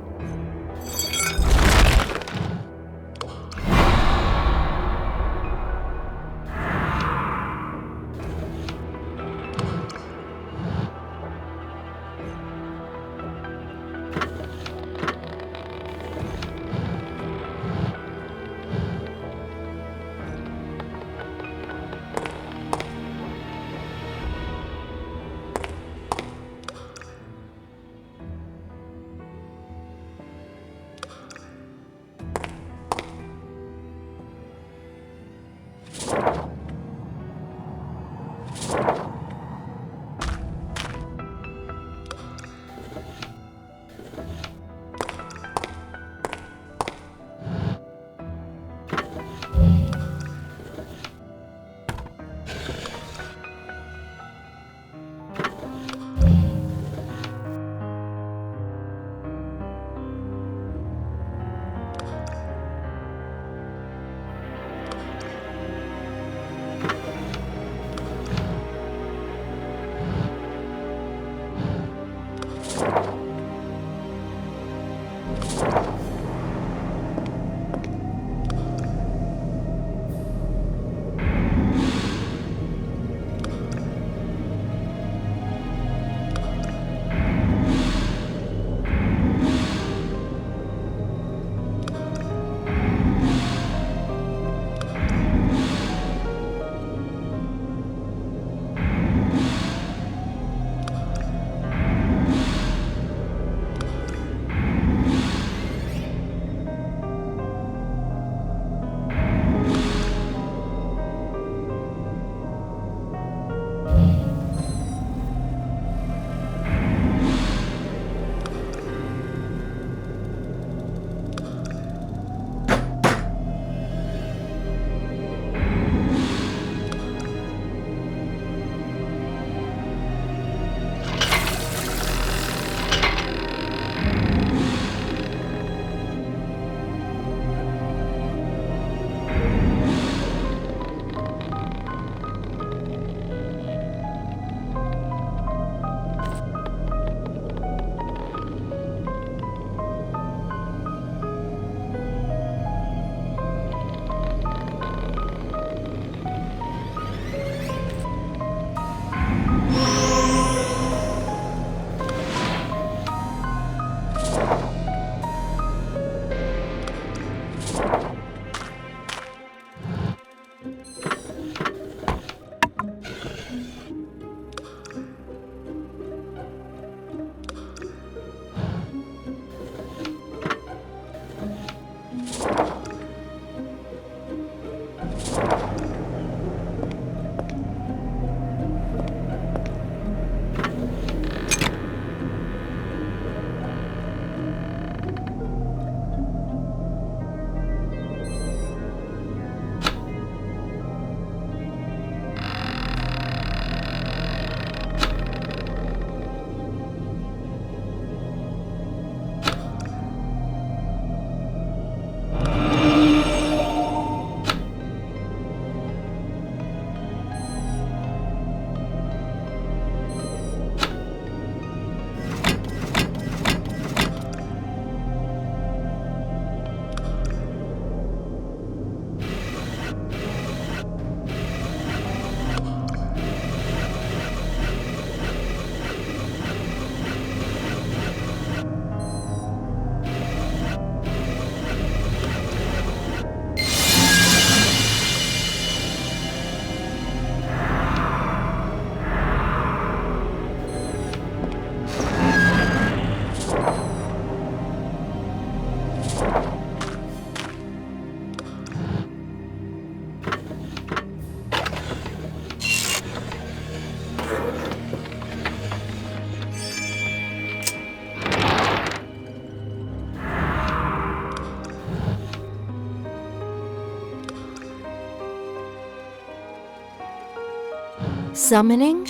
summoning?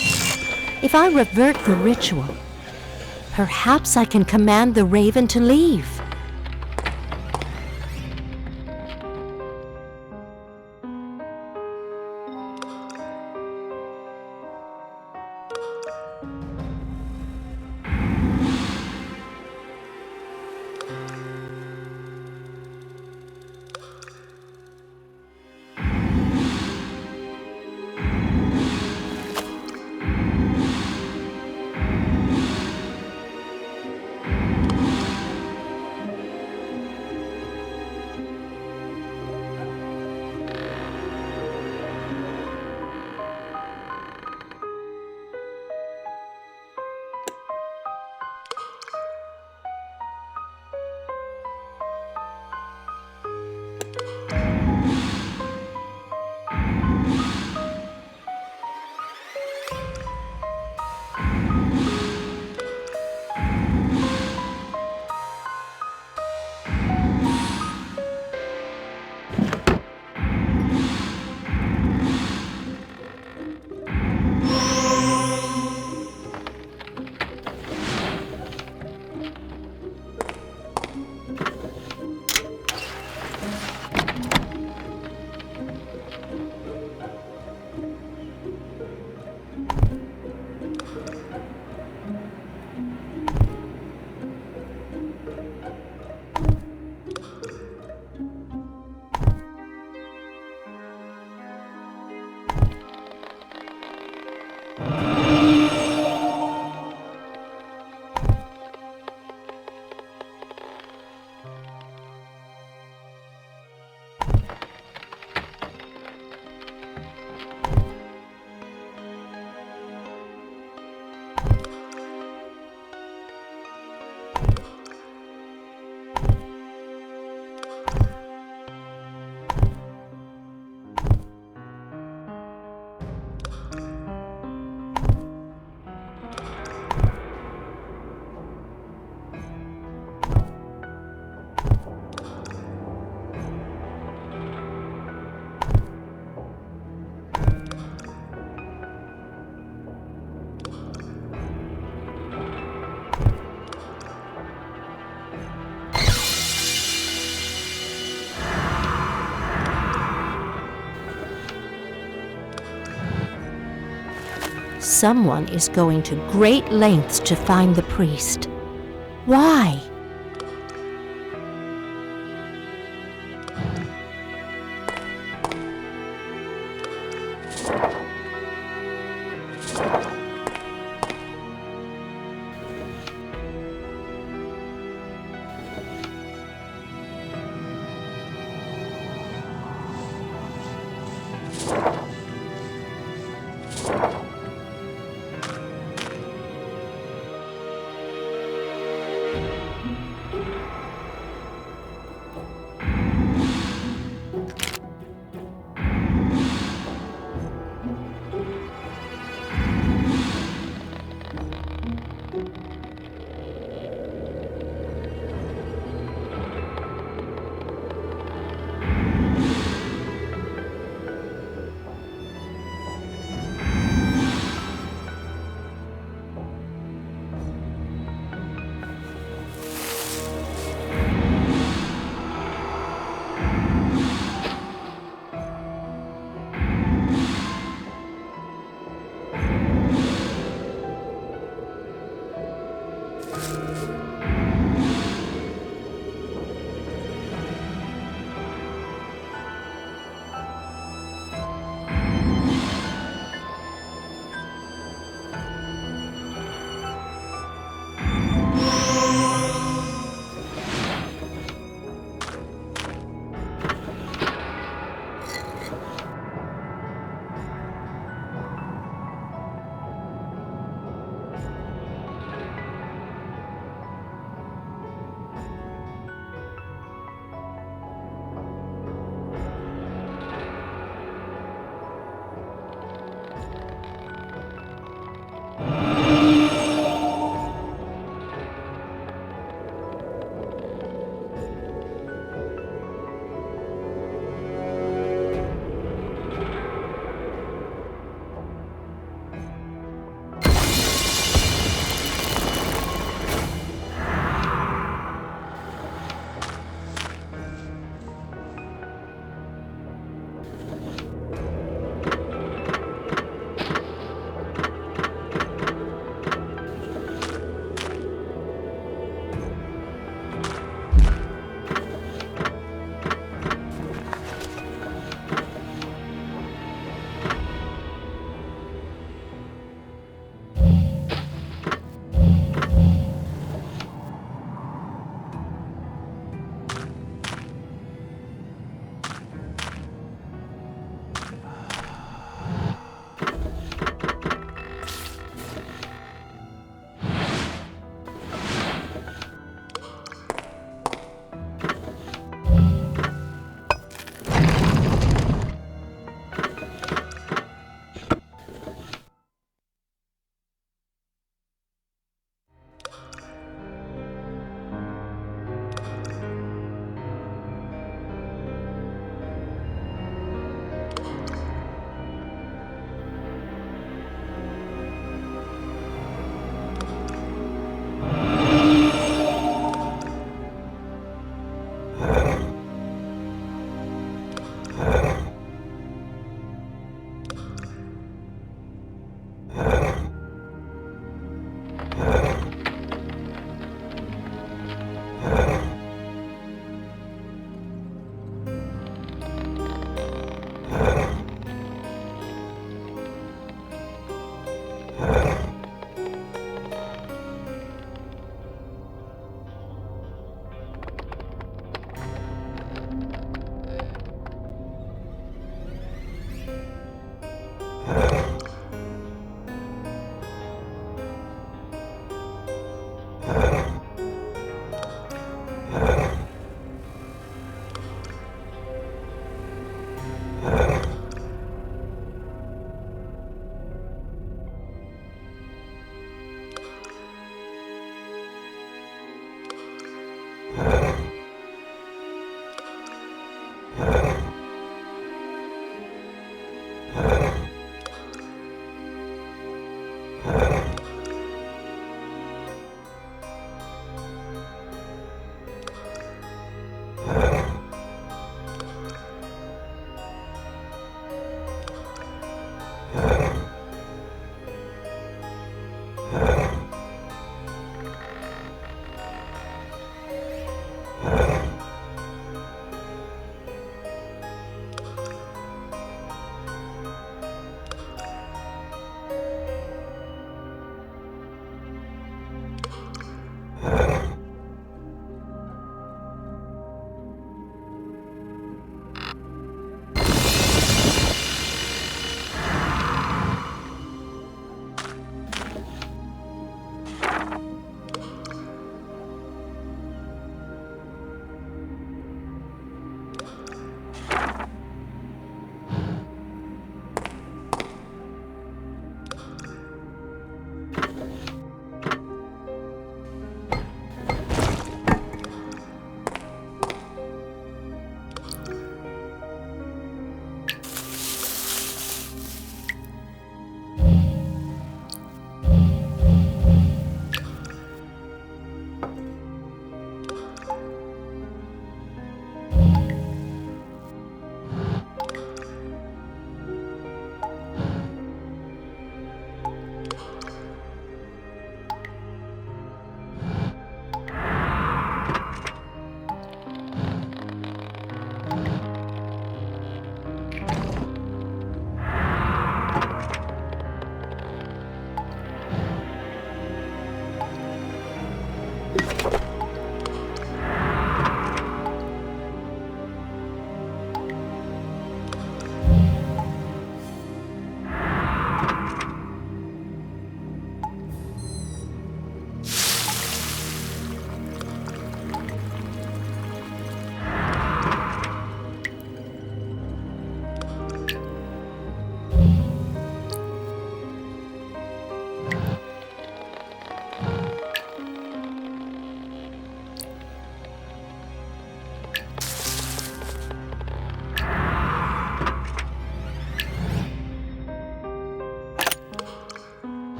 If I revert the ritual, perhaps I can command the raven to leave. Someone is going to great lengths to find the priest. Why?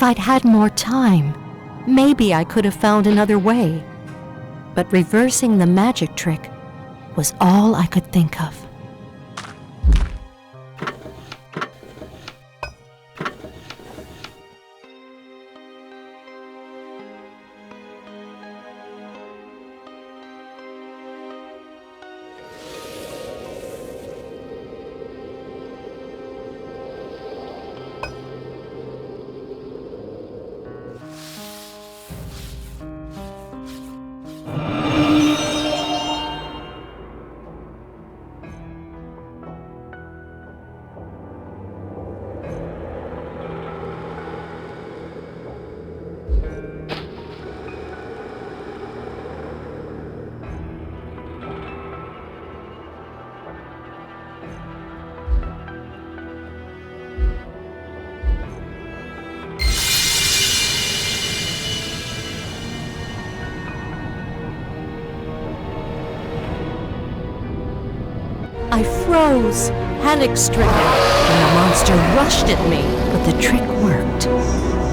If I'd had more time, maybe I could have found another way. But reversing the magic trick was all I could think of. I froze, panic-stricken, and the monster rushed at me. But the trick worked.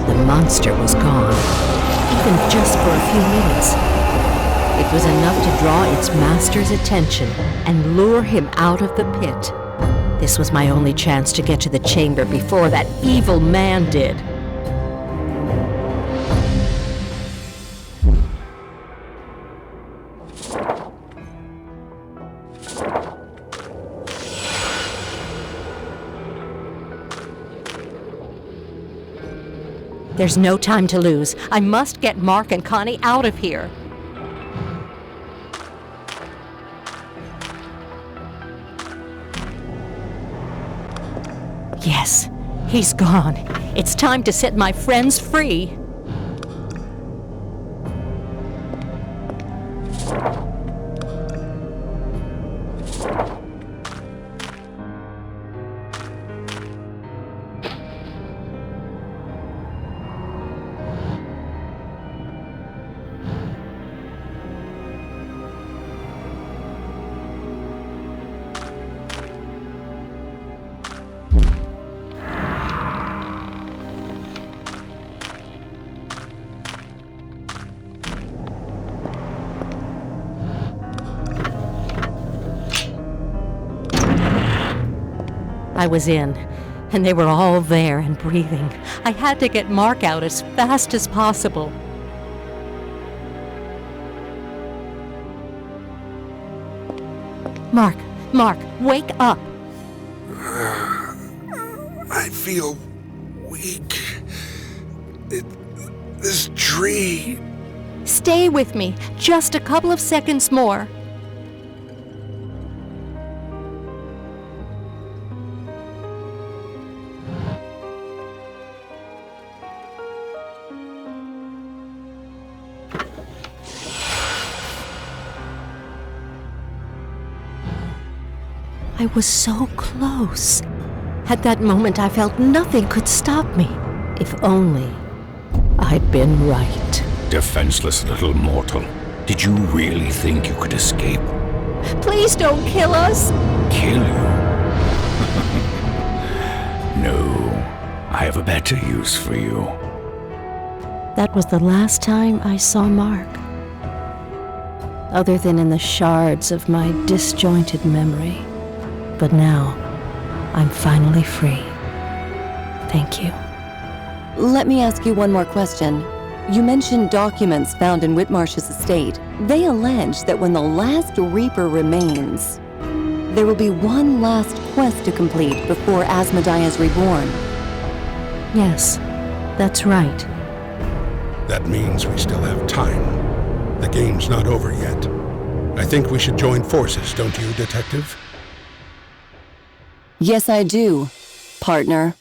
The monster was gone, even just for a few minutes. It was enough to draw its master's attention and lure him out of the pit. This was my only chance to get to the chamber before that evil man did. There's no time to lose. I must get Mark and Connie out of here. Yes, he's gone. It's time to set my friends free. I was in, and they were all there and breathing. I had to get Mark out as fast as possible. Mark, wake up! I feel weak. This tree... Stay with me, just a couple of seconds more. I was so close. At that moment, I felt nothing could stop me. If only I'd been right. Defenseless little mortal. Did you really think you could escape? Please don't kill us! Kill you? No, I have a better use for you. That was the last time I saw Mark. Other than in the shards of my disjointed memory. But now, I'm finally free. Thank you. Let me ask you one more question. You mentioned documents found in Whitmarsh's estate. They allege that when the last Reaper remains, there will be one last quest to complete before Asmodeia is reborn. Yes, that's right. That means we still have time. The game's not over yet. I think we should join forces, don't you, Detective? Yes, I do, partner.